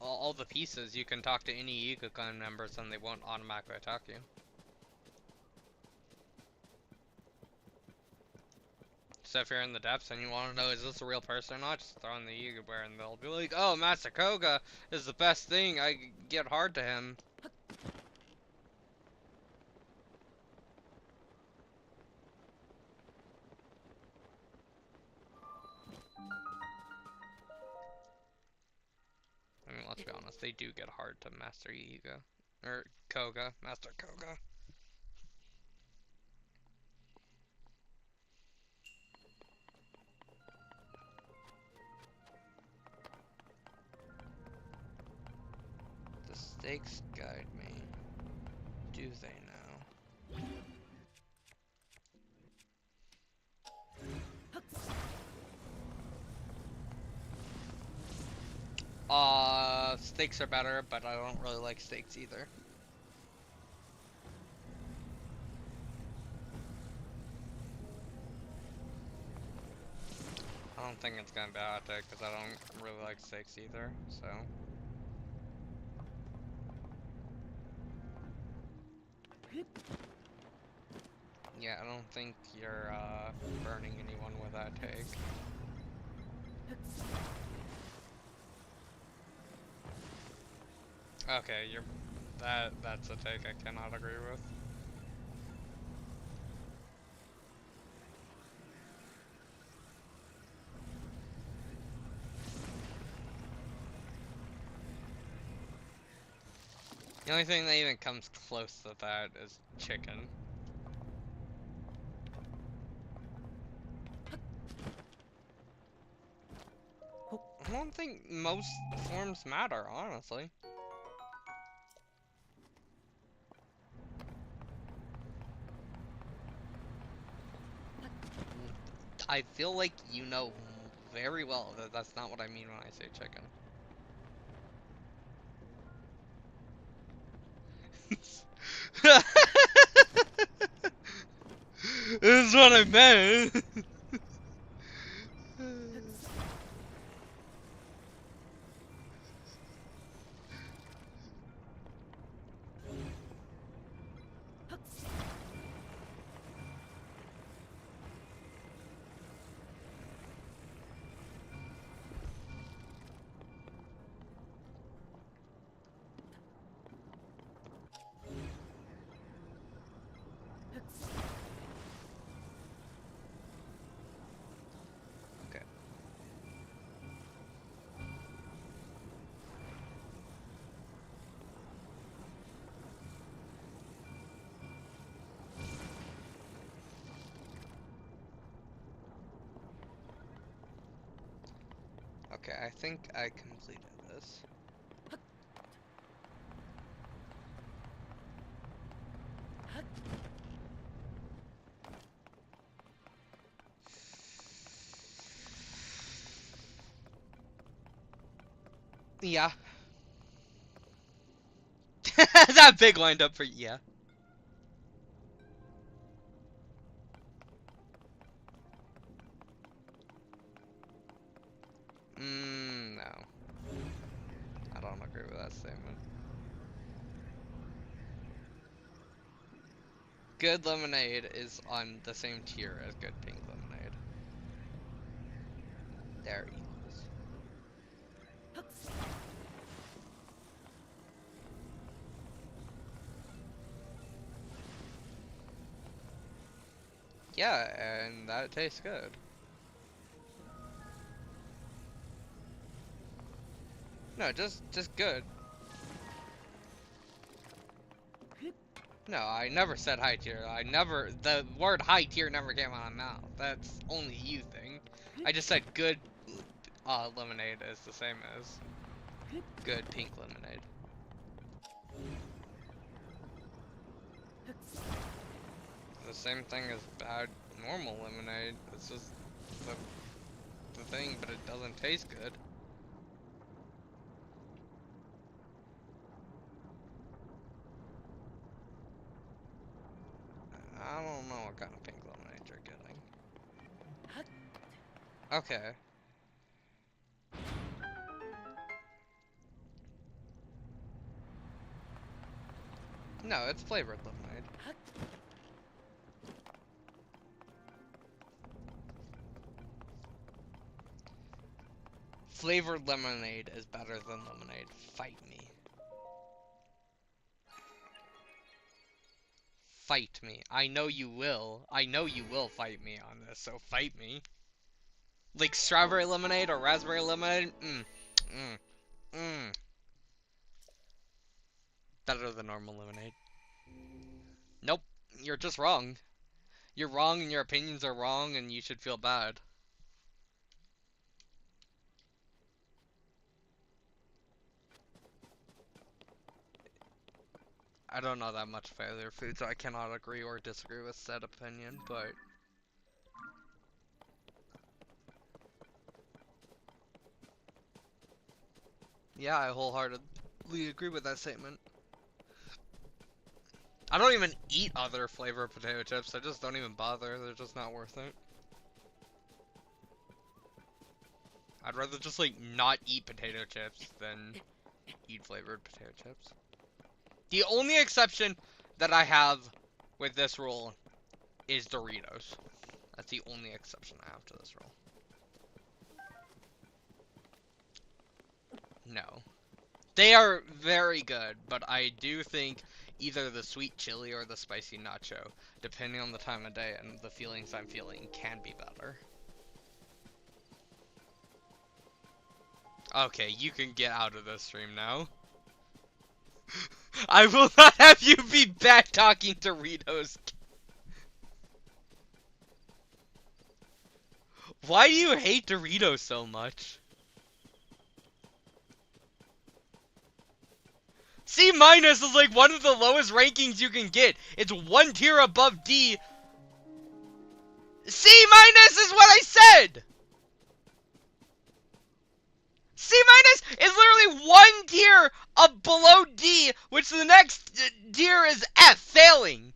Speaker 1: all the pieces, you can talk to any Yiga clan members and they won't automatically attack you. So if you're in the depths and you want to know is this a real person or not, just throw in the Yiga wear and they'll be like, oh, Master Koga is the best thing, I get hard to him. I mean, let's be honest, they do get hard to Master Yiga. Or Koga, Master Koga. The stakes guide me. Do they now? Stakes are better, but I don't really like stakes either. I don't think it's gonna be out there because I don't really like stakes either, so. Yeah, I don't think you're burning anyone with that take. Okay, that's a take I cannot agree with. The only thing that even comes close to that is chicken. I don't think most forms matter, honestly. I feel like you know very well that that's not what I mean when I say chicken. This is what I meant. Okay. Okay, I think I completed this. Yeah. That big wind up for yeah. No. I don't agree with that statement. Good lemonade is on the same tier as good pink lemonade. They're equals. Yeah, and that tastes good. No, just good. No, I never said high tier. The word high tier never came out of my mouth. That's only a you thing. I just said good lemonade is the same as good pink lemonade. The same thing as bad normal lemonade. It's just the thing, but it doesn't taste good. I don't know what kind of pink lemonade you're getting. Okay. No, it's flavored lemonade. Flavored lemonade is better than lemonade. Fight me. Fight me. I know you will. I know you will fight me on this, so fight me. Like strawberry lemonade or raspberry lemonade? Better than normal lemonade. Nope. You're just wrong. You're wrong and your opinions are wrong and you should feel bad. I don't know that much about their food, so I cannot agree or disagree with said opinion, but... Yeah, I wholeheartedly agree with that statement. I don't even eat other flavor potato chips, I just don't even bother, they're just not worth it. I'd rather just, like, not eat potato chips than eat flavored potato chips. The only exception that I have with this rule is Doritos. That's the only exception I have to this rule. No. They are very good, but I do think either the sweet chili or the spicy nacho, depending on the time of day and the feelings I'm feeling, can be better. Okay, you can get out of this stream now. I will not have you be bad talking Doritos. Why do you hate Doritos so much? C minus is like one of the lowest rankings you can get. It's one tier above D. C minus is what I said! C minus is literally one tier up below D, which the next tier is F, failing.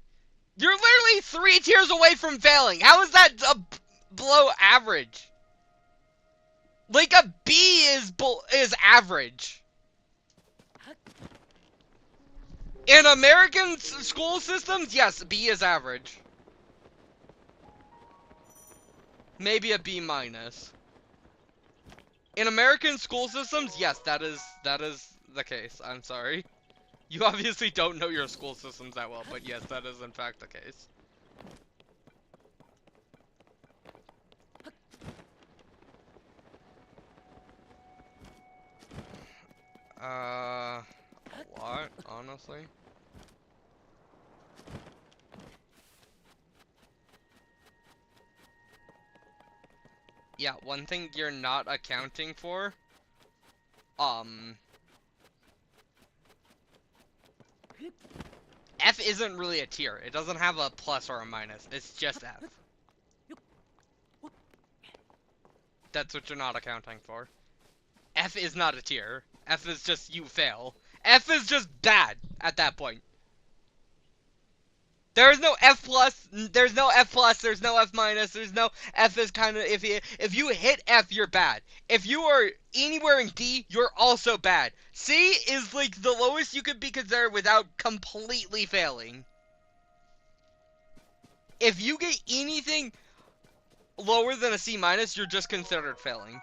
Speaker 1: You're literally 3 tiers away from failing. How is that below average? Like a B is average. In American school systems, yes, B is average. Maybe a B minus. In American school systems, yes, that is the case. I'm sorry. You obviously don't know your school systems that well, but yes, that is in fact the case. What, honestly? Yeah, one thing you're not accounting for, F isn't really a tier. It doesn't have a plus or a minus. It's just F. That's what you're not accounting for. F is not a tier. F is just you fail. F is just bad at that point. There's no F plus, there's no F plus, there's no F minus, there's no F is kind of iffy. If you hit F, you're bad. If you are anywhere in D, you're also bad. C is like the lowest you could be considered without completely failing. If you get anything lower than a C minus, you're just considered failing.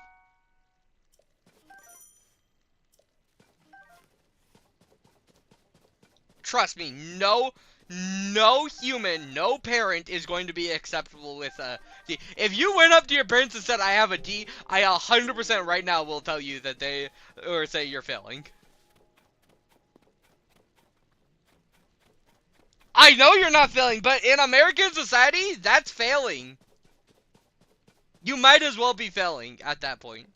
Speaker 1: Trust me, no human, no parent is going to be acceptable with a D. If you went up to your parents and said, I have a D, I 100% right now will tell you that they, or say you're failing. I know you're not failing, but in American society, that's failing. You might as well be failing at that point.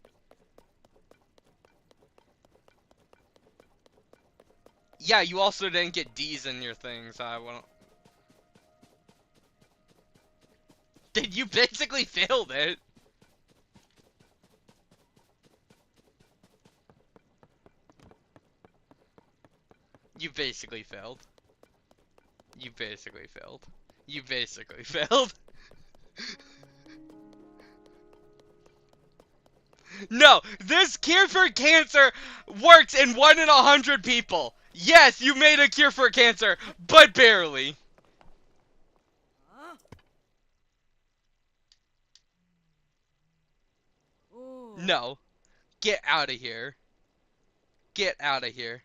Speaker 1: Yeah, you also didn't get D's in your things. I won't. Did you basically failed it? You basically failed. You basically failed. You basically failed. No, this cure for cancer works in 1 in 100 people. Yes, you made a cure for cancer, but barely. No. Get out of here. Get out of here.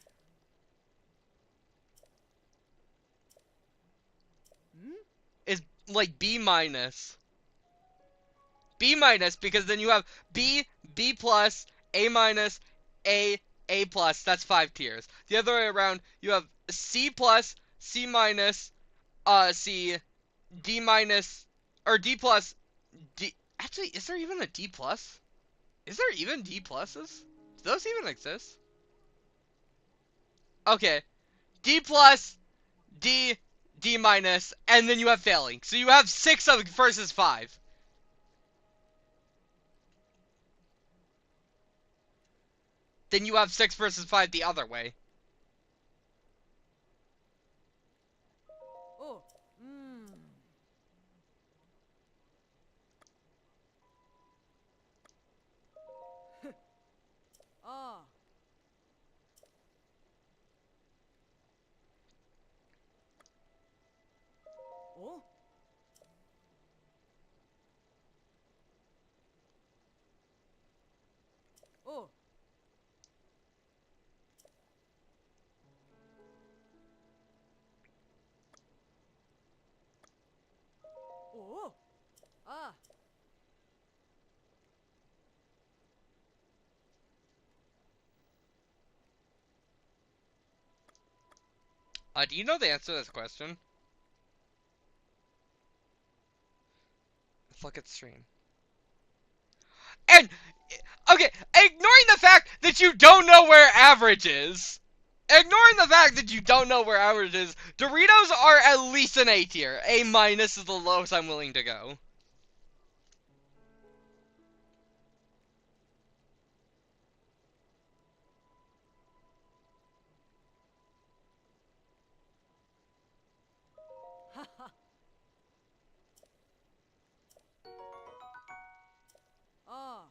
Speaker 1: Is like B minus. B minus, because then you have B, B plus, A minus, A, A plus. That's 5 tiers. The other way around, you have C plus, C minus, C, D minus, or D plus, D. Actually, is there even a D plus? Is there even D pluses? Do those even exist? Okay, D plus, D, D minus, and then you have failing. So you have 6 of versus 5. Then you have 6 versus 5 the other way. Do you know the answer to this question? Let's look at stream. And, okay, ignoring the fact that you don't know where average is. Ignoring the fact that you don't know where average is, Doritos are at least an A tier. A minus is the lowest I'm willing to go.
Speaker 6: Ah.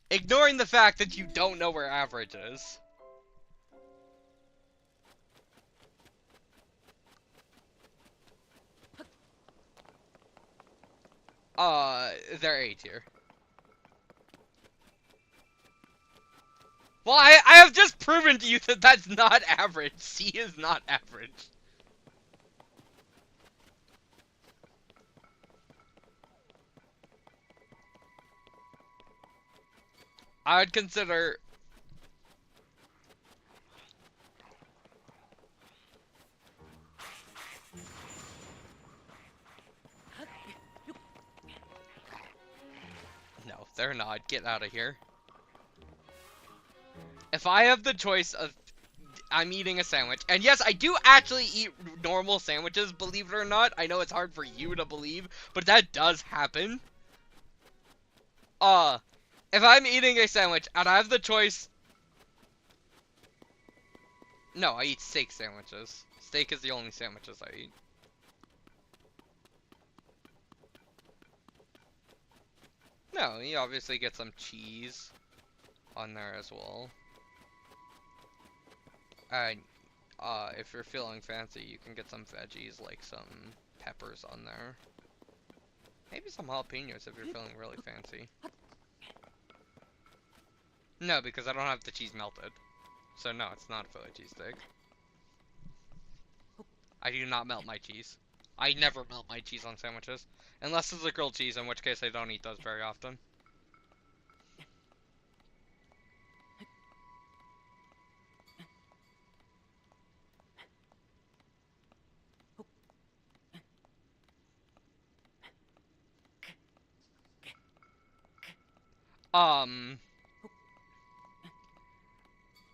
Speaker 1: Ignoring the fact that you don't know where average is. They're A tier. Well, I have just proven to you that that's not average. C is not average. I would consider... No, they're not. Get out of here. If I have the choice of... I'm eating a sandwich. And yes, I do actually eat normal sandwiches, believe it or not. I know it's hard for you to believe, but that does happen. If I'm eating a sandwich and I have the choice... No, I eat steak sandwiches. Steak is the only sandwiches I eat. No, you obviously get some cheese on there as well. And, if you're feeling fancy, you can get some veggies, like some peppers on there. Maybe some jalapenos if you're feeling really fancy. No, because I don't have the cheese melted. So no, it's not a Philly cheesesteak. I do not melt my cheese. I never melt my cheese on sandwiches. Unless it's a grilled cheese, in which case I don't eat those very often.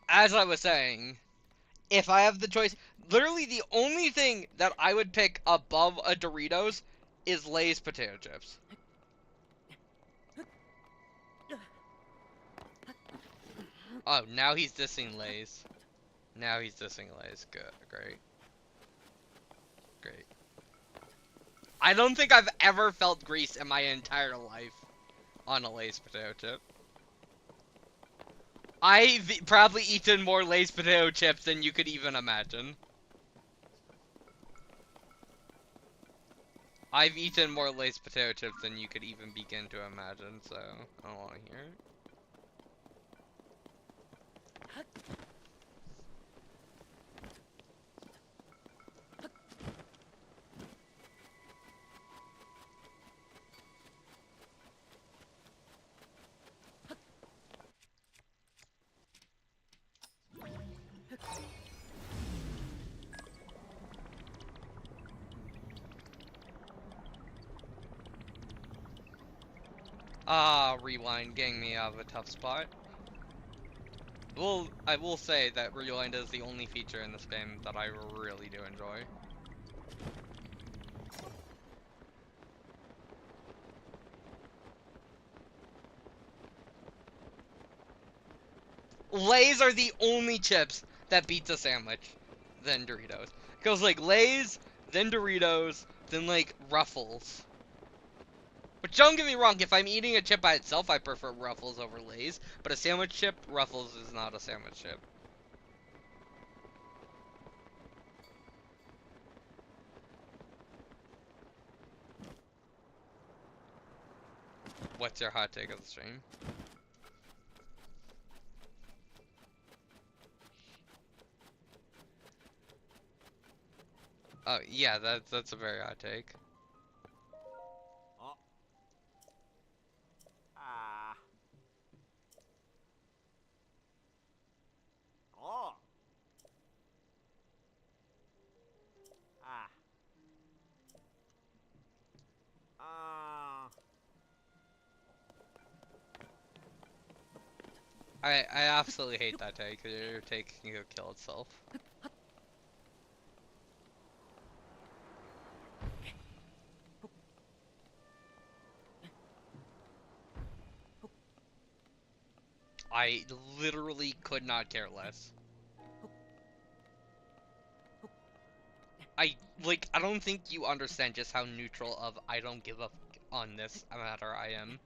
Speaker 1: As I was saying, if I have the choice, literally the only thing that I would pick above a Doritos is Lay's potato chips. Oh, now he's dissing Lay's. Now he's dissing Lay's. Good. Great. Great. I don't think I've ever felt grease in my entire life on a Lay's potato chip. I've probably eaten more Lay's potato chips than you could even imagine. I've eaten more Lay's potato chips than you could even begin to imagine, so I don't want to hear it. Rewind getting me out of a tough spot. Well, I will say that Rewind is the only feature in this game that I really do enjoy. Lay's are the only chips that beats a sandwich than Doritos. Because, like, Lay's, then Doritos, then, like, Ruffles. But don't get me wrong, if I'm eating a chip by itself, I prefer Ruffles over Lay's. But a sandwich chip, Ruffles is not a sandwich chip. What's your hot take of the stream? Yeah, that's a very odd take.
Speaker 6: Oh. Ah. Oh. Ah. Ah.
Speaker 1: I absolutely hate that take. Your take can go kill itself. I literally could not care less. I don't think you understand just how neutral of I don't give a f on this matter I am.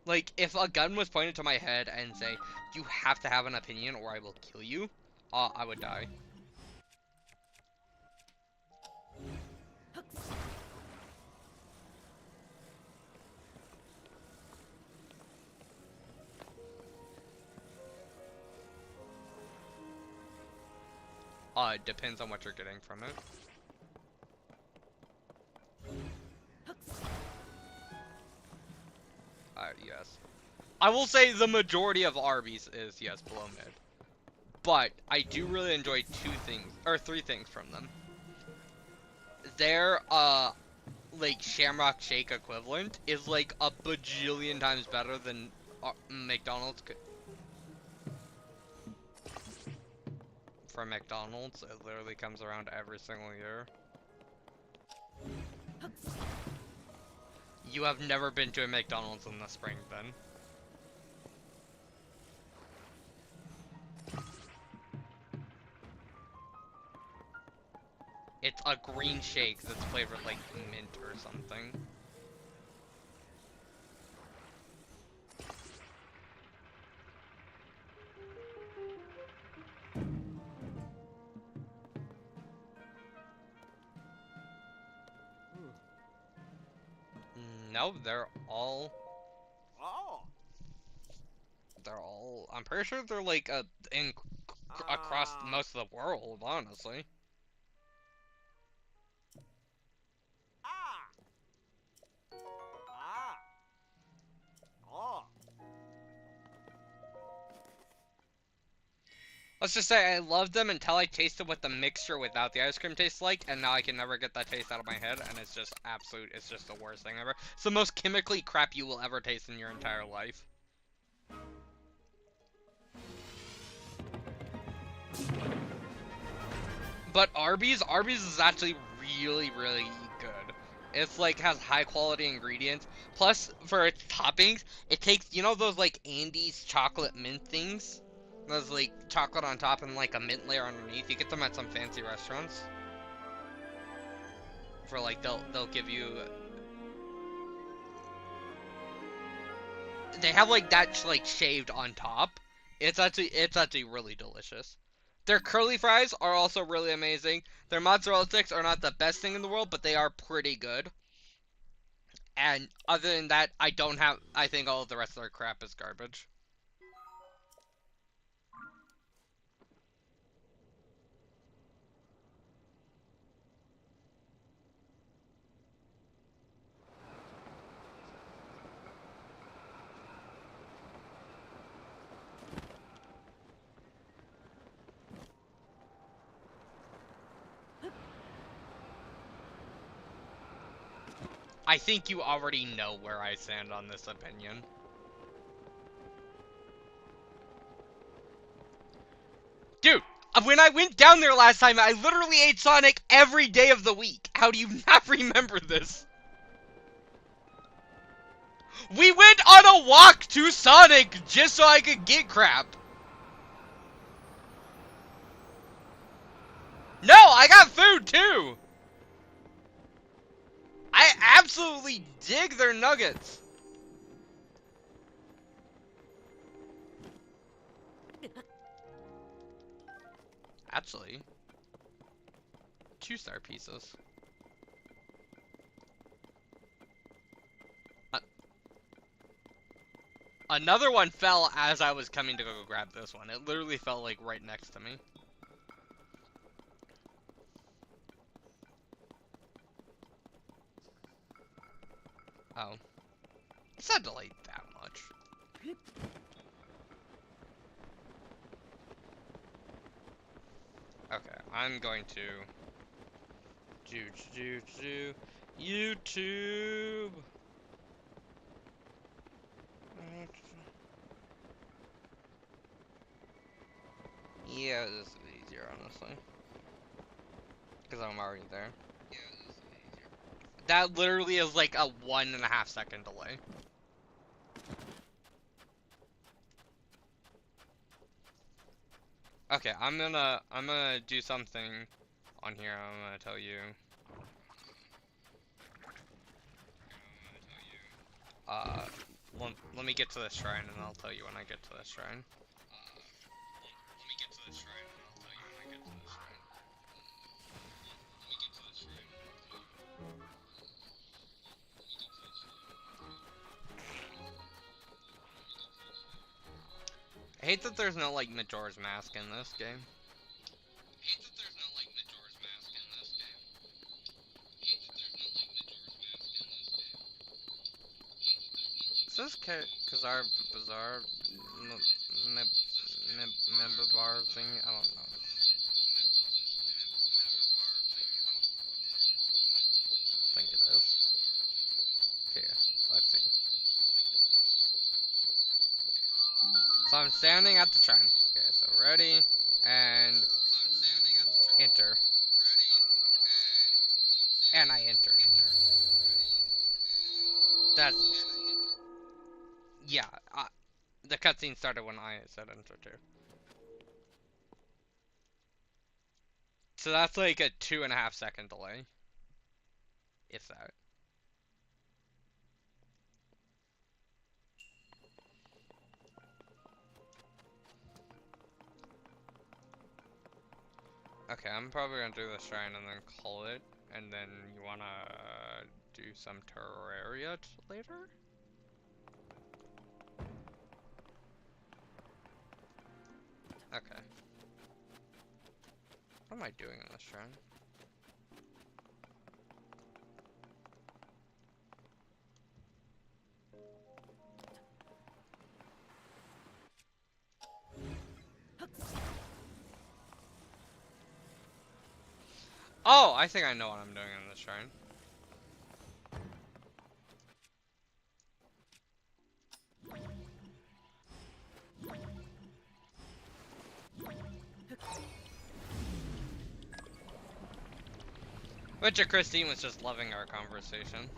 Speaker 1: Like, if a gun was pointed to my head and say, you have to have an opinion or I will kill you, I would die. It depends on what you're getting from it. Yes. I will say the majority of Arby's is, yes, below mid. But I do really enjoy three things from them. Their, like, Shamrock Shake equivalent is, like, a bajillion times better than McDonald's. From McDonald's, it literally comes around every single year. You have never been to a McDonald's in the spring, then. It's a green shake that's flavored like mint or something. No, they're all.
Speaker 6: Oh.
Speaker 1: I'm pretty sure they're like across most of the world, honestly.
Speaker 6: Ah. Ah. Oh.
Speaker 1: Let's just say I loved them until I tasted what the mixture without the ice cream tastes like, and now I can never get that taste out of my head, and it's just it's just the worst thing ever. It's the most chemically crap you will ever taste in your entire life. But Arby's is actually really, really good. It's like has high quality ingredients. Plus, for its toppings, it takes, you know those like Andes chocolate mint things? Those like chocolate on top and like a mint layer underneath. You get them at some fancy restaurants. For like they'll give you. They have like that like shaved on top. It's actually really delicious. Their curly fries are also really amazing. Their mozzarella sticks are not the best thing in the world, but they are pretty good. And other than that, I think all of the rest of their crap is garbage. I think you already know where I stand on this opinion. Dude, when I went down there last time, I literally ate Sonic every day of the week. How do you not remember this? We went on a walk to Sonic just so I could get crap. No, I got food too. I absolutely dig their nuggets. Actually, 2-star pieces. Another one fell as I was coming to go grab this one. It literally fell like right next to me. Oh. It's not delayed that much. Okay, I'm going to do YouTube. Yeah, this is easier, honestly. Because I'm already there. That literally is like a 1.5 second delay. Okay, I'm gonna do something on here. I'm gonna tell you. Uh, let me get to the shrine and I'll tell you when I get to the shrine. I hate that there's no like Majora's Mask in this game. Is this Kazar Bazaar member bar thing? I don't know. I think it is. Okay, let's see. So I'm standing at the shrine. Okay, so ready and enter. And I entered. That's yeah. The cutscene started when I said enter too. So that's like a 2.5 second delay, if that. Okay, I'm probably gonna do the shrine and then call it, and then you wanna do some Terraria later? Okay. What am I doing in this shrine? Oh, I think I know what I'm doing in this shrine. Which Christine was just loving our conversation.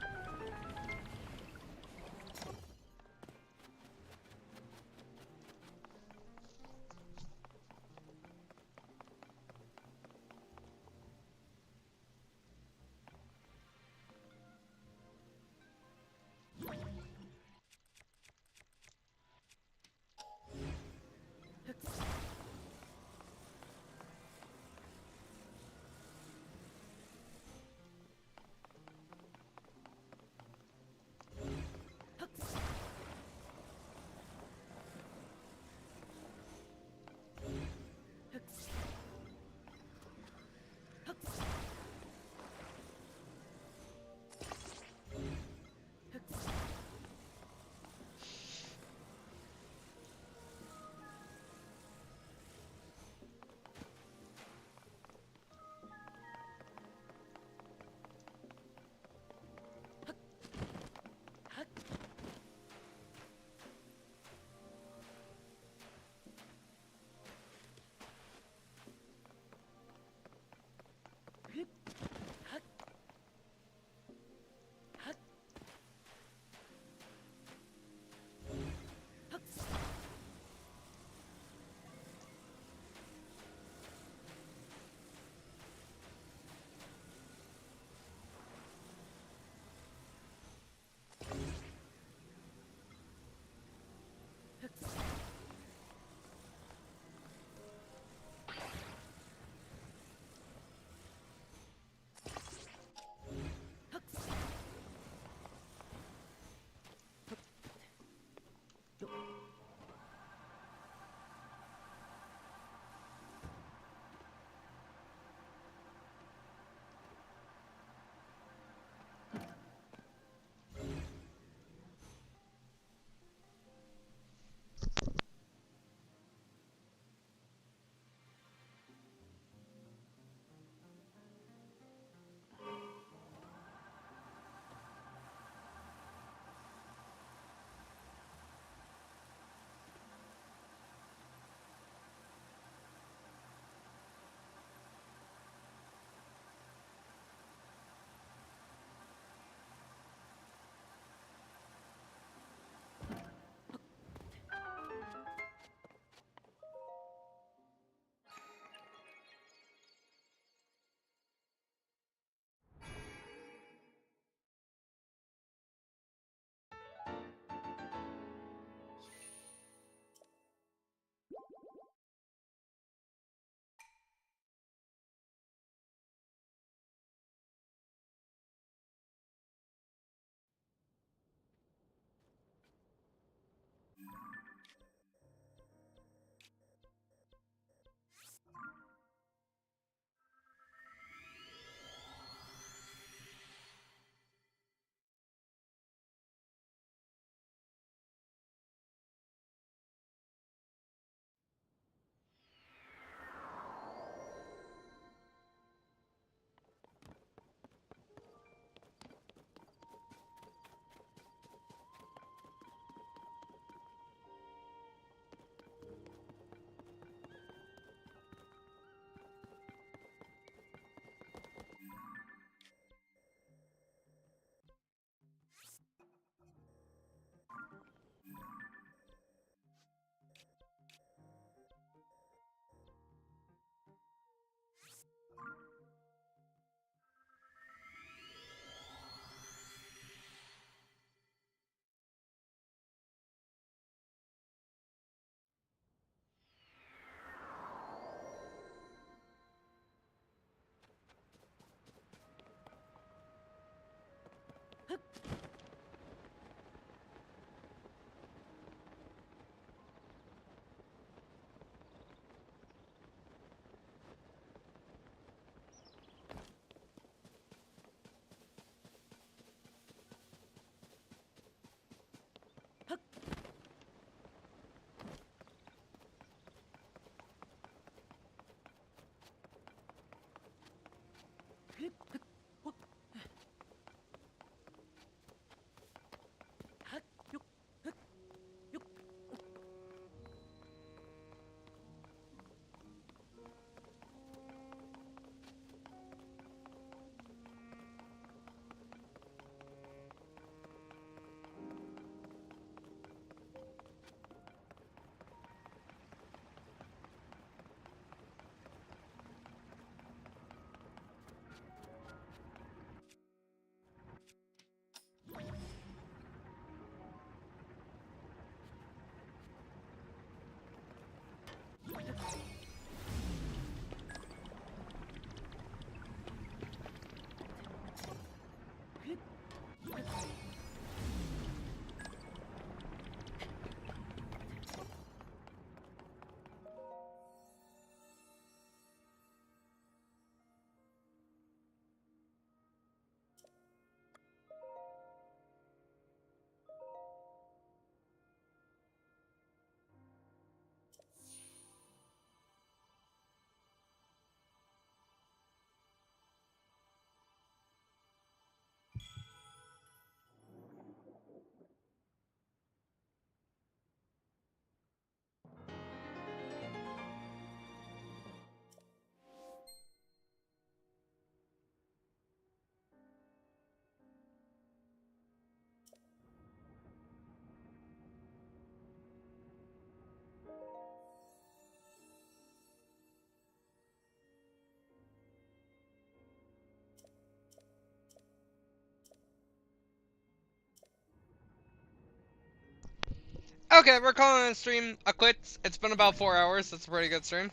Speaker 1: Okay, we're calling the stream a quits. It's been about 4 hours. That's a pretty good stream.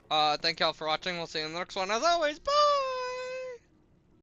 Speaker 1: Thank y'all for watching. We'll see you in the next one. As always, bye!